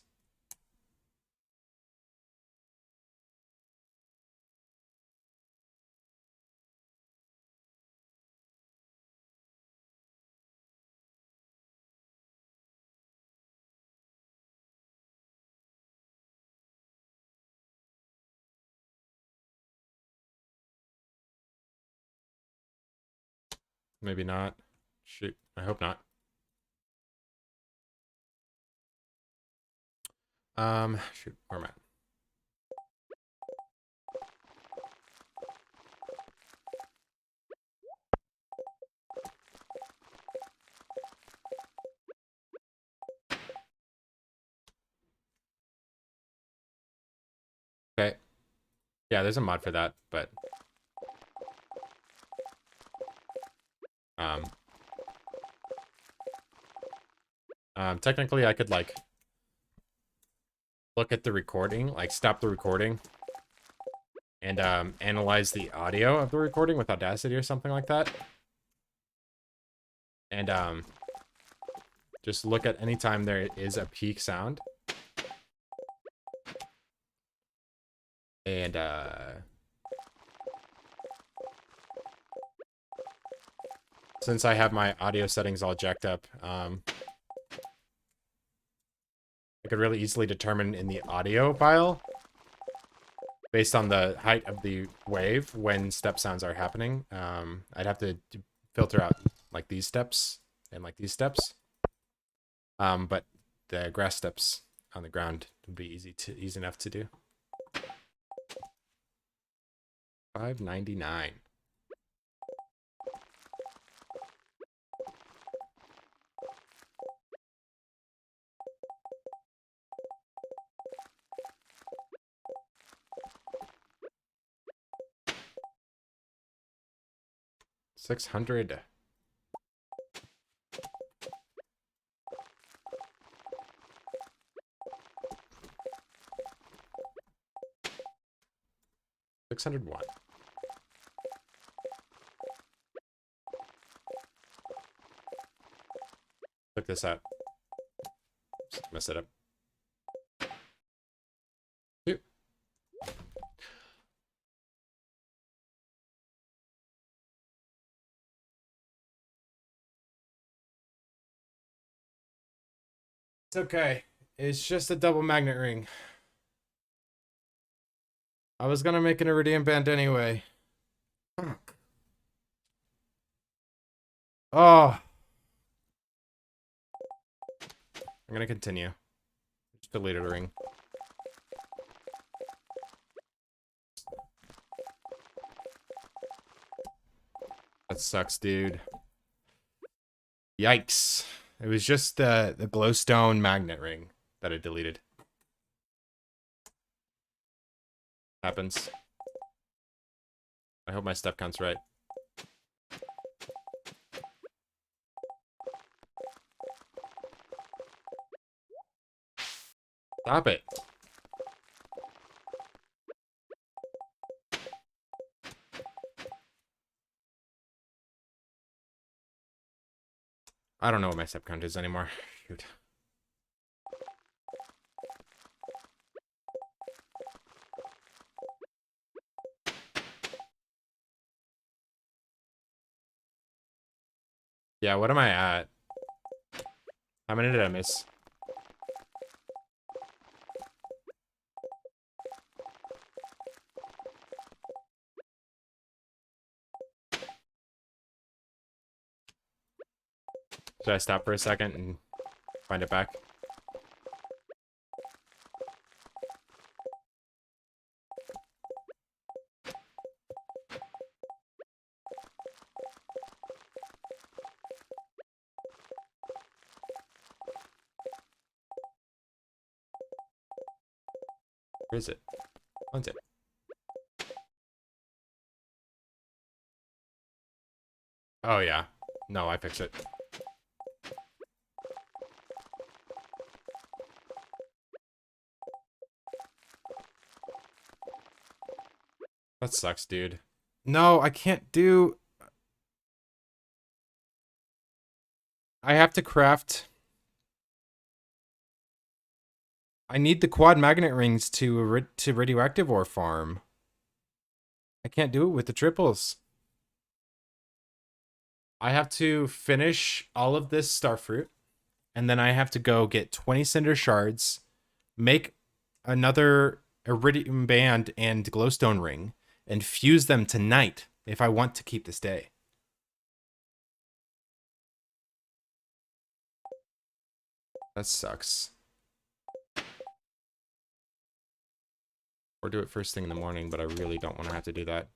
Maybe not. Shoot, I hope not. Shoot, where am I? Okay. Yeah, there's a mod for that, but Um, Technically, I could like look at the recording, like stop the recording, and analyze the audio of the recording with Audacity or something like that, and just look at any time there is a peak sound, and since I have my audio settings all jacked up, I could really easily determine in the audio file, based on the height of the wave, when step sounds are happening. I'd have to filter out like these steps and like these steps. But the grass steps on the ground would be easy enough to do. $5.99. $600. $601. Check this out. Just mess it up. Two. It's okay. It's just a double magnet ring. I was gonna make an iridium band anyway. Fuck. Oh, I'm gonna continue. Just deleted a ring. That sucks, dude. Yikes. It was just the glowstone magnet ring that I deleted. Happens. I hope my step count's right. Stop it. I don't know what my step count is anymore. Shoot. Yeah, what am I at? How many did I miss? Should I stop for a second and find it back? Where is it? When's it? Oh, yeah. No, I fixed it. That sucks, dude. No, I can't do... I have to craft... I need the quad magnet rings to radioactive ore farm. I can't do it with the triples. I have to finish all of this starfruit, and then I have to go get 20 cinder shards, make another iridium band and glowstone ring, and fuse them tonight if I want to keep this day. That sucks. Or do it first thing in the morning, but I really don't want to have to do that.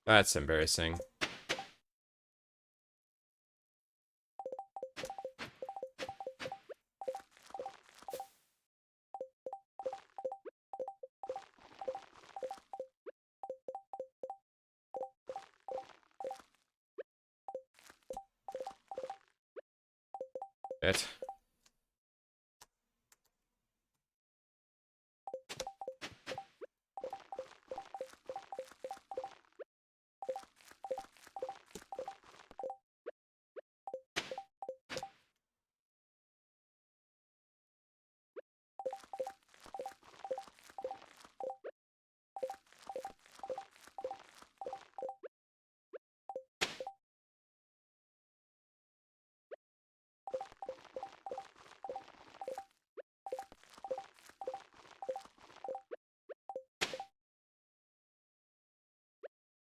That's embarrassing. Bit.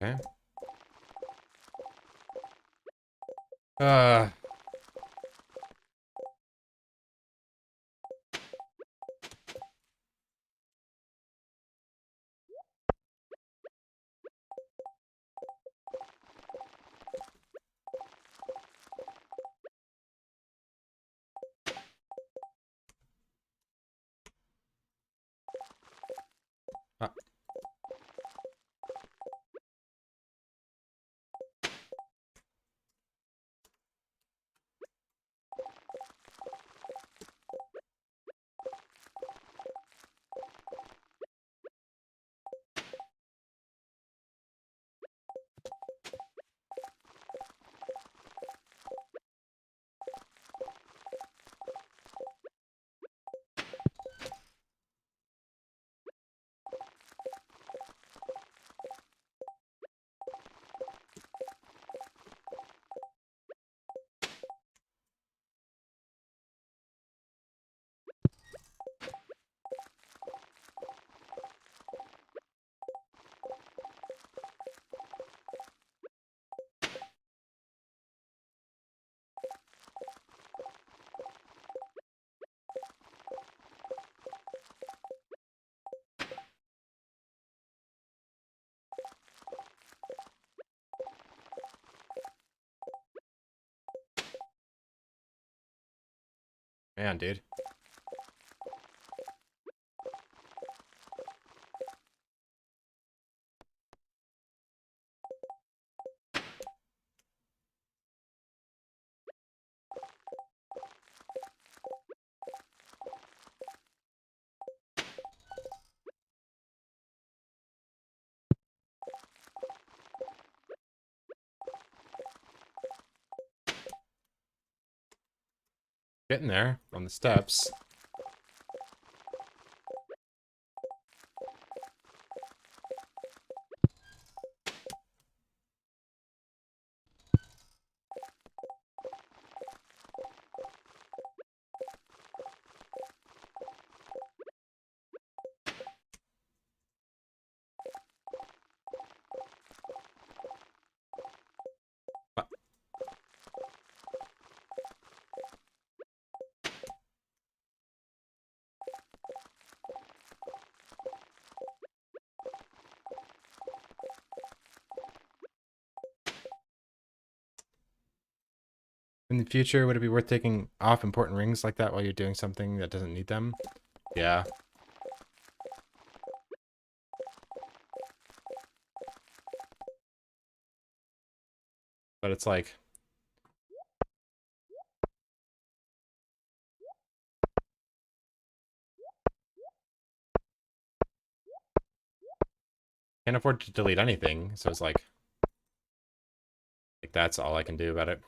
Okay. Uh, uh, man, dude. Getting there on the steps. Uh, In the future, would it be worth taking off important rings like that while you're doing something that doesn't need them? Yeah. But it's like, can't afford to delete anything, so it's like that's all I can do about it.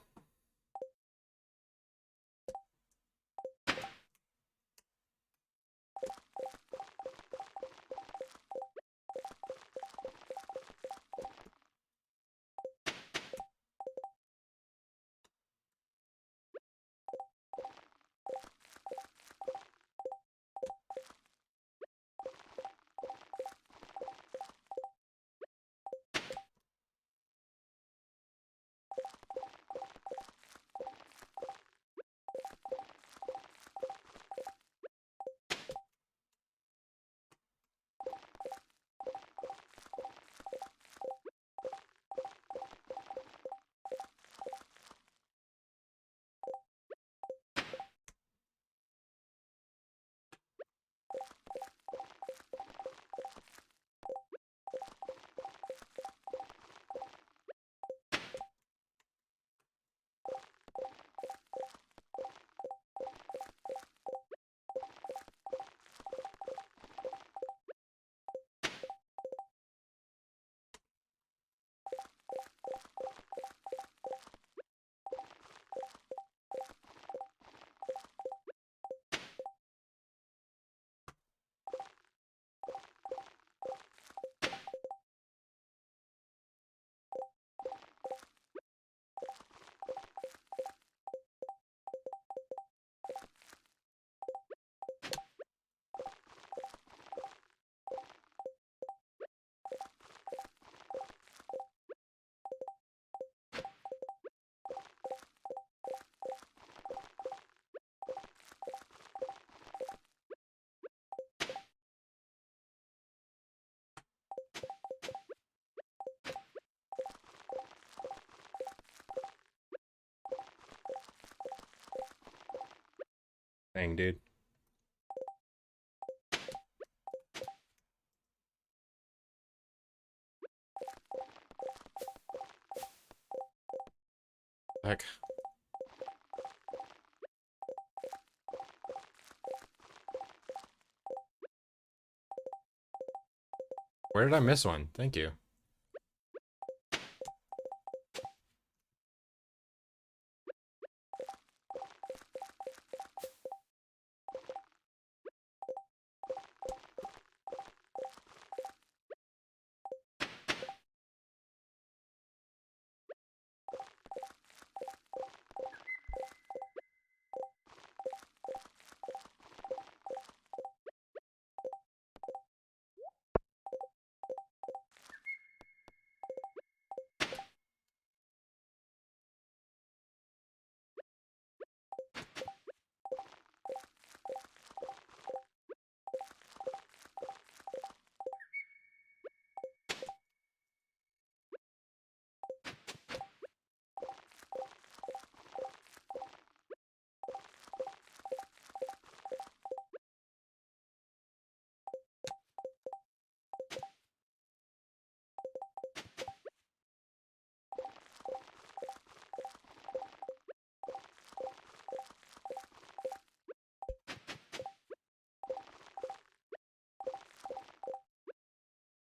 Dang, dude. Heck. Where did I miss one? Thank you.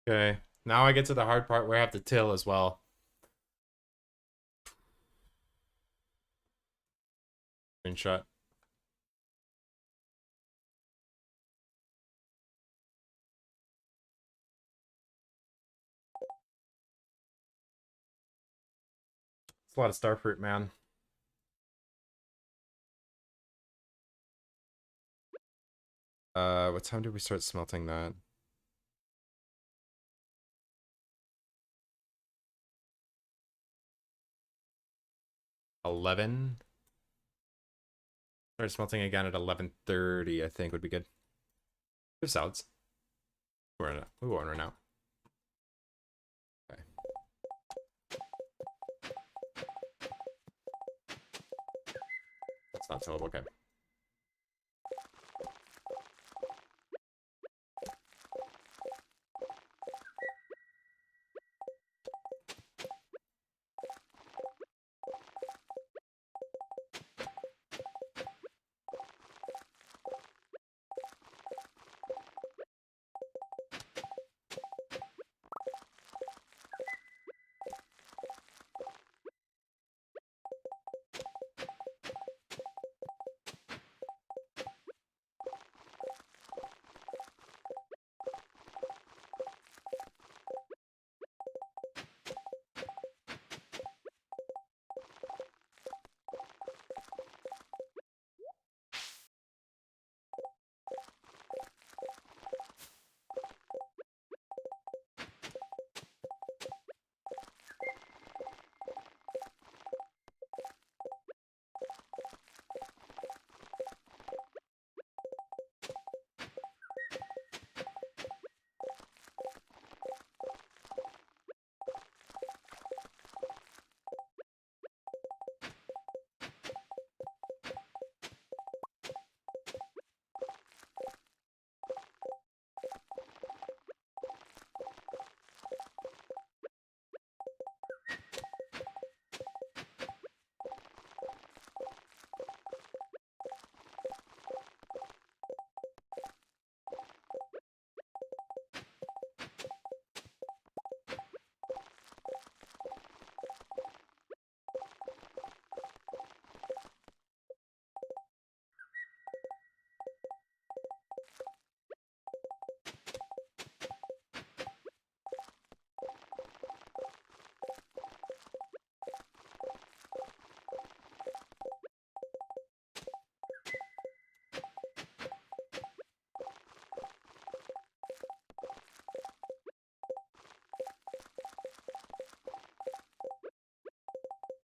Okay. Now I get to the hard part where I have to till as well. Screenshot. It's a lot of starfruit, man. What time did we start smelting that? 11. Start smelting again at 11:30. I think would be good. We have salads. We won't run out. Okay. That's not tillable. Okay.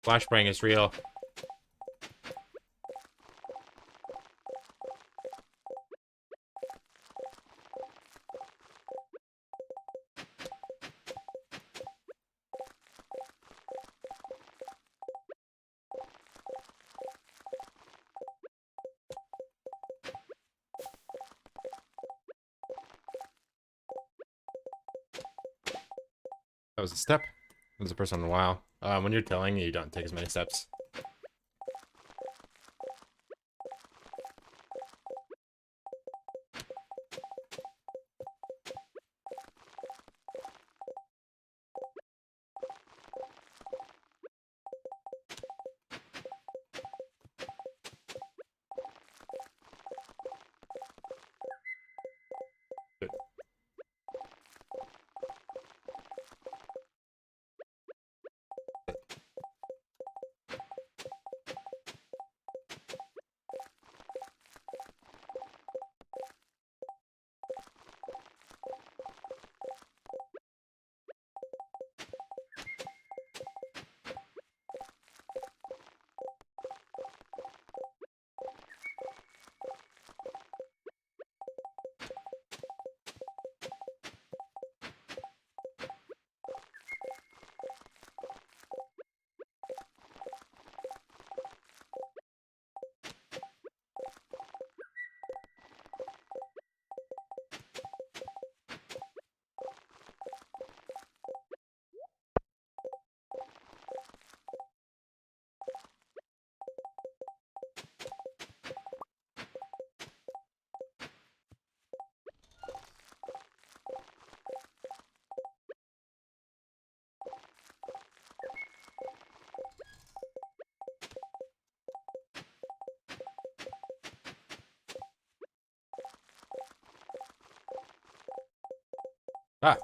Flashbang is real. was a step. That was the first one in a while. When you're tilling, you don't take as many steps. Good. Ah,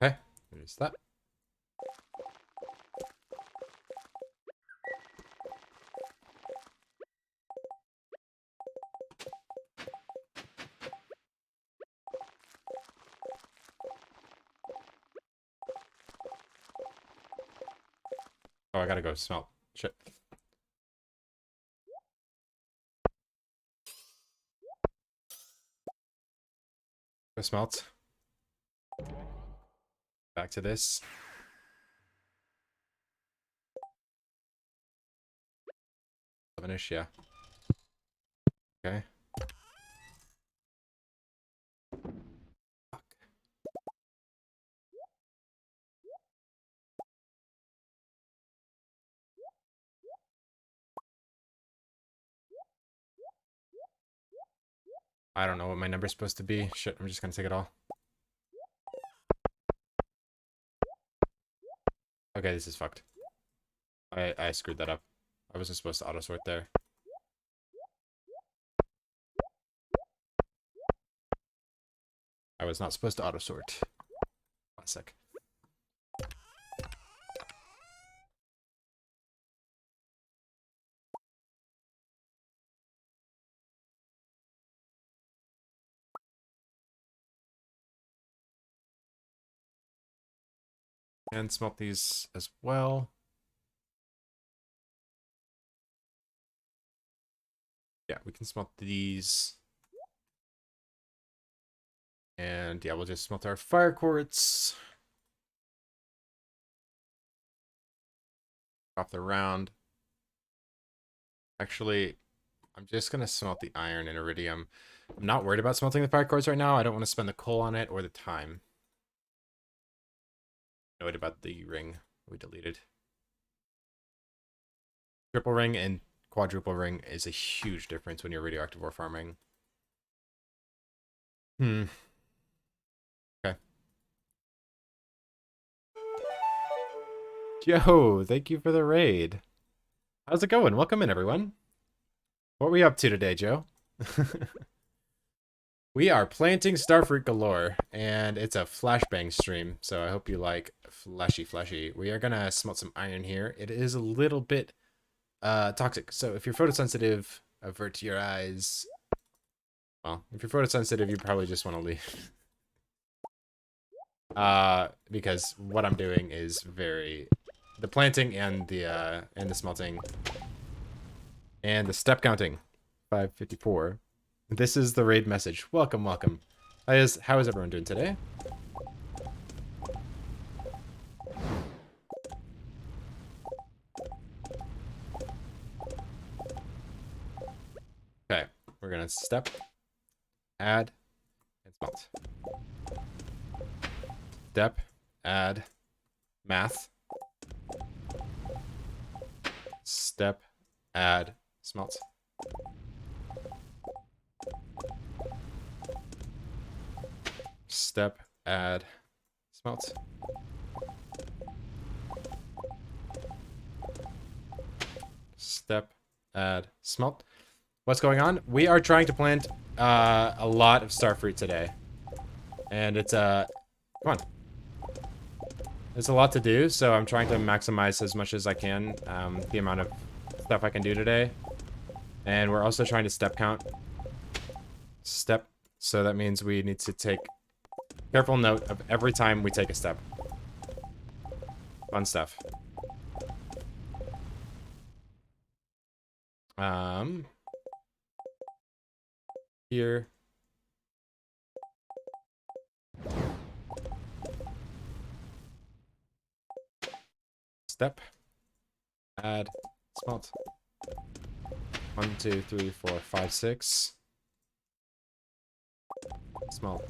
okay. There's that. Oh, I gotta go smelt. Shit. Go smelt. Back to this. 11-ish, yeah. Okay. Fuck. I don't know what my number's supposed to be. Shit, I'm just gonna take it all. Okay, this is fucked. I screwed that up. I wasn't supposed to auto sort there. I was not supposed to auto sort. 1 sec. And smelt these as well. Yeah, we can smelt these. And yeah, we'll just smelt our fire quartz. Off the round. Actually, I'm just gonna smelt the iron and iridium. I'm not worried about smelting the fire quartz right now. I don't want to spend the coal on it or the time. Annoyed about the ring we deleted. Triple ring and quadruple ring is a huge difference when you're radioactive ore farming. Okay. Yo, thank you for the raid. How's it going? Welcome in, everyone. What are we up to today, Joe? We are planting Starfruit galore, and it's a flashbang stream, so I hope you like flashy. We are gonna smelt some iron here. It is a little bit toxic. So if you're photosensitive, avert your eyes. Well, if you're photosensitive, you probably just want to leave. Because what I'm doing is the planting and the smelting and the step counting. 554. This is the raid message. Welcome, welcome. How is everyone doing today? Okay, we're gonna step, add, and smelt. Step, add, math. Step, add, smelt. Step, add, smelt. Step, add, smelt. What's going on? We are trying to plant a lot of starfruit today. And it's come on. It's a lot to do, so I'm trying to maximize as much as I can the amount of stuff I can do today. And we're also trying to step count. Step. So that means we need to take careful note of every time we take a step. Fun stuff. Here. Step. Add. Smelt. 1, 2, 3, 4, 5, 6. Smelt.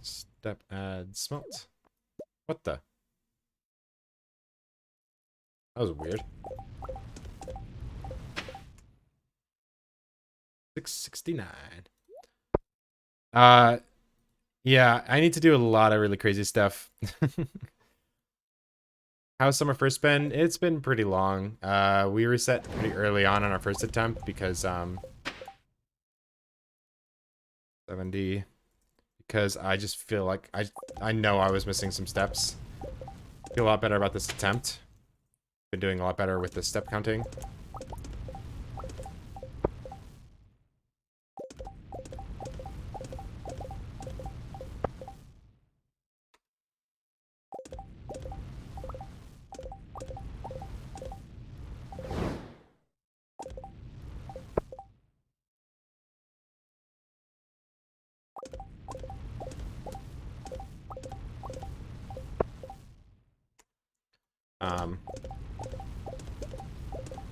Step. Add. Smelt. What the? That was weird. 669. Yeah, I need to do a lot of really crazy stuff. How's summer first been? It's been pretty long. We reset pretty early on our first attempt because 70 because I just feel like I know I was missing some steps. Feel a lot better about this attempt. Been doing a lot better with the step counting.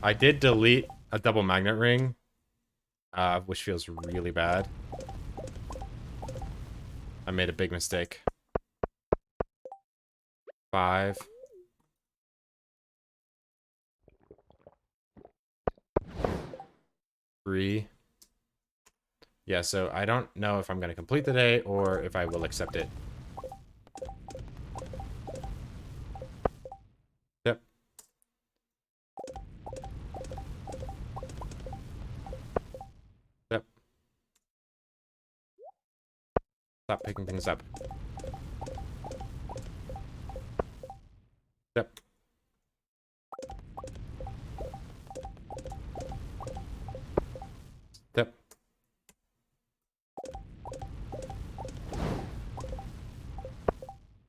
I did delete a double magnet ring, which feels really bad. I made a big mistake. 5. 3. Yeah, so I don't know if I'm going to complete the day or if I will accept it. Yep. Yep. Stop picking things up. Yep. Yep.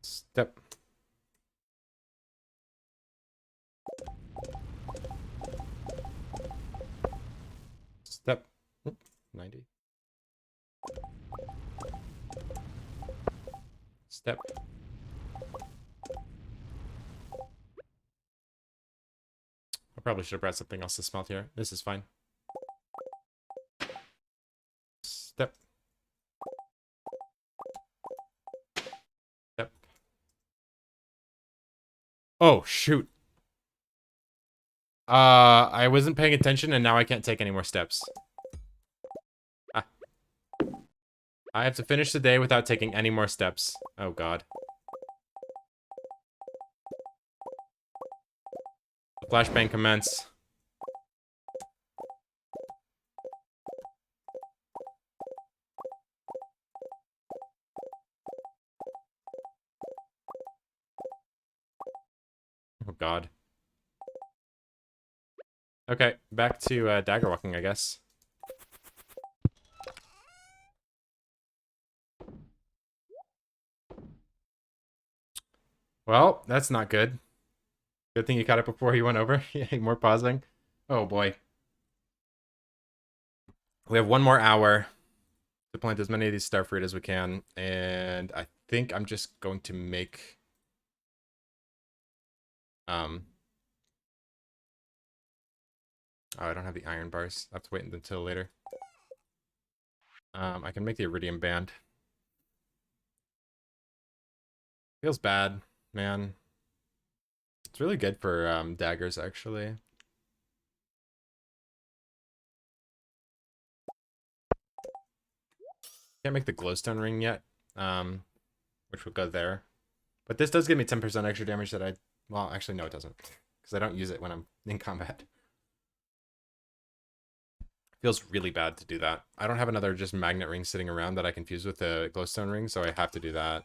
Step. Step. Oop, 90. Step. I probably should have brought something else to smelt here. This is fine. Step. Step. Oh, shoot. I wasn't paying attention and now I can't take any more steps. Ah. I have to finish the day without taking any more steps. Oh, God. The flashbang commence. Oh, God. Okay, back to dagger walking, I guess. Well, that's not good. Good thing you caught it before he went over. Yeah, more pausing. Oh boy. We have 1 more hour to plant as many of these starfruit as we can, and I think I'm just going to make um oh, I don't have the iron bars. I have to wait until later. I can make the iridium band. Feels bad, man. It's really good for daggers, actually. Can't make the glowstone ring yet, which will go there. But this does give me 10% extra damage that I... Well, actually, no, it doesn't. Because I don't use it when I'm in combat. Feels really bad to do that. I don't have another just magnet ring sitting around that I can fuse with the glowstone ring, so I have to do that.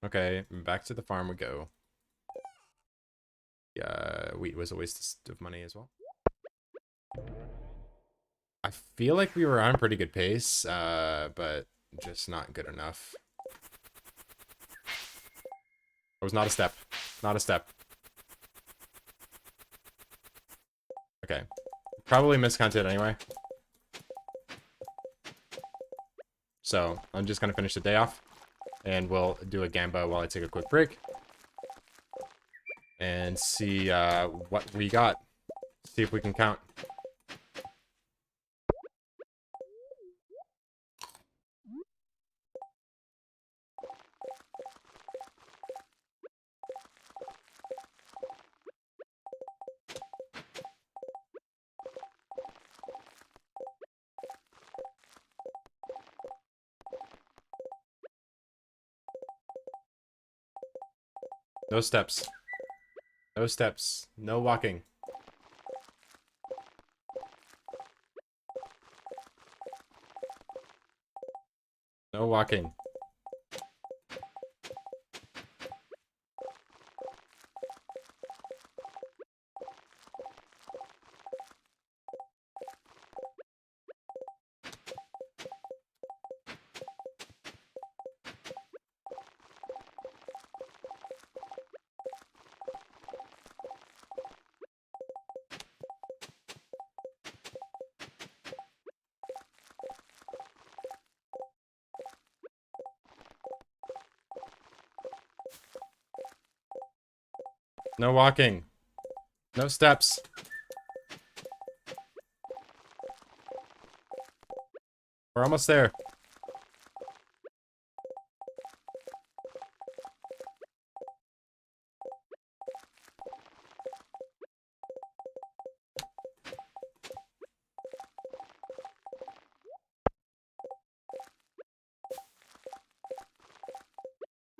Okay, back to the farm we go. Yeah, wheat was a waste of money as well. I feel like we were on pretty good pace, but just not good enough. It was not a step. Not a step. Okay. Probably miscounted anyway. So, I'm just gonna finish the day off. And we'll do a gamba while I take a quick break. And see what we got. See if we can count. No steps. No steps. No walking. No walking. No walking. No steps. We're almost there.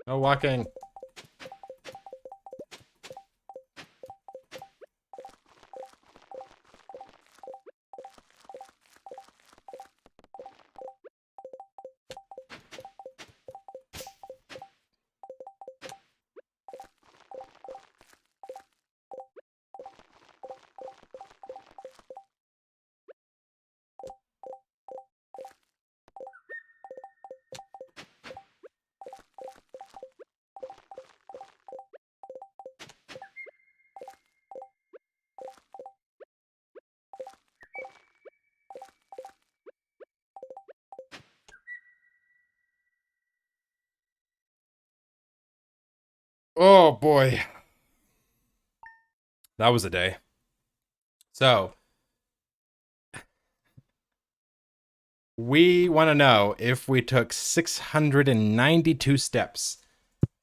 No walking. Oh boy. That was a day. So, we want to know if we took 692 steps.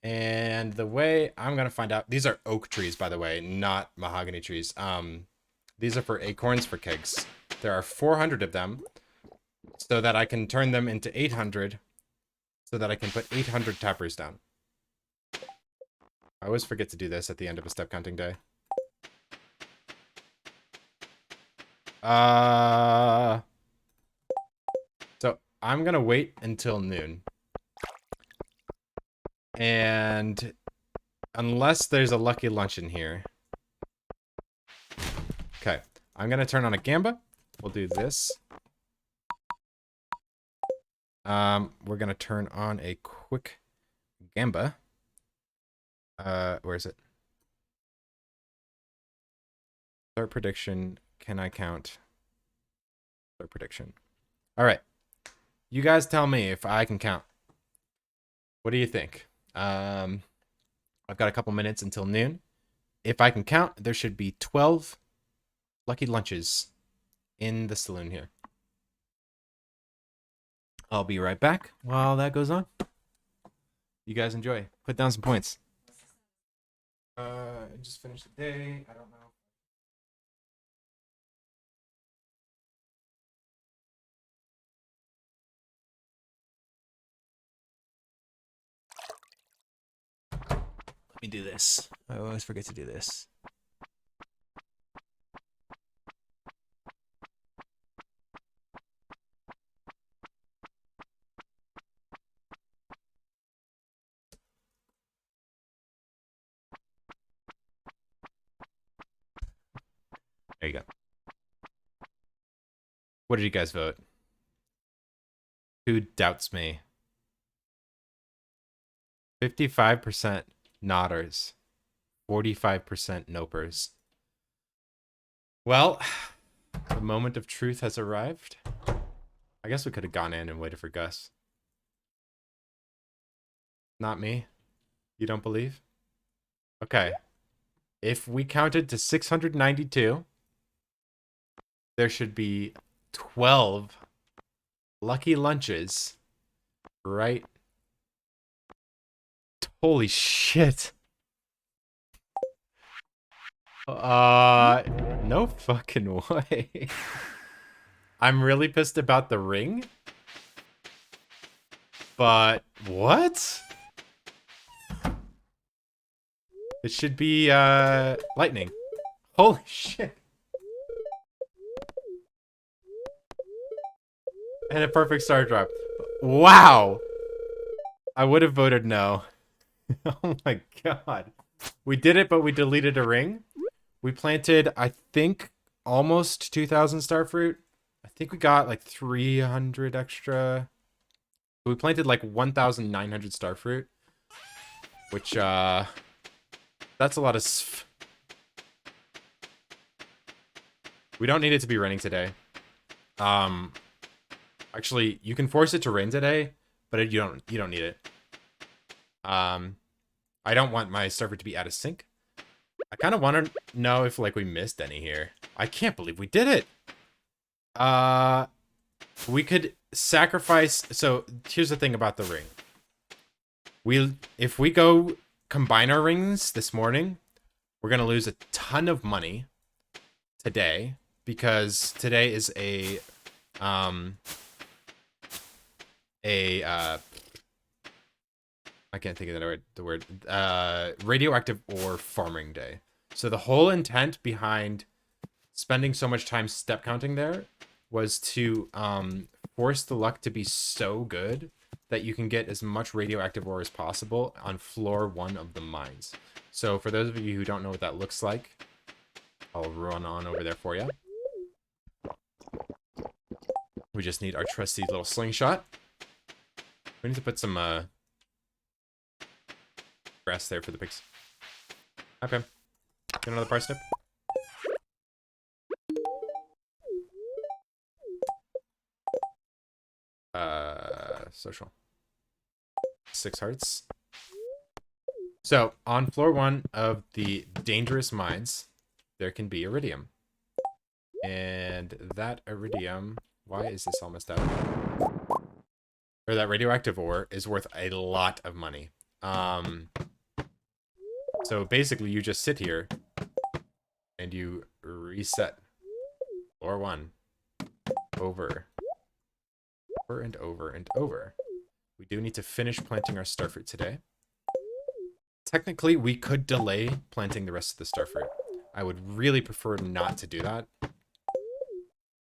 And the way I'm going to find out, these are oak trees, by the way, not mahogany trees. These are for acorns for kegs. There are 400 of them, so that I can turn them into 800, so that I can put 800 tappers down. I always forget to do this at the end of a step counting day. So I'm gonna wait until noon. And unless there's a lucky lunch in here. Okay. I'm gonna turn on a gamba. We'll do this. We're gonna turn on a quick gamba. Where is it? Start prediction. Can I count? Start prediction. All right. You guys tell me if I can count. What do you think? I've got a couple minutes until noon. If I can count, there should be 12 lucky lunches in the saloon here. I'll be right back while that goes on. You guys enjoy. Put down some points. I just finished the day. I don't know. Let me do this. I always forget to do this. There you go. What did you guys vote? Who doubts me? 55% nodders. 45% nopers. Well, the moment of truth has arrived. I guess we could have gone in and waited for Gus. Not me. You don't believe? Okay. If we counted to 692, there should be 12 lucky lunches, right? Holy shit. No fucking way. I'm really pissed about the ring. But what? It should be lightning. Holy shit. And a perfect star drop. Wow. I would have voted no. Oh my god. We did it, but we deleted a ring. We planted, I think, almost 2,000 starfruit. I think we got like 300 extra. We planted like 1,900 starfruit. Which, that's a lot of... We don't need it to be raining today. Actually, you can force it to rain today, but you don't need it. I don't want my server to be out of sync. I kind of want to know if like we missed any here. I can't believe we did it. We could sacrifice. So here's the thing about the ring. If we go combine our rings this morning, we're gonna lose a ton of money today because today is I can't think of the word radioactive ore farming day. So the whole intent behind spending so much time step counting there was to force the luck to be so good that you can get as much radioactive ore as possible on floor 1 of the mines. So for those of you who don't know what that looks like, I'll run on over there for you. We just need our trusty little slingshot. We need to put some grass there for the pigs. Okay. Get another parsnip. Social. 6 hearts. So, on floor 1 of the dangerous mines, there can be iridium. And that iridium... Why is this almost out? Or that radioactive ore is worth a lot of money. So basically you just sit here and you reset floor 1 over and over and over. We do need to finish planting our starfruit today. Technically, we could delay planting the rest of the starfruit. I would really prefer not to do that.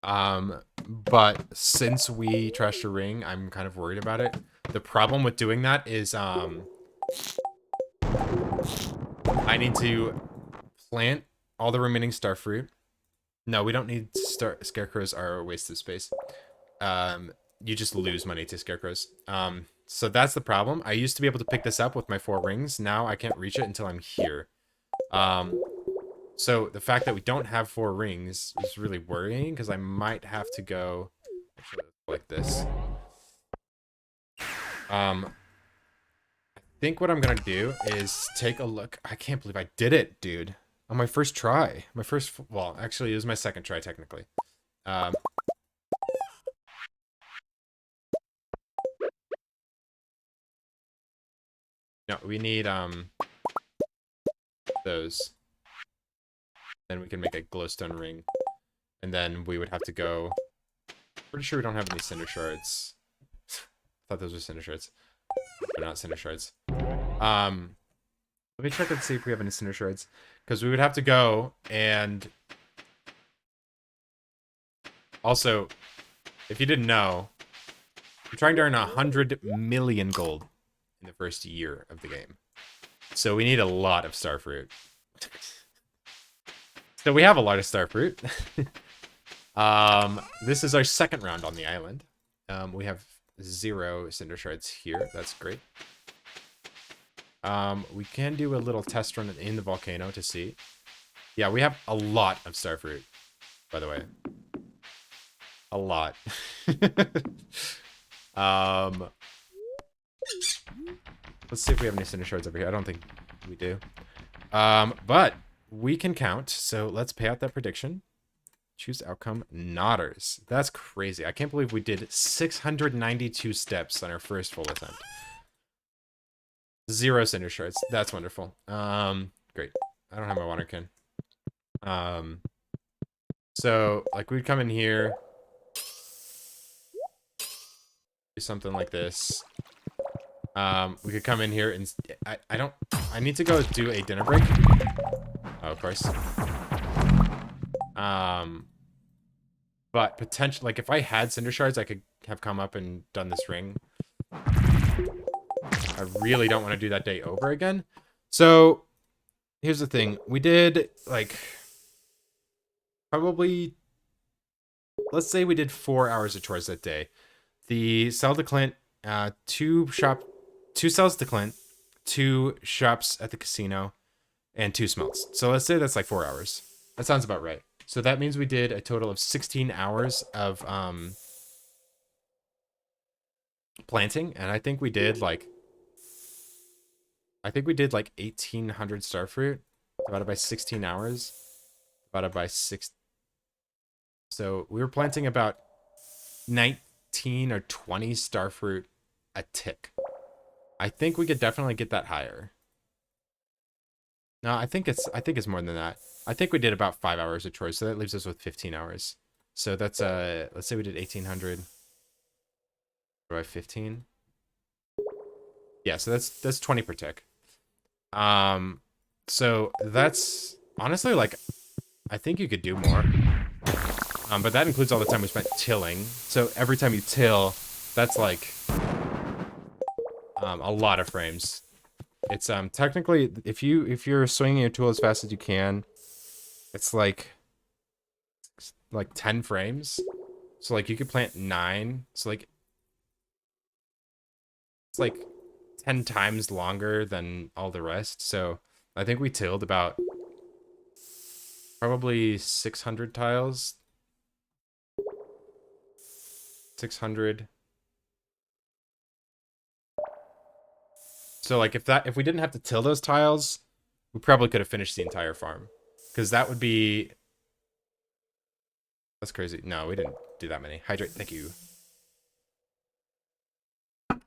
But since we trashed a ring, I'm kind of worried about it. The problem with doing that is, I need to plant all the remaining starfruit, No, we don't need scarecrows are a waste of space. You just lose money to scarecrows. So that's the problem. I used to be able to pick this up with my 4 rings. Now I can't reach it until I'm here. Um, so the fact that we don't have 4 rings is really worrying because I might have to go actually like this. I think what I'm gonna do is take a look. I can't believe I did it, dude. On my first try. Well, actually, it was my second try, technically. Um, no, we need, those. Then we can make a glowstone ring. And then we would have to go... Pretty sure we don't have any cinder shards. I thought those were cinder shards. They're not cinder shards. Let me check and see if we have any cinder shards. Because we would have to go and... Also, if you didn't know, I'm trying to earn 100 million gold in the first year of the game. So we need a lot of starfruit. So we have a lot of starfruit. This is our second round on the island. We have 0 cinder shards here. That's great. We can do a little test run in the volcano to see. Yeah, we have a lot of starfruit, by the way. A lot. Let's see if we have any cinder shards over here. I don't think we do. But we can count. So let's pay out that prediction. Choose outcome. Nodders. That's crazy. I can't believe we did 692 steps on our first full attempt. 0 cinder shards. That's wonderful. Great. I don't have my water can. So like we'd come in here. Do something like this. We could come in here and I need to go do a dinner break. Oh, of course. But potentially, like if I had cinder shards, I could have come up and done this ring. I really don't want to do that day over again. So here's the thing. We did like probably, let's say we did 4 hours of chores that day. The cell to Clint, 2 cells to Clint, 2 shops at the casino, and 2 smelts. So let's say that's like 4 hours. That sounds about right. So that means we did a total of 16 hours of planting, and I think we did like 1,800 starfruit divided by 16 hours divided by 6. So we were planting about 19 or 20 starfruit a tick. I think we could definitely get that higher. No, I think it's more than that. I think we did about 5 hours of chores, so that leaves us with 15 hours. So that's let's say we did 1,800 by 15. Yeah, so that's 20 per tick. So that's honestly like I think you could do more. But that includes all the time we spent tilling. So every time you till, that's like a lot of frames. It's technically if you're swinging your tool as fast as you can, it's like 10 frames. So like you could plant 9. So like it's like 10 times longer than all the rest. So I think we tilled about probably 600 tiles. 600. So like if we didn't have to till those tiles, we probably could have finished the entire farm. Because that would be... That's crazy. No, we didn't do that many. Hydrate, thank you.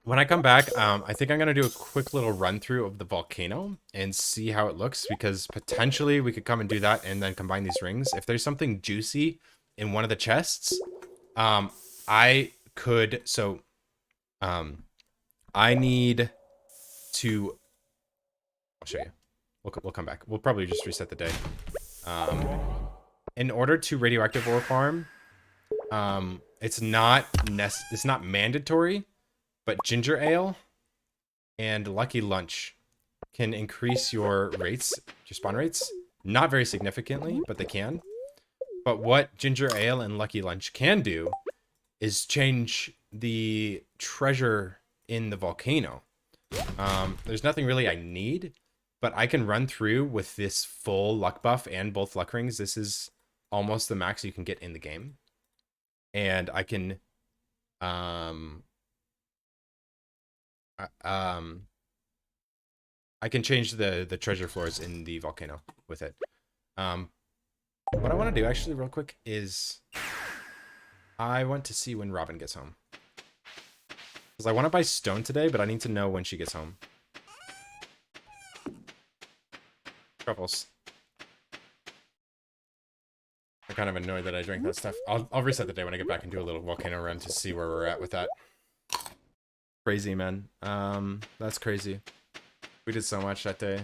When I come back, I think I'm going to do a quick little run through of the volcano and see how it looks, because potentially we could come and do that and then combine these rings. If there's something juicy in one of the chests, I could, so, I need to, I'll show you. We'll come back. We'll probably just reset the day. In order to radioactive ore farm, it's not mandatory, but ginger ale and lucky lunch can increase your rates, your spawn rates. Not very significantly, but they can. But what ginger ale and lucky lunch can do is change the treasure in the volcano. There's nothing really I need, but I can run through with this full luck buff and both luck rings. This is almost the max you can get in the game. And I can um uh, um I can change the treasure floors in the volcano with it. Um what I want to do actually real quick is I want to see when Robin gets home. Because I want to buy stone today, but I need to know when she gets home. Truffles. I'm kind of annoyed that I drank that stuff. I'll reset the day when I get back and do a little volcano run to see where we're at with that. Crazy, man. That's crazy. We did so much that day.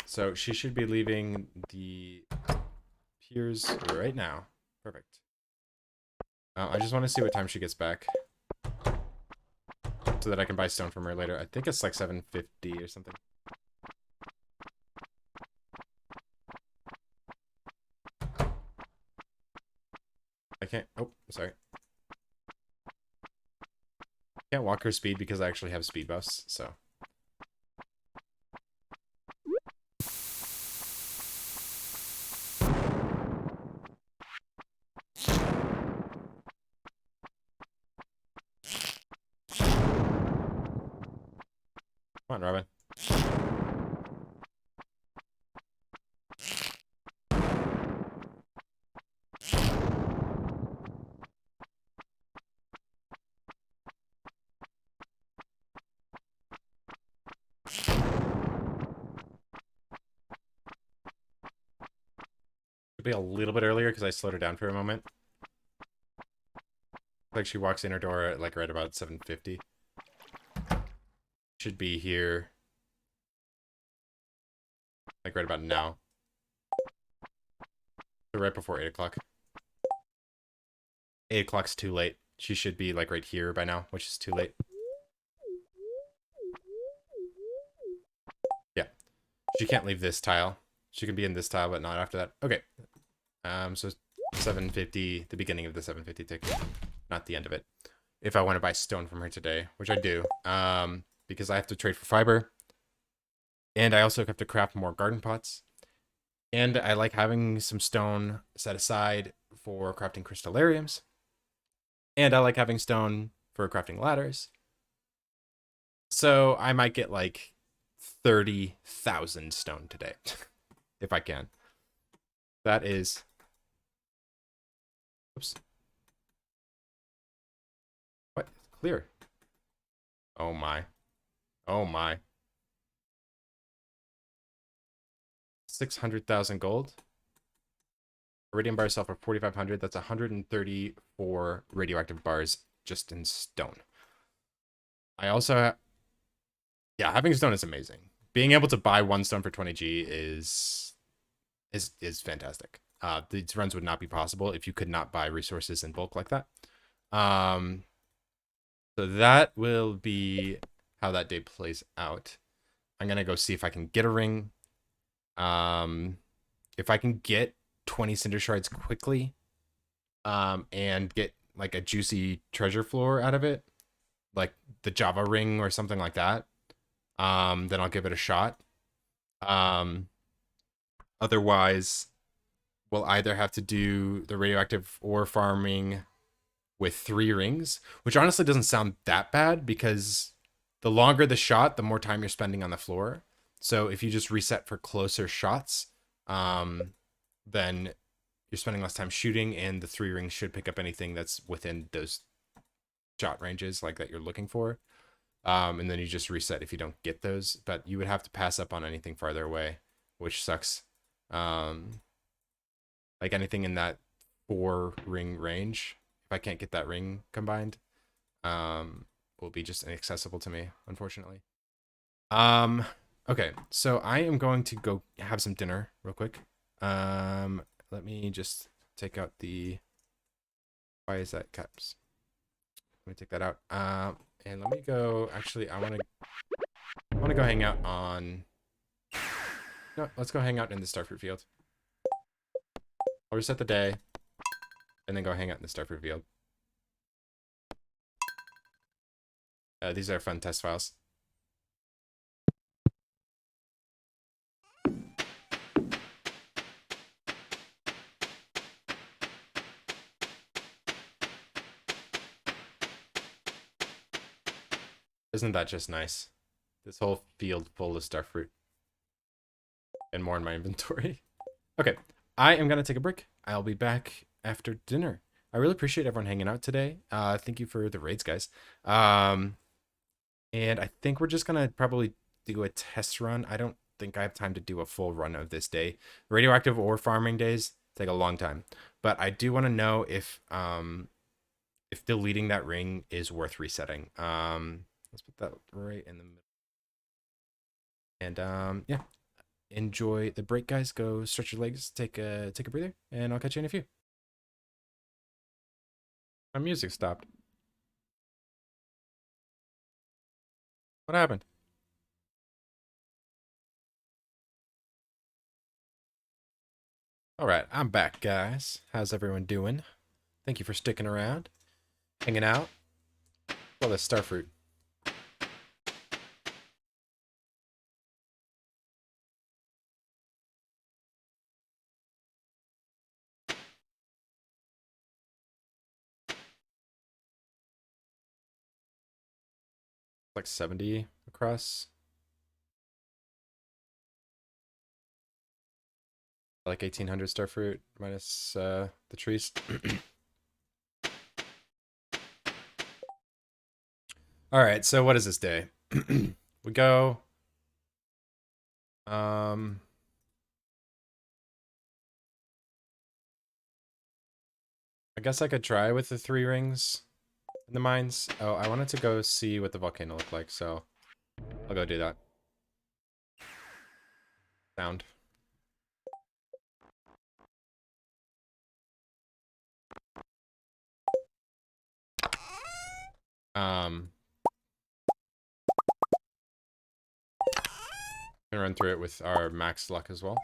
So she should be leaving the piers right now. Perfect. I just want to see what time she gets back, so that I can buy stone from her later. I think it's like 7:50 or something. I can't. Oh, sorry. Can't walk her speed because I actually have speed buffs. So. Come on, Robin. Should be a little bit earlier because I slowed her down for a moment. Like she walks in her door at like right about 7:50. Should be here like right about now. So right before 8 o'clock. 8 o'clock's too late. She should be like right here by now, which is too late. Yeah. She can't leave this tile. She can be in this tile, but not after that. Okay. So 7:50, the beginning of the 7:50 tick, not the end of it. If I want to buy stone from her today, which I do, because I have to trade for fiber, and I also have to craft more garden pots, and I like having some stone set aside for crafting crystallariums, and I like having stone for crafting ladders. So I might get like 30,000 stone today, if I can. That is. Oops. What? Clear. Oh my. Oh my. 600,000 gold. Iridium bars sell for 4,500. That's 134 radioactive bars just in stone. I also, yeah, having stone is amazing. Being able to buy one stone for 20G is fantastic. These runs would not be possible if you could not buy resources in bulk like that. So that will be how that day plays out. I'm gonna go see if I can get a ring. If I can get 20 cinder shards quickly, and get like a juicy treasure floor out of it, like the Java ring or something like that, then I'll give it a shot. Otherwise, we'll either have to do the radioactive ore farming with 3 rings, which honestly doesn't sound that bad because the longer the shot, the more time you're spending on the floor. So if you just reset for closer shots, then you're spending less time shooting, and the 3 rings should pick up anything that's within those shot ranges like that you're looking for. And then you just reset if you don't get those, but you would have to pass up on anything farther away, which sucks. Like anything in that 4 ring range, if I can't get that ring combined, will be just inaccessible to me, unfortunately. Okay, so I am going to go have some dinner real quick. Let me just take out the. Why is that caps? Let me take that out. And let me go. Actually, I want to go hang out on No, let's go hang out in the starfruit field. I'll reset the day, and then go hang out in the starfruit field. These are fun test files. Isn't that just nice? This whole field full of starfruit. And more in my inventory. Okay, I am going to take a break. I'll be back after dinner. I really appreciate everyone hanging out today. Thank you for the raids, guys. And I think we're just going to probably do a test run. I don't think I have time to do a full run of this day. Radioactive ore farming days take a long time. But I do want to know if deleting that ring is worth resetting. Let's put that right in the middle. And yeah, enjoy the break, guys. Go stretch your legs, take a breather, and I'll catch you in a few. My music stopped. What happened? All right, I'm back, guys. How's everyone doing? Thank you for sticking around, hanging out. Well, this starfruit. Like 70 across. Like 1800 starfruit minus the trees. All right, so what is this day? We go. I guess I could try with the 3 rings in the mines. Oh, I wanted to go see what the volcano looked like, so I'll go do that. Sound. Gonna run through it with our max luck as well.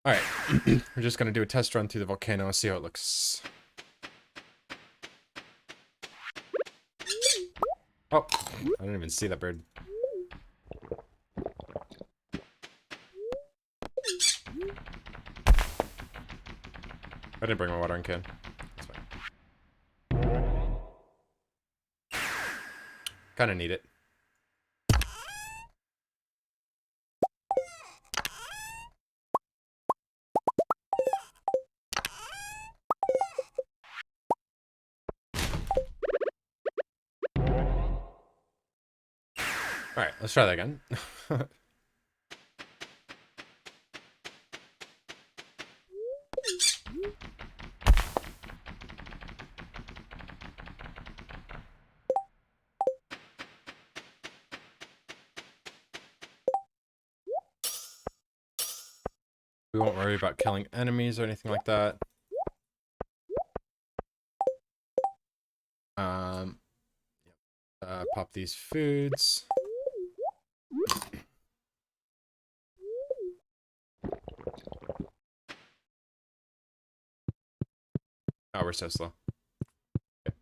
Alright, we're just gonna do a test run through the volcano, see how it looks. Oh, I didn't even see that bird. I didn't bring my watering can. That's fine. Kinda need it. Alright, let's try that again. We won't worry about killing enemies or anything like that. Pop these foods. Oh, we're so slow. Okay.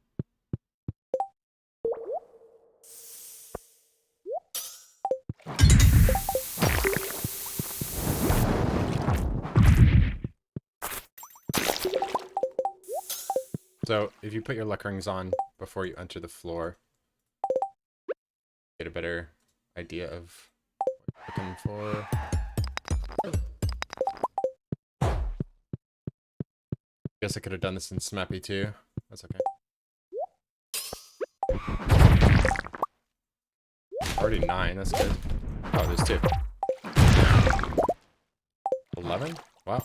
So, if you put your luck rings on before you enter the floor, get a better idea of what you're looking for. Guess I could have done this in Smappy too. That's okay. Already 9, that's good. Oh, there's 2. 11? Wow.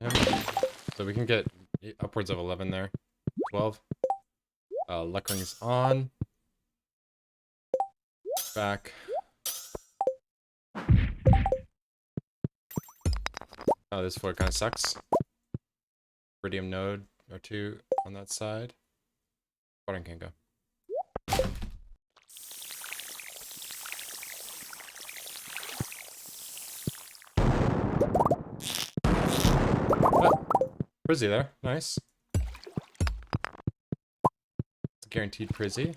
Yeah. So we can get upwards of 11 there. 12. Luck rings on. Back. Oh, this floor kind of sucks. Iridium node or two on that side. Watering can go. Oh, Prizzy there. Nice. It's a guaranteed Prizzy.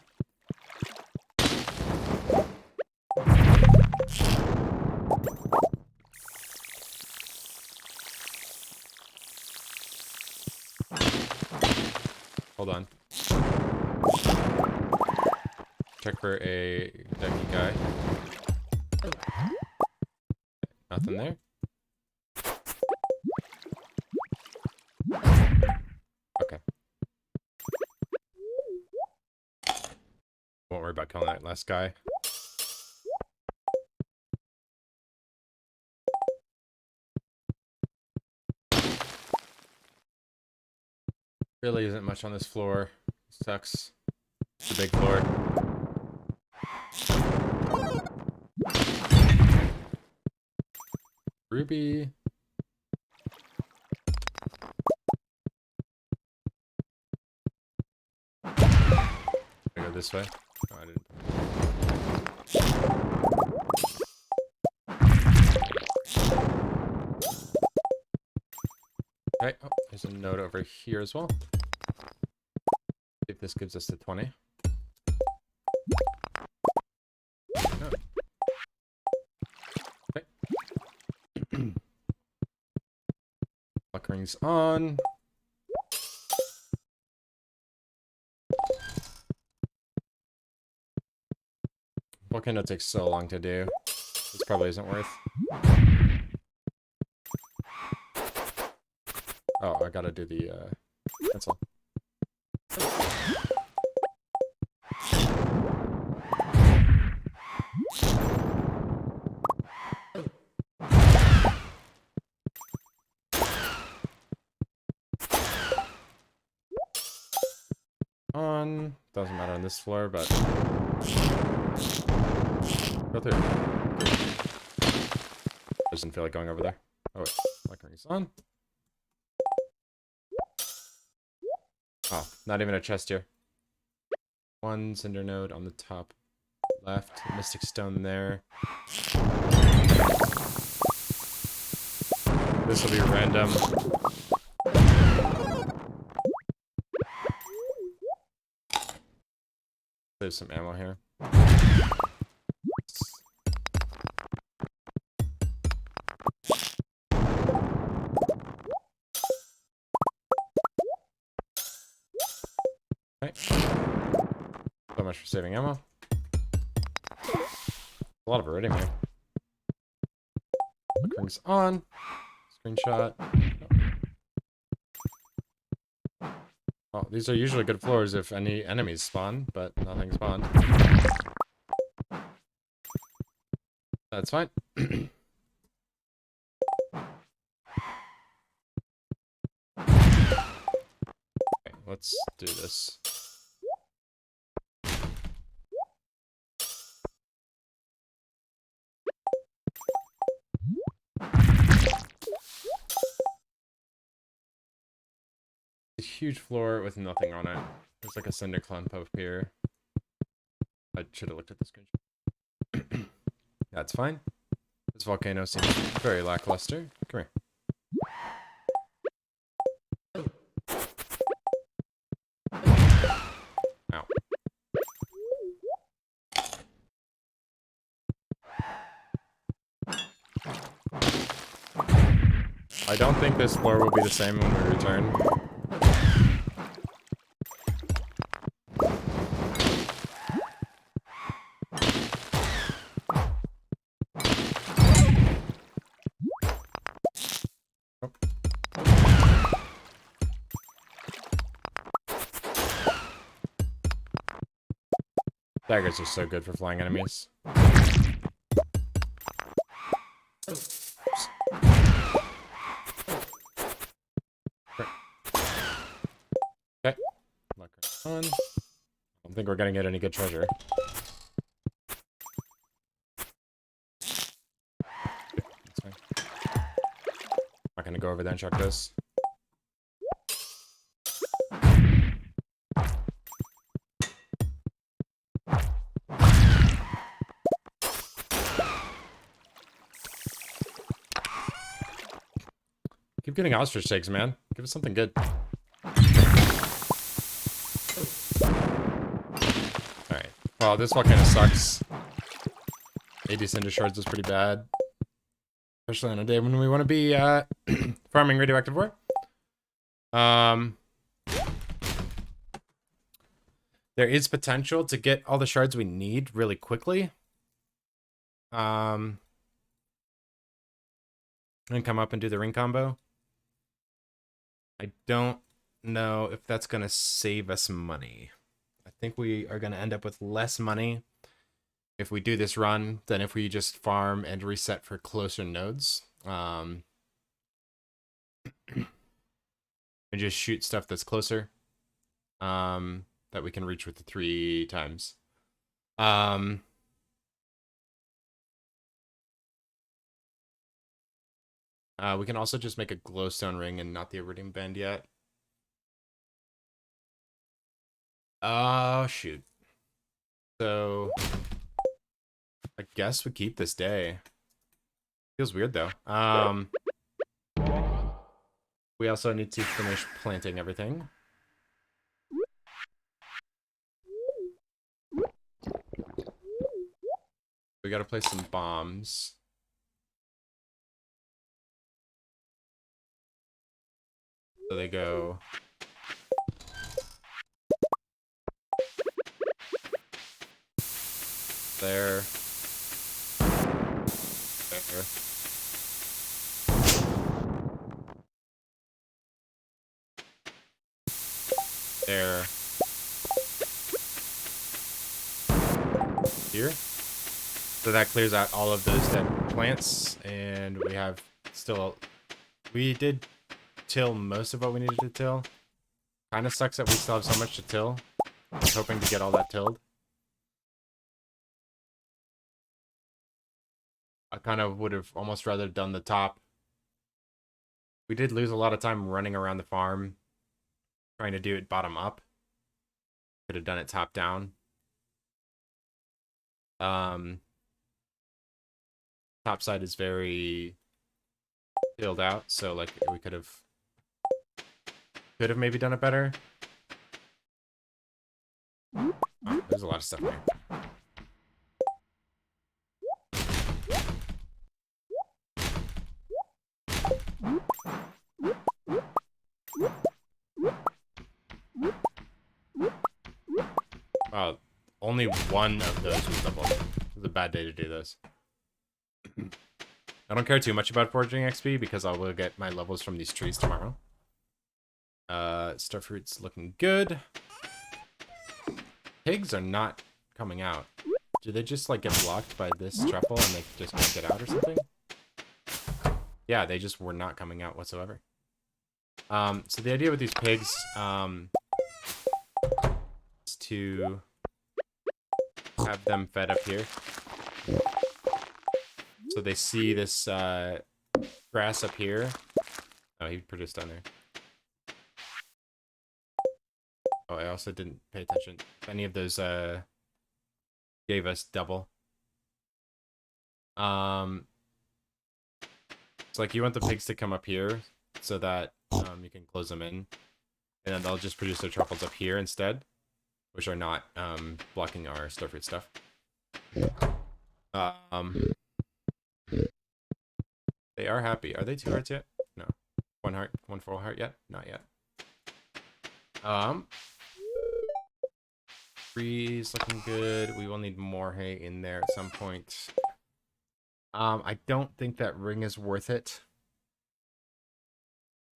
Hold on. Check for a ducky guy. Nothing there. Okay. Won't worry about killing that last guy. Really isn't much on this floor. Sucks. It's a big floor. Ruby. I go this way. Oh, I didn't. Okay. Oh, there's a node over here as well. See if this gives us the 20. No. Okay. Luck rings on. Volcano takes so long to do. This probably isn't worth. Oh, I gotta do the pencil. On. Doesn't matter on this floor, but go through. Doesn't feel like going over there. Oh wait, luck rings on. Oh, not even a chest here. One cinder node on the top left. Mystic stone there. This will be random. There's some ammo here. Okay. So much for saving ammo. A lot of iridium here. Look rings on. Screenshot. Oh, these are usually good floors if any enemies spawn, but nothing spawned. That's fine. Okay, let's do this. A huge floor with nothing on it. There's like a cinder clump up here. I should have looked at the screenshot. That's fine. This volcano seems very lackluster. Come here. Ow. I don't think this floor will be the same when we return. Daggers are so good for flying enemies. Okay. Luck on. I don't think we're gonna get any good treasure. That's fine. Not gonna go over there and check this. Keep getting ostrich eggs, man. Give us something good. Alright. Well, this one kind of sucks. 80 cinder shards is pretty bad. Especially on a day when we want to be farming radioactive ore. There is potential to get all the shards we need really quickly. And come up and do the ring combo. I don't know if that's going to save us money. I think we are going to end up with less money if we do this run than if we just farm and reset for closer nodes. And just shoot stuff that's closer. That we can reach with the 3 times. We can also just make a glowstone ring and not the iridium band yet. Oh, shoot. So, I guess we keep this day. Feels weird, though. We also need to finish planting everything. We gotta place some bombs. So they go... there. There. There. Here. So that clears out all of those dead plants, and we have still... We did till most of what we needed to till. Kind of sucks that we still have so much to till. I was hoping to get all that tilled. I kind of would have almost rather done the top. We did lose a lot of time running around the farm, trying to do it bottom up. Could have done it top down. Top side is very filled out, so like we could have maybe done it better. Oh, there's a lot of stuff here. Wow, only one of those was double. It was a bad day to do this. I don't care too much about foraging XP because I will get my levels from these trees tomorrow. Starfruit's looking good. Pigs are not coming out. Do they just like get blocked by this truffle and they just can't get out or something? Yeah, they just were not coming out whatsoever. So the idea with these pigs is to have them fed up here. So they see this grass up here. Oh, he produced down there. Oh, I also didn't pay attention. Any of those gave us double. It's like you want the pigs to come up here so that you can close them in. And then they'll just produce their truffles up here instead, which are not blocking our starfruit stuff. They are happy. Are they 2 hearts yet? No. 1 heart, 1 full heart yet? Not yet. Tree's looking good. We will need more hay in there at some point. I don't think that ring is worth it.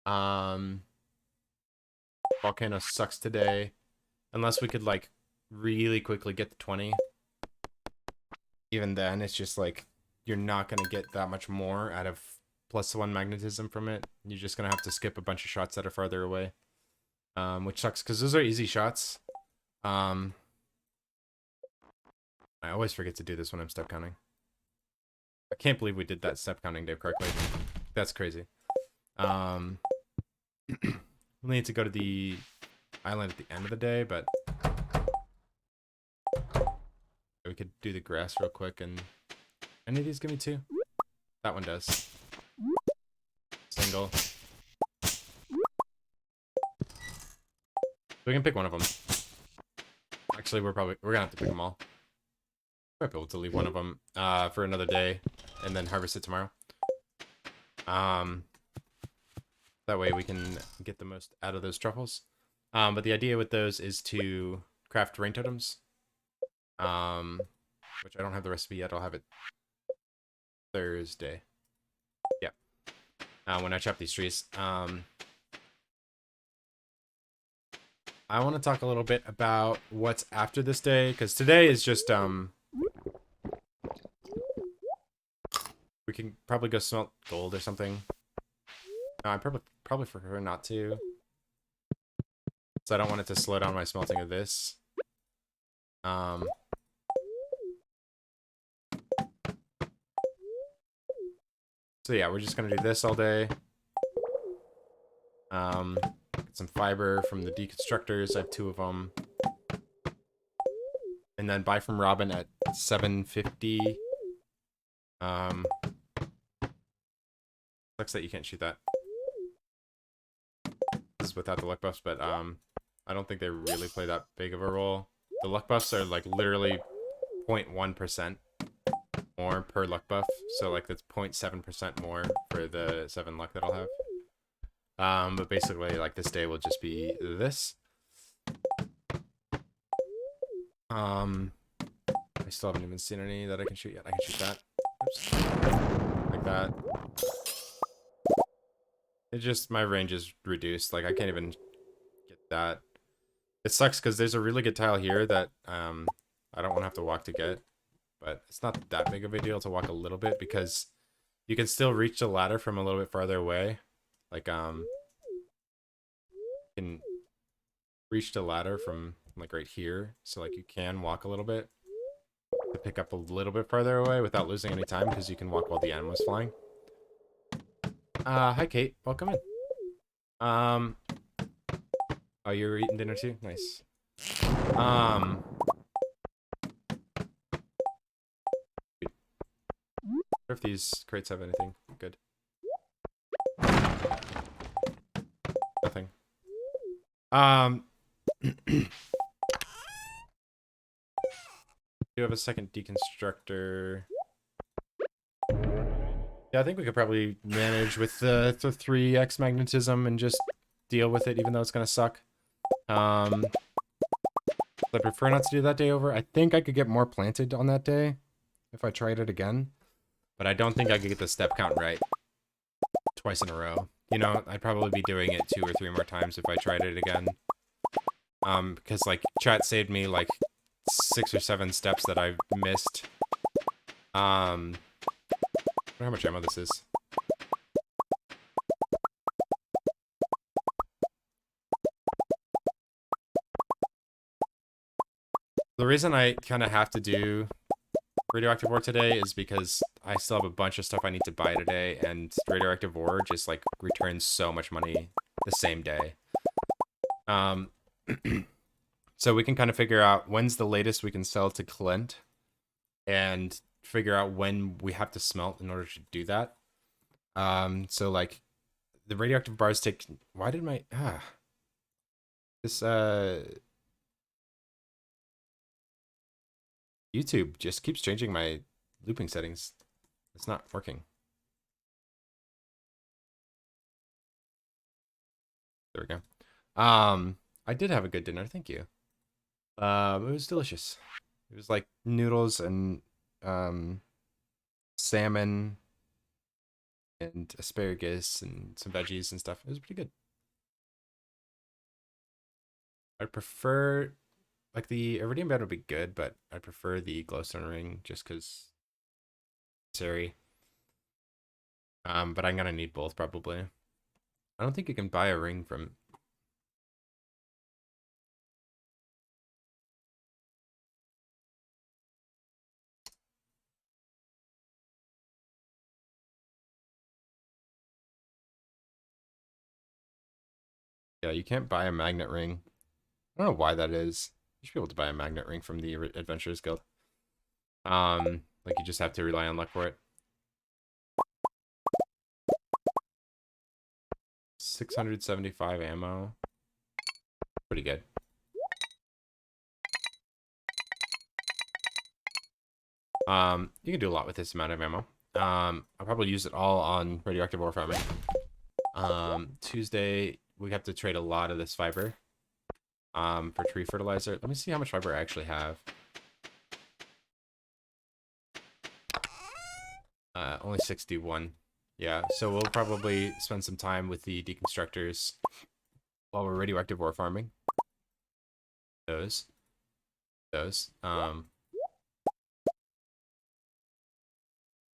Volcano sucks today. Unless we could, like, really quickly get to 20. Even then, it's just, like, you're not going to get that much more out of +1 magnetism from it. You're just going to have to skip a bunch of shots that are farther away. Which sucks, because those are easy shots. I always forget to do this when I'm step counting. I can't believe we did that step counting, Dave, correctly. That's crazy. Um, we'll need to go to the island at the end of the day, but we could do the grass real quick. And any of these give me 2? That one does. Single. We can pick one of them. Actually, we're gonna have to pick them all. Might be able to leave one of them for another day, and then harvest it tomorrow. That way we can get the most out of those truffles. But the idea with those is to craft rain totems. Which I don't have the recipe yet. I'll have it Thursday. Yeah. When I chop these trees. I want to talk a little bit about what's after this day, because today is just we can probably go smelt gold or something. No, I probably prefer not to. So I don't want it to slow down my smelting of this. So yeah, we're just gonna do this all day. Get some fiber from the deconstructors. I have 2 of them. And then buy from Robin at 750. Sucks that you can't shoot that. This is without the luck buffs, but I don't think they really play that big of a role. The luck buffs are like literally 0.1% more per luck buff, so like that's 0.7% more for the 7 luck that I'll have. But basically, like, this day will just be this. I still haven't even seen any that I can shoot yet. I can shoot that. Oops. Like that. It just, my range is reduced. Like, I can't even get that. It sucks because there's a really good tile here that I don't want to have to walk to get. But it's not that big of a deal to walk a little bit because you can still reach the ladder from a little bit farther away. Like, you can reach the ladder from, like, right here. So, like, you can walk a little bit to pick up a little bit farther away without losing any time because you can walk while the animal's flying. Hi, Kate. Welcome in. Oh, you're eating dinner too? Nice. Um, if these crates have anything good. Nothing. Do have a second deconstructor. Yeah, I think we could probably manage with the 3x magnetism and just deal with it, even though it's gonna suck. I prefer not to do that day over. I think I could get more planted on that day if I tried it again, but I don't think I could get the step count right twice in a row. You know, I'd probably be doing it 2 or 3 more times if I tried it again. Because like chat saved me like 6 or 7 steps that I missed. I wonder how much ammo this is. The reason I kind of have to do radioactive ore today is because I still have a bunch of stuff I need to buy today, and radioactive ore just like returns so much money the same day. So we can kind of figure out when's the latest we can sell to Clint, and figure out when we have to smelt in order to do that. So like the radioactive bars take. Why did my this YouTube just keeps changing my looping settings. It's not working. There we go. I did have a good dinner, thank you. It was delicious. It was like noodles and salmon and asparagus and some veggies and stuff. It was pretty good. I prefer, like, the iridium band would be good, but I prefer the glowstone ring just because necessary. But I'm gonna need both probably. I don't think you can buy a ring from. Yeah, you can't buy a magnet ring. I don't know why that is. You should be able to buy a magnet ring from the Adventurers Guild. Like you just have to rely on luck for it. 675 ammo. Pretty good. You can do a lot with this amount of ammo. I'll probably use it all on radioactive ore farming. Tuesday, we have to trade a lot of this fiber. For tree fertilizer. Let me see how much fiber I actually have. Only 61. Yeah, so we'll probably spend some time with the deconstructors while we're radioactive ore farming. Those.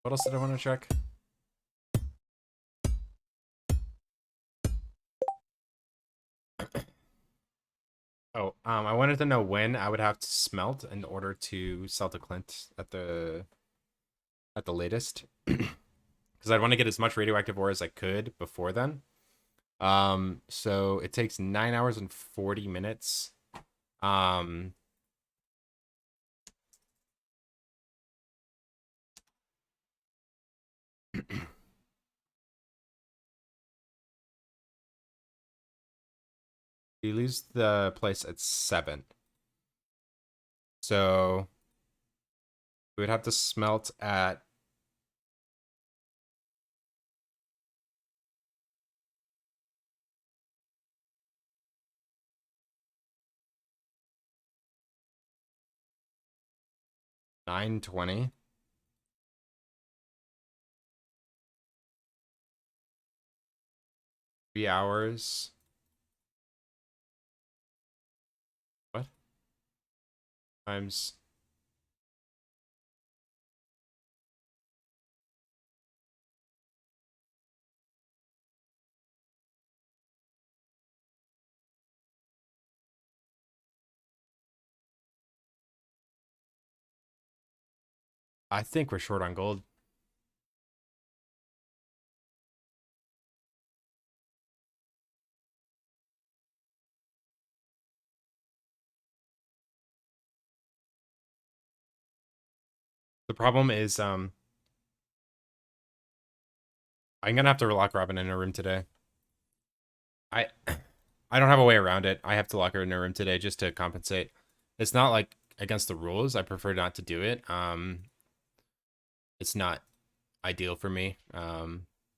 What else did I want to check? Oh, I wanted to know when I would have to smelt in order to sell to Clint at the latest. Because I'd want to get as much radioactive ore as I could before then. So it takes 9 hours and 40 minutes. Um, you lose the place at 7. So we would have to smelt at 9:20. 3 hours. What? Times. I think we're short on gold. The problem is, I'm gonna have to lock Robin in a room today. I I don't have a way around it. I have to lock her in a room today just to compensate. It's not like against the rules. I prefer not to do it. It's not ideal for me.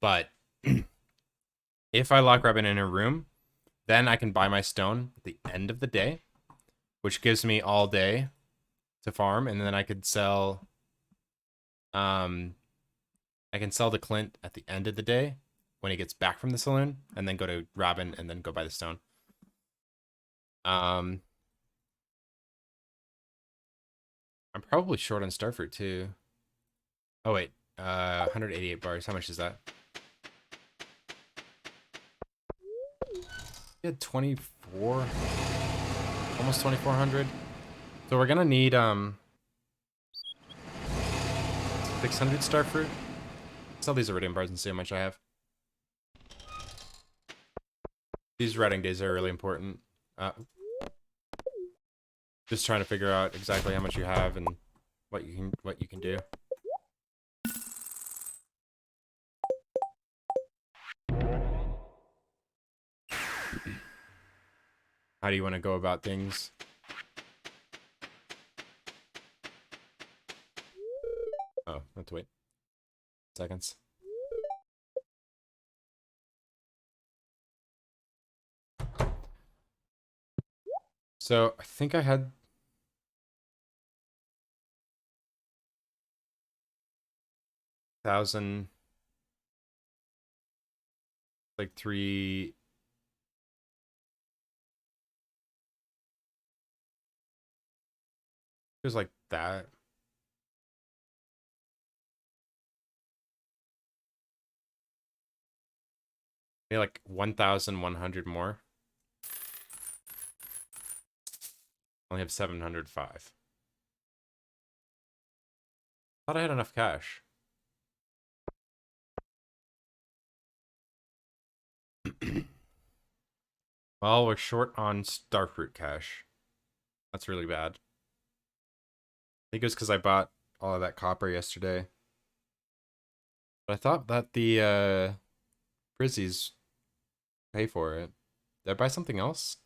But if I lock Robin in her room, then I can buy my stone at the end of the day, which gives me all day to farm, and then I could sell. Um, I can sell to Clint at the end of the day when he gets back from the saloon, and then go to Robin, and then go buy the stone. Um, I'm probably short on starfruit too. Oh wait, 188 bars. How much is that? We had 24, almost 2400. So we're gonna need 600 starfruit. Sell these iridium bars and see how much I have. These routing days are really important. Just trying to figure out exactly how much you have and what you can do. How do you want to go about things? Oh, I have to wait seconds. So I think I had 1,000, like 3. It was like that. Maybe like 1,100 more. I only have 705. Thought I had enough cash. Well, we're short on starfruit cash. That's really bad. I think it was because I bought all of that copper yesterday. But I thought that the Frizzies pay for it. Did I buy something else?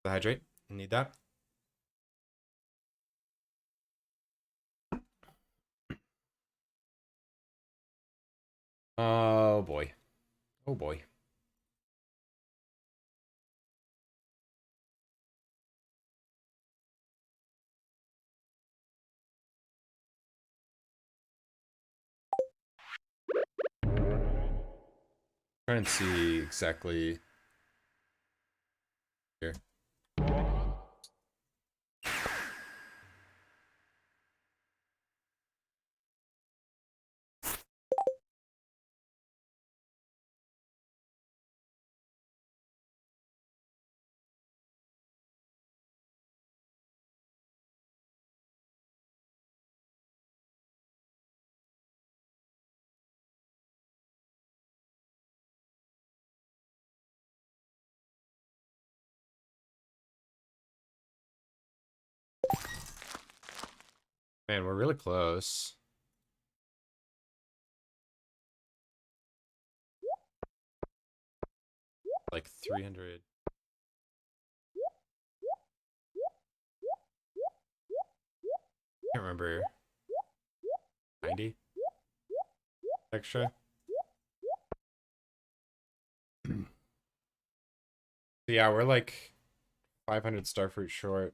The hydrate? Need that? Oh boy. Oh boy. Try and see exactly here. Man, we're really close. Like 300. Can't remember. 90 extra. So yeah, we're like 500 starfruit short.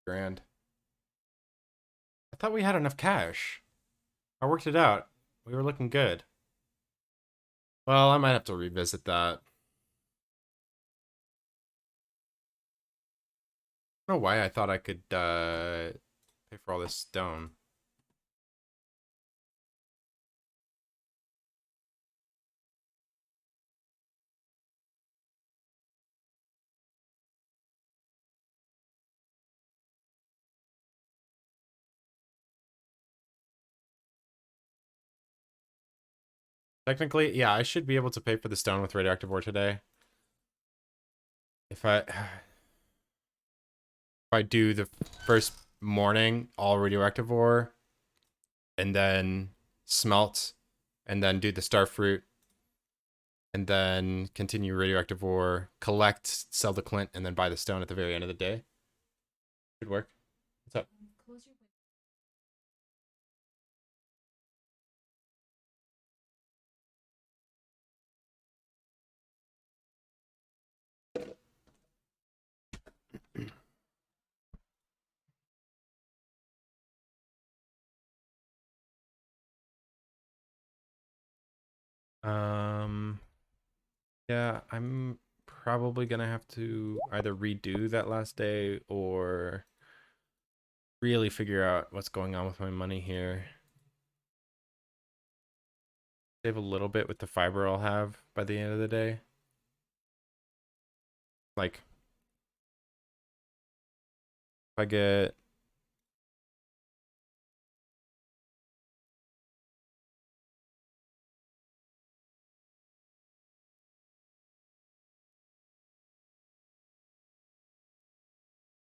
Grand. I thought we had enough cash. I worked it out. We were looking good. Well, I might have to revisit that. I don't know why I thought I could pay for all this stone. Technically, yeah, I should be able to pay for the stone with radioactive ore today. If I do the first morning all radioactive ore and then smelt and then do the starfruit and then continue radioactive ore, collect, sell the clint, and then buy the stone at the very end of the day. Should work. What's up? Close your window. Um, yeah, I'm probably gonna have to either redo that last day or really figure out what's going on with my money here. Save a little bit with the fiber I'll have by the end of the day. Like, if I get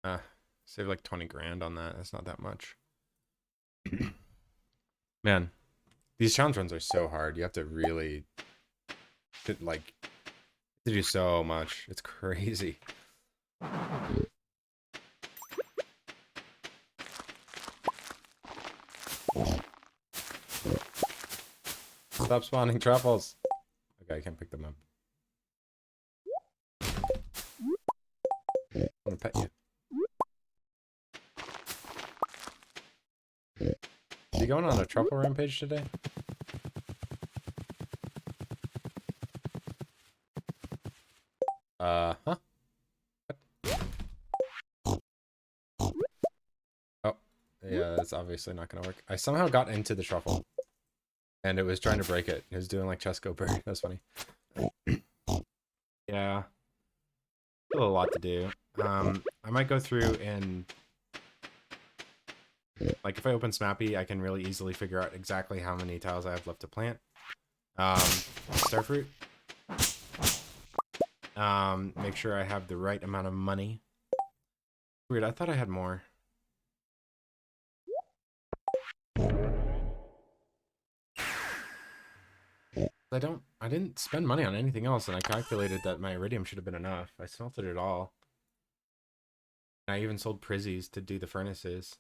uh save like 20 grand on that. That's not that much. Man, these challenge runs are so hard. You have to really like to do so much. It's crazy. Stop spawning truffles. Okay, I can't pick them up. I'm gonna pet you. Is he going on a truffle rampage today? Huh? Oh, yeah, that's obviously not gonna work. I somehow got into the truffle, and it was trying to break it. It was doing like chest go bird. That's funny. Yeah. Still a lot to do. I might go through and like if I open Smappy, I can really easily figure out exactly how many tiles I have left to plant. Starfruit. Make sure I have the right amount of money. Weird, I thought I had more. I didn't spend money on anything else, and I calculated that my iridium should have been enough. I smelted it all. I even sold Prizzies to do the furnaces.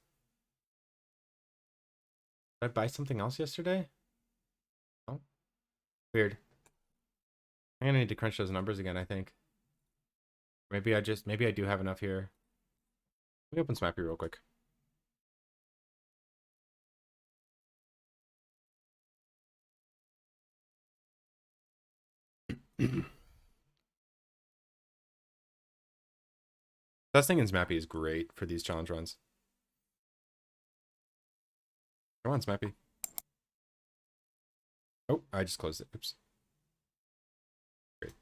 Did I buy something else yesterday? Oh, weird. I'm gonna need to crunch those numbers again, I think. Maybe I do have enough here. Let me open Smappy real quick. Testing in Smappy is great for these challenge runs. Come on, Smappy. Oh, I just closed it. Oops. Great.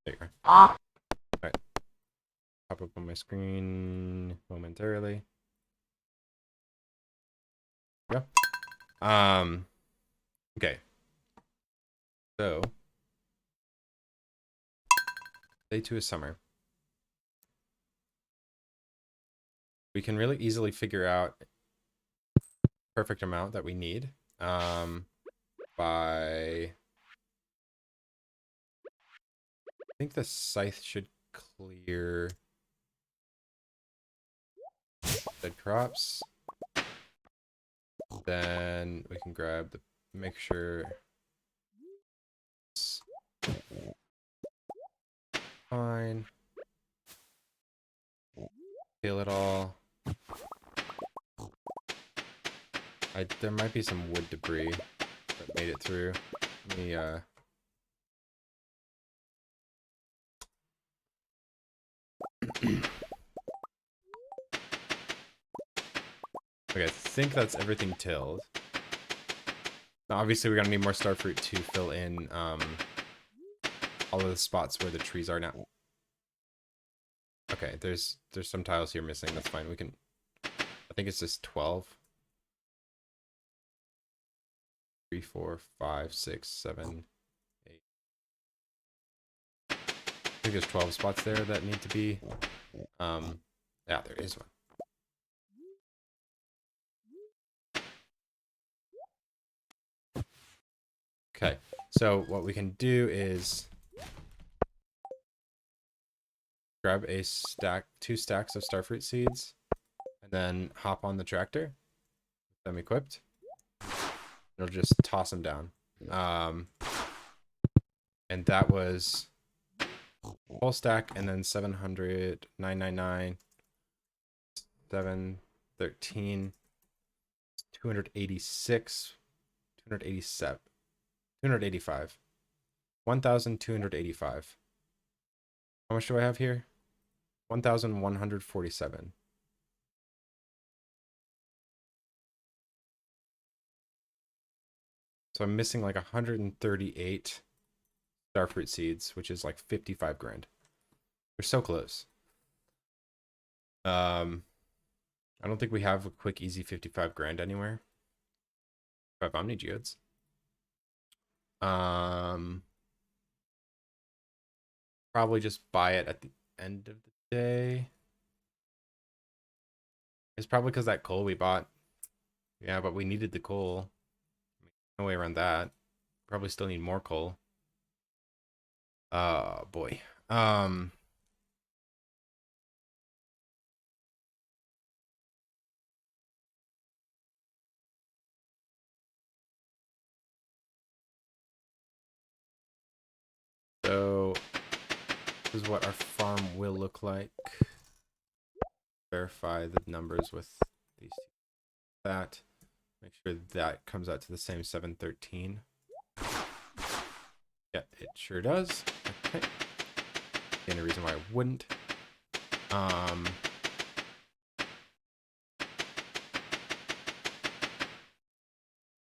There you are. Alright. Pop up on my screen momentarily. Yeah. Okay. So day 2 is summer. We can really easily figure out perfect amount that we need by I think the scythe should clear dead crops. Then we can grab the make sure it's fine. Kill it all. There might be some wood debris that made it through. Let me okay, I think that's everything tilled. Now, obviously, we're gonna need more starfruit to fill in all of the spots where the trees are now. Okay, there's some tiles here missing. That's fine. We can. I think it's just 12. 3, 4, 5, 6, 7, 8. I think there's 12 spots there that need to be. Yeah, there is one. Okay, so what we can do is grab a stack, 2 stacks of starfruit seeds, and then hop on the tractor, them equipped. It'll just toss them down. And that was whole stack, and then 700, 999, 713, 286, 287, 285, 1,285. How much do I have here? 1,147. So I'm missing like 138 starfruit seeds, which is like 55 grand. We're so close. I don't think we have a quick, easy 55 grand anywhere. 5 Omni Geodes. Probably just buy it at the end of the day. It's probably because that coal we bought. Yeah, but we needed the coal. No way around that. Probably still need more coal. Oh boy. So this is what our farm will look like. Verify the numbers with these two. That. Make sure that comes out to the same 713. Yeah, it sure does. Okay. Any reason why I wouldn't.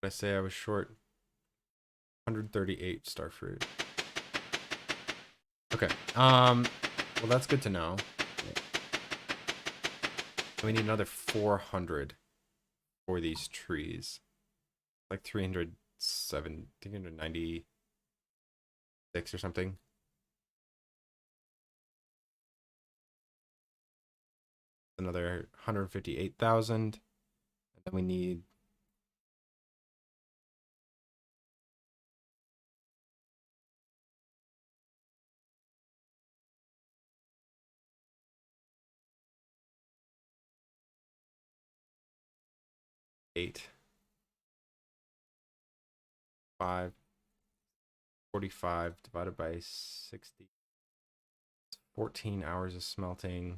I say I was short 138 starfruit. Okay. Well, that's good to know. We need another 400 for these trees. Like 396 or something. Another 158,000. And then we need eight, 5, 45 divided by 60. 14 hours of smelting.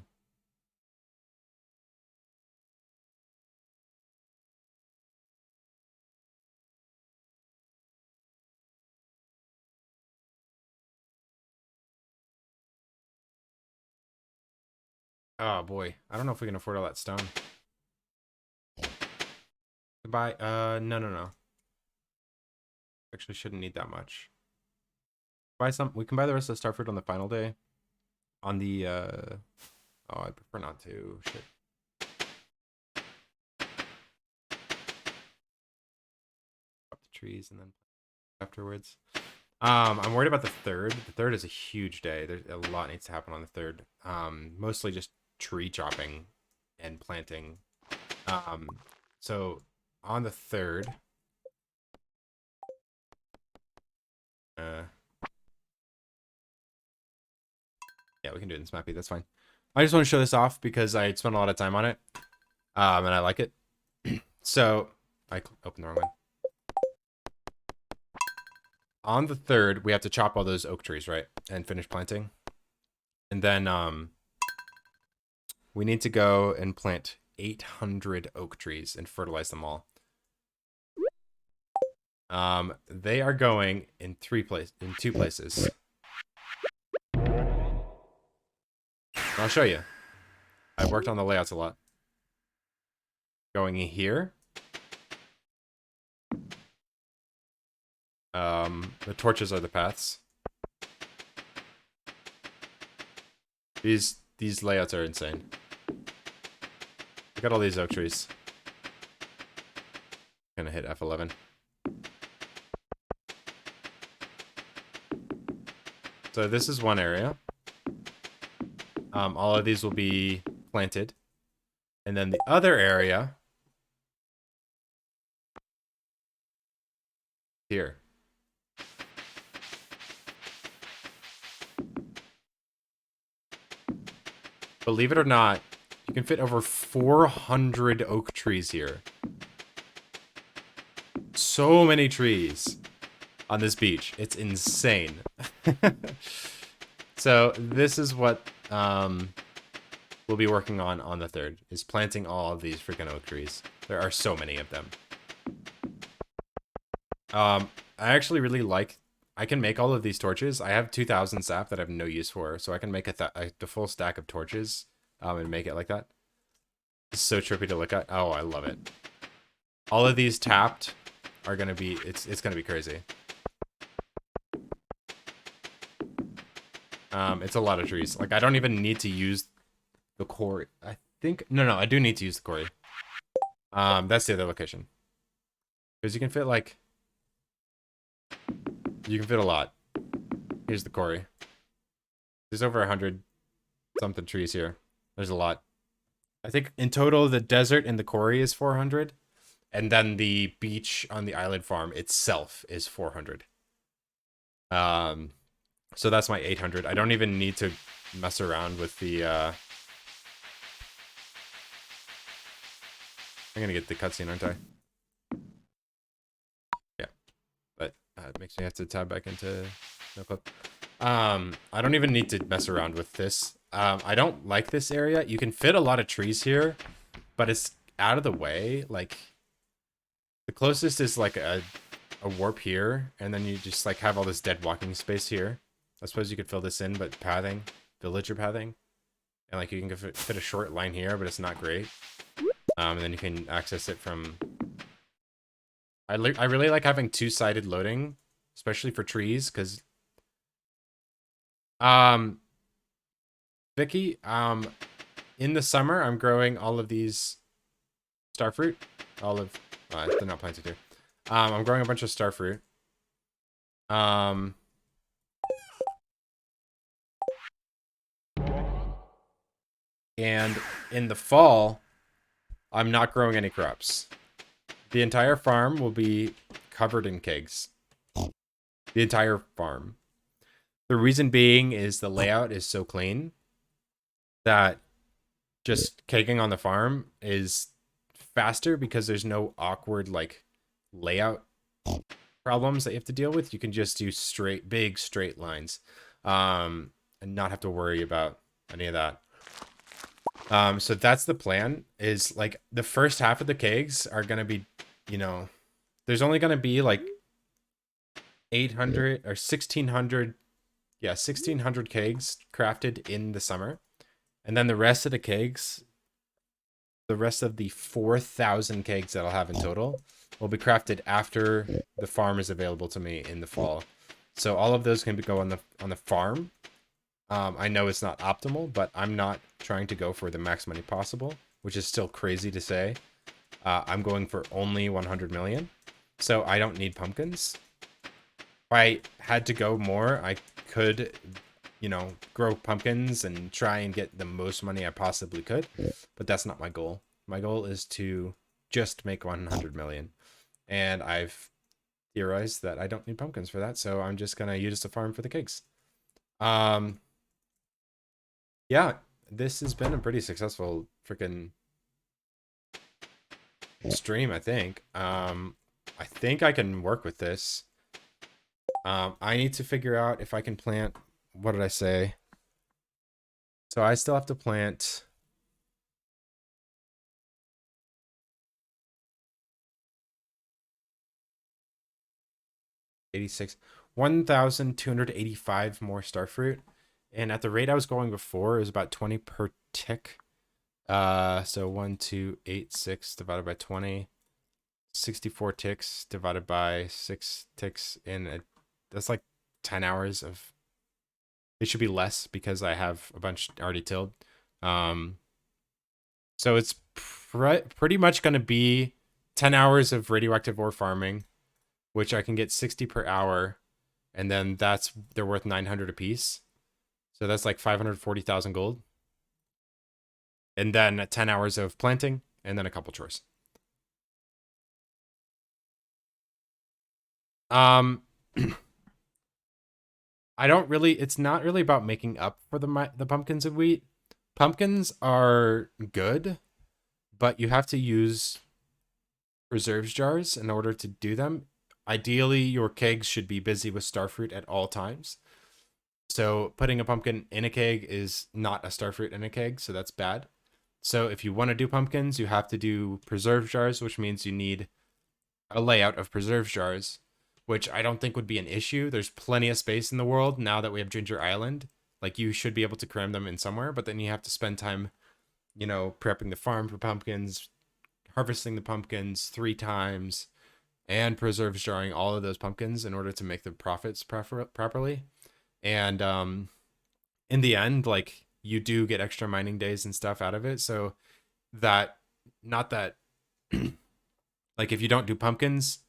Oh boy, I don't know if we can afford all that stone. Goodbye. No. Actually, shouldn't need that much. Buy some. We can buy the rest of the starfruit on the final day. On the oh, I prefer not to. Shit. Up the trees and then afterwards. I'm worried about the third. The third is a huge day. There's a lot needs to happen on the third. Mostly just tree chopping and planting. So on the third, yeah, we can do it in Smappy. That's fine. I just want to show this off because I spent a lot of time on it, and I like it. So I opened the wrong one. On the third, we have to chop all those oak trees, right, and finish planting, and then we need to go and plant 800 oak trees and fertilize them all. They are going in two places. I'll show you. I worked on the layouts a lot. Going in here. The torches are the paths. These layouts are insane. Look at all these oak trees. Gonna hit F11. So this is one area. All of these will be planted. And then the other area here. Believe it or not, you can fit over 400 oak trees here. So many trees on this beach. It's insane. So this is what we'll be working on the third, is planting all of these freaking oak trees. There are so many of them. I actually really like, I can make all of these torches. I have 2,000 sap that I have no use for, so I can make the full stack of torches and make it like that. It's so trippy to look at. Oh, I love it. All of these tapped are gonna be, it's gonna be crazy. It's a lot of trees. Like, I don't even need to use the quarry. I think, no, I do need to use the quarry. That's the other location. Because you can fit, like, you can fit a lot. Here's the quarry. There's over 100 something trees here. There's a lot. I think in total, the desert and the quarry is 400. And then the beach on the island farm itself is 400. So that's my 800. I don't even need to mess around with the, I'm gonna get the cutscene, aren't I? Yeah. But it makes me have to tab back into no clip. I don't even need to mess around with this. I don't like this area. You can fit a lot of trees here, but it's out of the way. Like, the closest is like a warp here, and then you just like have all this dead walking space here. I suppose you could fill this in, but pathing, villager pathing, and like you can fit a short line here, but it's not great. And then you can access it from I really like having two-sided loading, especially for trees, because um Vicky, in the summer I'm growing all of these starfruit, all of they're not planted here. I'm growing a bunch of starfruit. Um, and in the fall, I'm not growing any crops. The entire farm will be covered in kegs. The entire farm. The reason being is the layout is so clean that just kegging on the farm is faster because there's no awkward like layout problems that you have to deal with. You can just do big straight lines, and not have to worry about any of that. So that's the plan. Is like the first half of the kegs are gonna be, you know, there's only gonna be like 800 or 1600, yeah, 1600 kegs crafted in the summer, and then the rest of the kegs, the rest of the 4,000 kegs that I'll have in total, will be crafted after the farm is available to me in the fall. So all of those can go on the farm. I know it's not optimal, but I'm not trying to go for the max money possible, which is still crazy to say. I'm going for only 100 million, so I don't need pumpkins. If I had to go more, I could, grow pumpkins and try and get the most money I possibly could, but that's not my goal. My goal is to just make 100 million, and I've theorized that I don't need pumpkins for that, so I'm just gonna use the farm for the cakes. Um, yeah, this has been a pretty successful freaking stream, I think. I think I can work with this. I need to figure out if I can plant, what did I say? So I still have to plant 86, 1,285 more starfruit. And at the rate I was going before, it was about 20 per tick. So 1,286 divided by 20, 64 ticks divided by 6 ticks that's like 10 hours of, it should be less because I have a bunch already tilled. So it's pretty much going to be 10 hours of radioactive ore farming, which I can get 60 per hour, and then they're worth 900 a piece. So that's like 540,000 gold. And then 10 hours of planting, and then a couple chores. Um, it's not really about making up for the pumpkins and wheat. Pumpkins are good, but you have to use reserves jars in order to do them. Ideally, your kegs should be busy with starfruit at all times. So putting a pumpkin in a keg is not a starfruit in a keg, so that's bad. So if you want to do pumpkins, you have to do preserve jars, which means you need a layout of preserve jars, which I don't think would be an issue. There's plenty of space in the world now that we have Ginger Island. Like, you should be able to cram them in somewhere, but then you have to spend time, prepping the farm for pumpkins, harvesting the pumpkins 3 times, and preserve jarring all of those pumpkins in order to make the profits properly. And in the end, like, you do get extra mining days and stuff out of it. So that, not that, like, if you don't do pumpkins,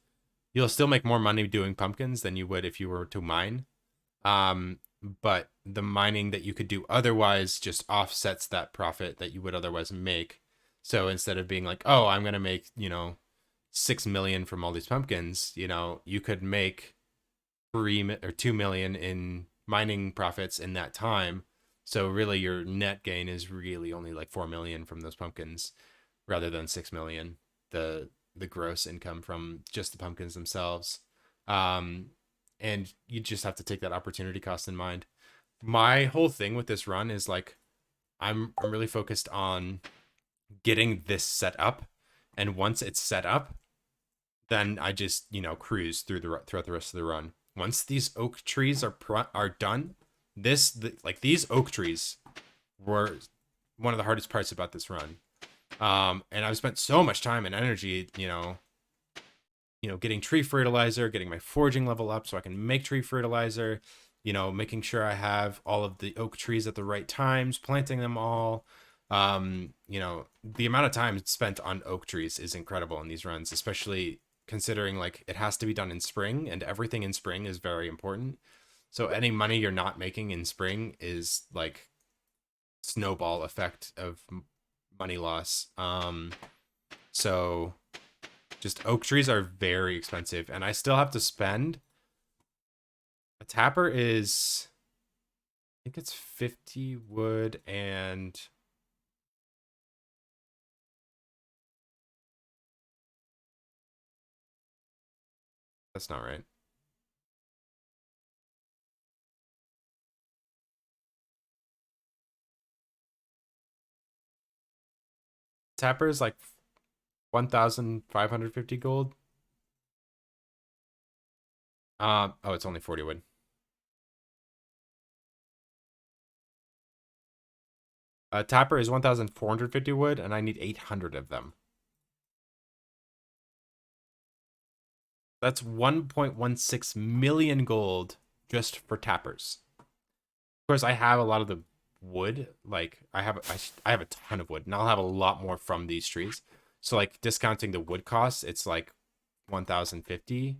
you'll still make more money doing pumpkins than you would if you were to mine. But the mining that you could do otherwise just offsets that profit that you would otherwise make. So instead of being like, oh, I'm going to make, 6 million from all these pumpkins, you could make 2 million in mining profits in that time. So really your net gain is really only like 4 million from those pumpkins rather than 6 million, the gross income from just the pumpkins themselves. And you just have to take that opportunity cost in mind. My whole thing with this run is like, I'm really focused on getting this set up, and once it's set up, then I just cruise throughout the rest of the run. Once these oak trees are done, these oak trees were one of the hardest parts about this run. And I've spent so much time and energy, getting tree fertilizer, getting my foraging level up so I can make tree fertilizer, making sure I have all of the oak trees at the right times, planting them all. The amount of time spent on oak trees is incredible in these runs, especially considering like it has to be done in spring and everything in spring is very important. So any money you're not making in spring is like snowball effect of money loss. So just oak trees are very expensive, and I still have to spend. A tapper is, I think it's 50 wood and that's not right. Tapper is like 1,550 gold. Oh, it's only 40 wood. Tapper is 1,450 wood, and I need 800 of them. That's 1.16 million gold just for tappers. Of course, I have a lot of the wood. Like I have a ton of wood, and I'll have a lot more from these trees. So like discounting the wood costs, it's like 1,050.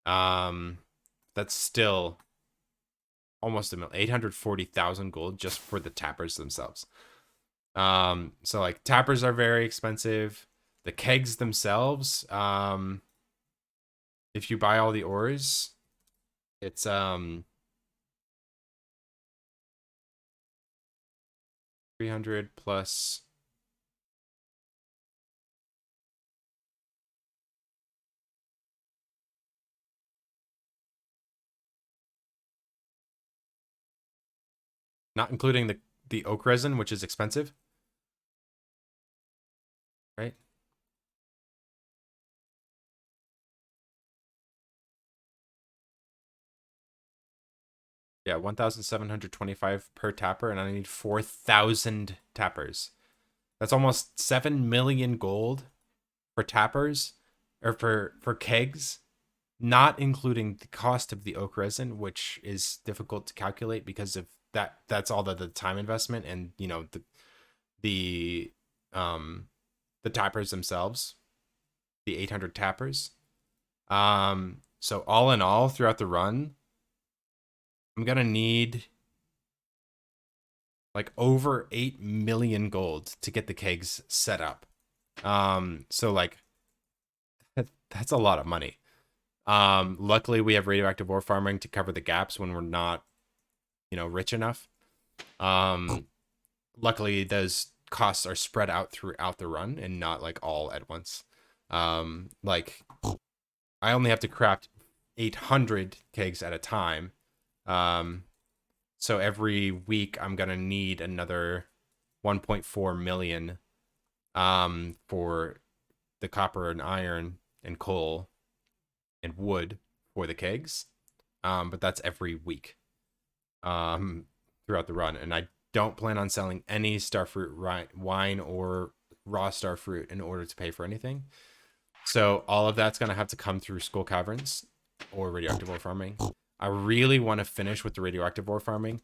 That's still almost a million, 840,000 gold just for the tappers themselves. So like tappers are very expensive. The kegs themselves, if you buy all the ores, it's 300 plus. Not including the oak resin, which is expensive, right? Yeah, 1,725 per tapper, and I need 4,000 tappers. That's almost 7 million gold for tappers, or for kegs, not including the cost of the oak resin, which is difficult to calculate because of that's all the time investment and the um the tappers themselves, the 800 tappers. So all in all, throughout the run, I'm gonna need like over 8 million gold to get the kegs set up. So like that's a lot of money. Luckily we have radioactive ore farming to cover the gaps when we're not, rich enough. Luckily those costs are spread out throughout the run and not like all at once. Like I only have to craft 800 kegs at a time. So every week I'm gonna need another 1.4 million for the copper and iron and coal and wood for the kegs. But that's every week throughout the run. And I don't plan on selling any starfruit wine or raw starfruit in order to pay for anything. So all of that's going to have to come through skull caverns or radioactive ore farming. I really want to finish with the radioactive ore farming.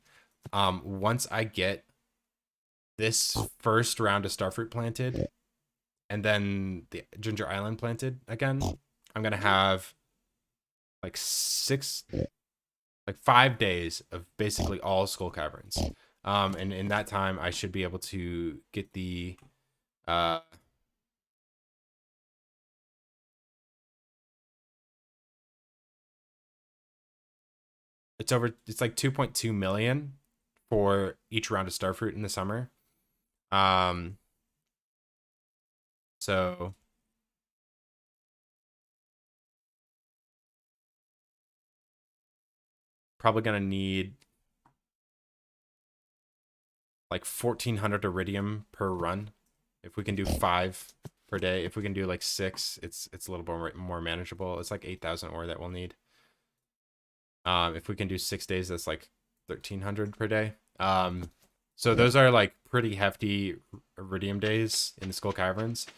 Once I get this first round of starfruit planted and then the Ginger Island planted again, I'm going to have like 5 days of basically all skull caverns. And in that time, I should be able to get the it's like 2.2 million for each round of starfruit in the summer. Um, so probably gonna need like 1,400 iridium per run. If we can do 5 per day, if we can do like 6, it's a little more manageable. It's like 8,000 ore that we'll need. If we can do 6 days, that's like 1,300 per day. So those are like pretty hefty iridium days in the skull caverns.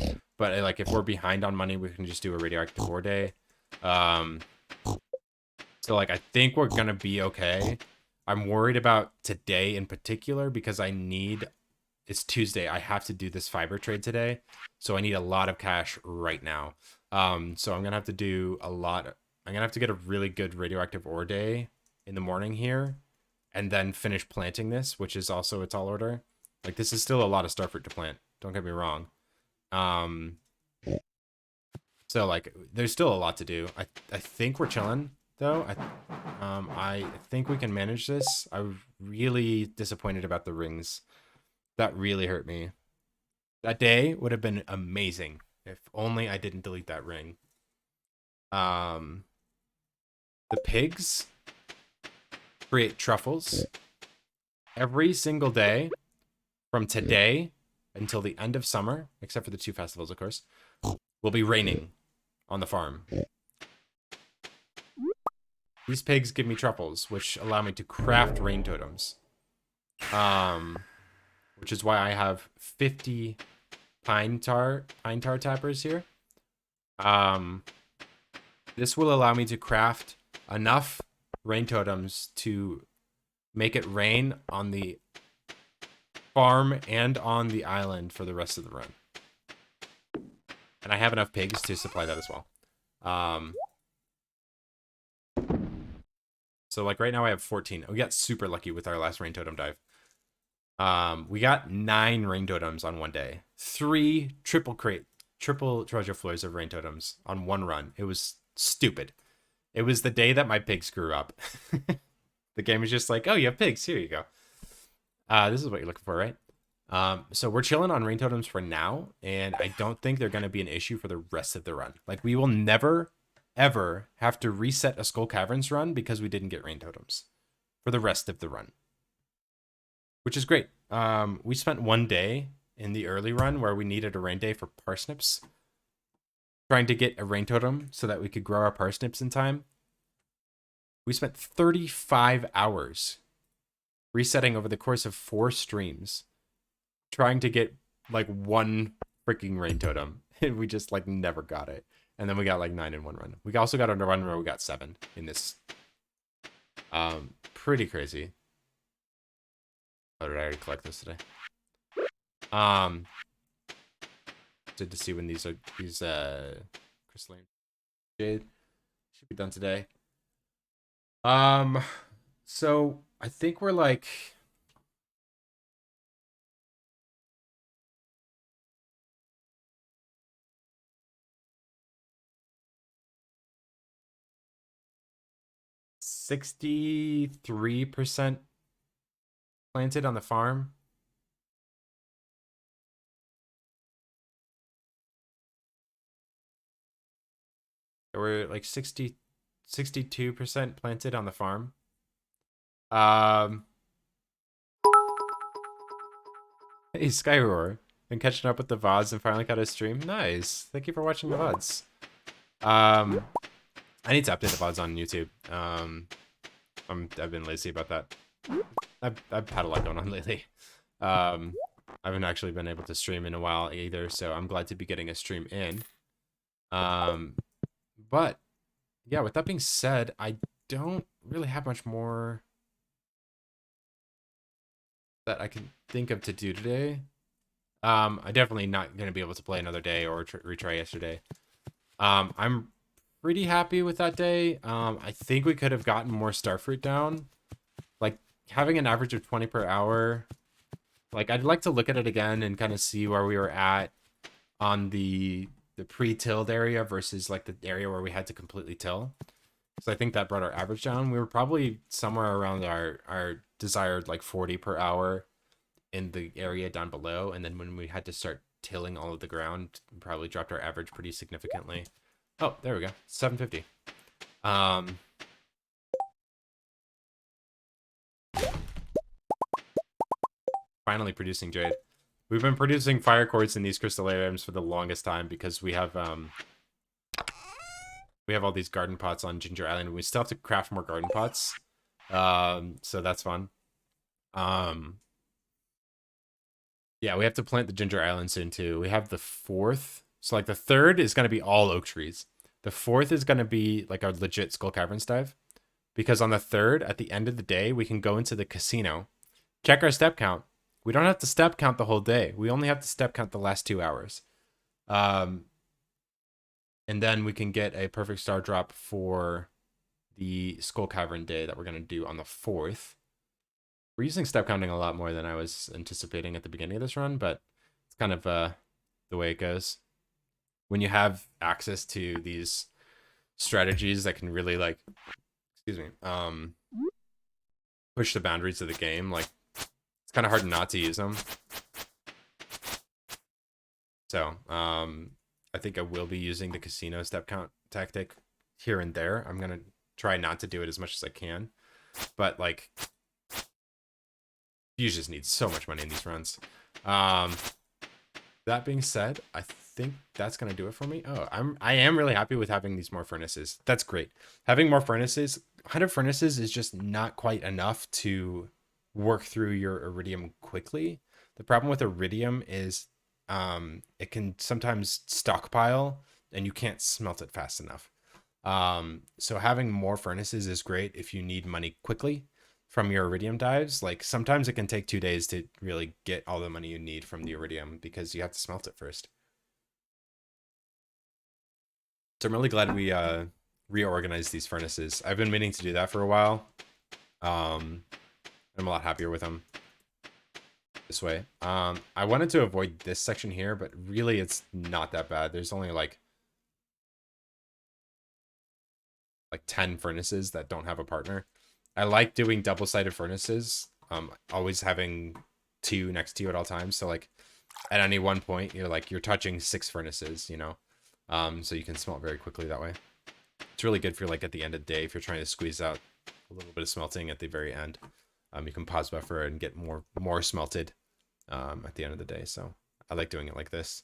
But like if we're behind on money, we can just do a radioactive ore day. Um, so like I think we're gonna be okay. I'm worried about today in particular because it's Tuesday. I have to do this fiber trade today, so I need a lot of cash right now. So I'm gonna have to do a lot. I'm gonna have to get a really good radioactive ore day in the morning here, and then finish planting this, which is also a tall order. Like this is still a lot of starfruit to plant. Don't get me wrong. Um, so like there's still a lot to do. I think we're chilling though. I think we can manage this. I was really disappointed about the rings. That really hurt me. That day would have been amazing if only I didn't delete that ring. Um, the pigs create truffles every single day from today until the end of summer, except for the 2 festivals, of course. Will be raining on the farm. These pigs give me truffles, which allow me to craft rain totems. Which is why I have 50 pine tar tappers here. This will allow me to craft enough rain totems to make it rain on the farm and on the island for the rest of the run. And I have enough pigs to supply that as well. So like right now I have 14. We got super lucky with our last rain totem dive. We got 9 rain totems on one day. 3 triple treasure floors of rain totems on one run. It was stupid. It was the day that my pigs grew up. The game was just like, oh, you have pigs. Here you go. This is what you're looking for, right? So we're chilling on rain totems for now, and I don't think they're going to be an issue for the rest of the run. Like, we will never, ever have to reset a Skull Caverns run because we didn't get rain totems for the rest of the run, which is great. We spent one day in the early run where we needed a rain day for parsnips, trying to get a rain totem so that we could grow our parsnips in time. We spent 35 hours resetting over the course of 4 streams, trying to get like one freaking rain totem, and we just like never got it. And then we got like 9 in one run. We also got on a run where we got 7 in this. Pretty crazy. Oh, did I already collect this today? Good to see when these crystalline jade should be done today. So I think we're like $63% planted on the farm. We're like 62% planted on the farm. Hey, Skyroar. Been catching up with the VODs and finally got a stream. Nice. Thank you for watching the VODs. I need to update the VODs on YouTube. I've been lazy about that. I've had a lot going on lately. I haven't actually been able to stream in a while either, so I'm glad to be getting a stream in. But yeah, with that being said, I don't really have much more that I can think of to do today. I definitely not going to be able to play another day or retry yesterday. I'm pretty happy with that day. I think we could have gotten more starfruit down. Like having an average of 20 per hour. Like I'd like to look at it again and kind of see where we were at on the pre-tilled area versus like the area where we had to completely till. So I think that brought our average down. We were probably somewhere around our desired like 40 per hour in the area down below, and then when we had to start tilling all of the ground, we probably dropped our average pretty significantly. Oh, there we go. 750. Finally producing jade. We've been producing fire quartz in these crystallariums for the longest time because we have all these garden pots on Ginger Island. We still have to craft more garden pots. So that's fun. Yeah, we have to plant the Ginger Island soon too. We have the 4th So like the third is going to be all oak trees. The fourth is going to be like a legit Skull Caverns dive because on the third, at the end of the day, we can go into the casino, check our step count. We don't have to step count the whole day. We only have to step count the last 2 hours. Um, and then we can get a perfect star drop for the Skull Cavern day that we're going to do on the fourth. We're using step counting a lot more than I was anticipating at the beginning of this run, but it's kind of the way it goes. When you have access to these strategies that can really like, excuse me, push the boundaries of the game, like it's kind of hard not to use them. So I think I will be using the casino step count tactic here and there. I'm gonna try not to do it as much as I can, but like you just need so much money in these runs. Um, that being said, I think that's gonna do it for me. Oh, I am really happy with having these more furnaces. That's great. Having more furnaces, 100 furnaces is just not quite enough to work through your iridium quickly. The problem with iridium is it can sometimes stockpile and you can't smelt it fast enough. So having more furnaces is great if you need money quickly from your iridium dives. Like sometimes it can take 2 days to really get all the money you need from the iridium because you have to smelt it first. So I'm really glad we reorganized these furnaces. I've been meaning to do that for a while. I'm a lot happier with them this way. I wanted to avoid this section here, but really it's not that bad. There's only like 10 furnaces that don't have a partner. I like doing double-sided furnaces. Always having two next to you at all times. So like at any one point, you're touching 6 furnaces, you know. So you can smelt very quickly that way. It's really good for like at the end of the day if you're trying to squeeze out a little bit of smelting at the very end. You can pause buffer and get more smelted at the end of the day. So I like doing it like this.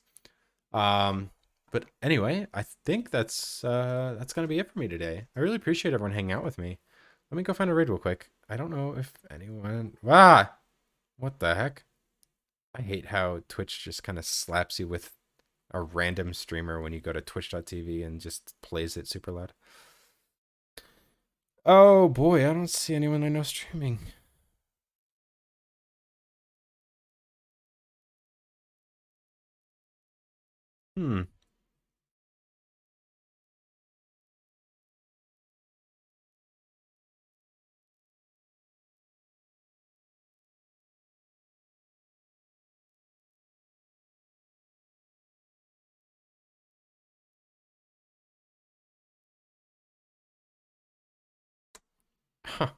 But anyway, I think that's gonna be it for me today. I really appreciate everyone hanging out with me. Let me go find a raid real quick. I don't know if anyone. What the heck? I hate how Twitch just kind of slaps you with a random streamer when you go to twitch.tv and just plays it super loud. Oh boy, I don't see anyone I know streaming. Hmm. Huh.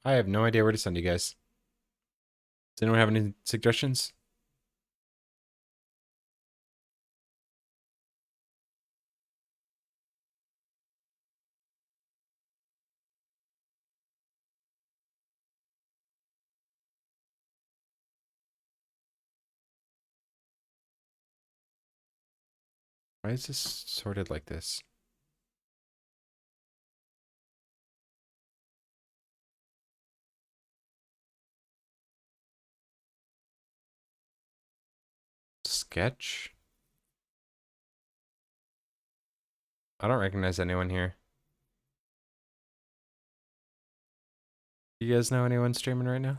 I have no idea where to send you guys. Does anyone have any suggestions? Why is this sorted like this? Sketch? I don't recognize anyone here. Do you guys know anyone streaming right now?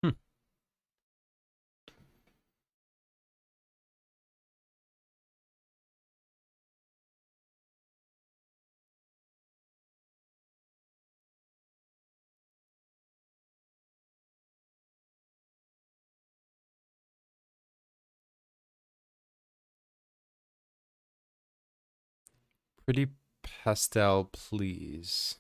Hmm. Pretty pastel, please.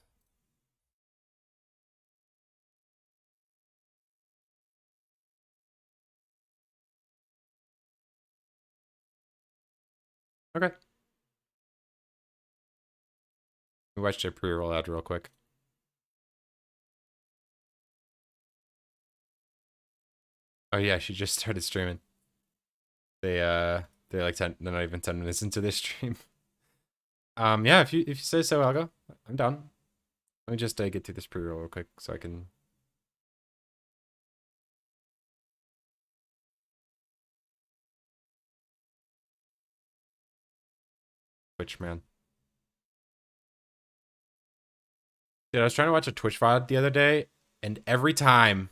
Okay. We watched a pre-roll ad real quick. Oh yeah, she just started streaming. They they're like they're not even 10 minutes into this stream. Yeah, if you say so, I'll go. I'm down. Let me just get through this pre-roll real quick so I can. Twitch, man. Dude, I was trying to watch a Twitch VOD the other day, and every time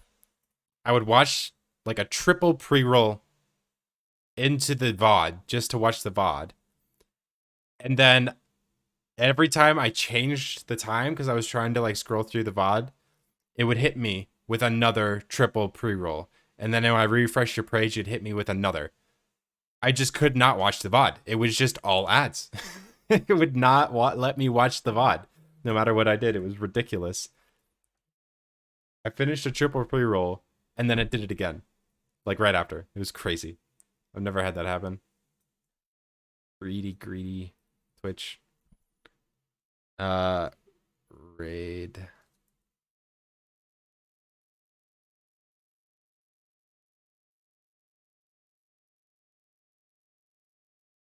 I would watch like a triple pre-roll into the VOD just to watch the VOD. And then every time I changed the time because I was trying to like scroll through the VOD, it would hit me with another triple pre-roll. And then when I refresh your page, it'd hit me with another. I just could not watch the VOD. It was just all ads. It would not let me watch the VOD no matter what I did. It was ridiculous. I finished a triple pre-roll and then it did it again, like right after. It was crazy. I've never had that happen. Greedy Twitch. Uh, raid.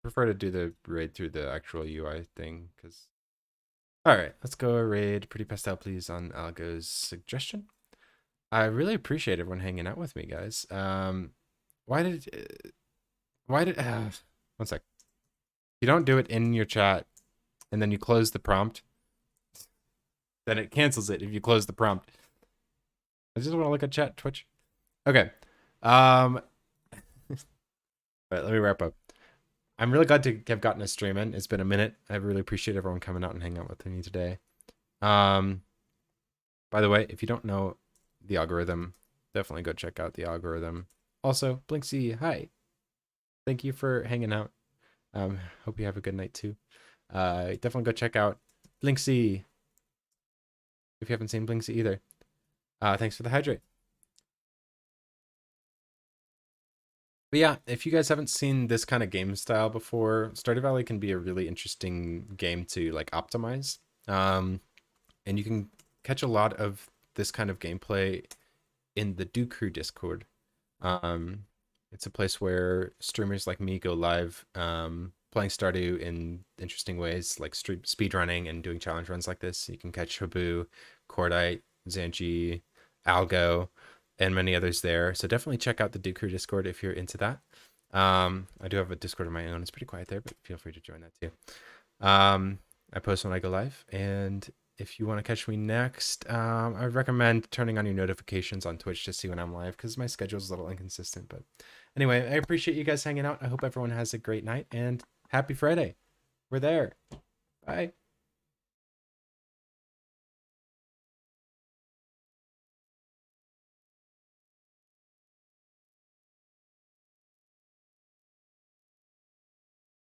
Prefer to do the raid through the actual UI thing because. All right, let's go raid Pretty Pastel, please, on Algo's suggestion. I really appreciate everyone hanging out with me, guys. Why did one sec. You don't do it in your chat and then you close the prompt, then it cancels it if you close the prompt. I just want to look at chat Twitch. Okay. All right, let me wrap up. I'm really glad to have gotten a stream in. It's been a minute. I really appreciate everyone coming out and hanging out with me today. By the way, if you don't know the algorithm, definitely go check out the algorithm. Also, Blinksy, hi. Thank you for hanging out. Hope you have a good night too. Definitely go check out Blinksy if you haven't seen Blinksy either. Thanks for the hydrate. But yeah, if you guys haven't seen this kind of game style before, Stardew Valley can be a really interesting game to like optimize. And you can catch a lot of this kind of gameplay in the Do Crew Discord. Um, it's a place where streamers like me go live, playing Stardew in interesting ways, like speed running and doing challenge runs like this. You can catch Habu, Cordite, Zanji, Algo, and many others there. So definitely check out the Do Crew Discord if you're into that. I do have a Discord of my own. It's pretty quiet there, but feel free to join that too. I post when I go live, and if you want to catch me next, I would recommend turning on your notifications on Twitch to see when I'm live because my schedule is a little inconsistent. But anyway, I appreciate you guys hanging out. I hope everyone has a great night and happy Friday. We're there. Bye.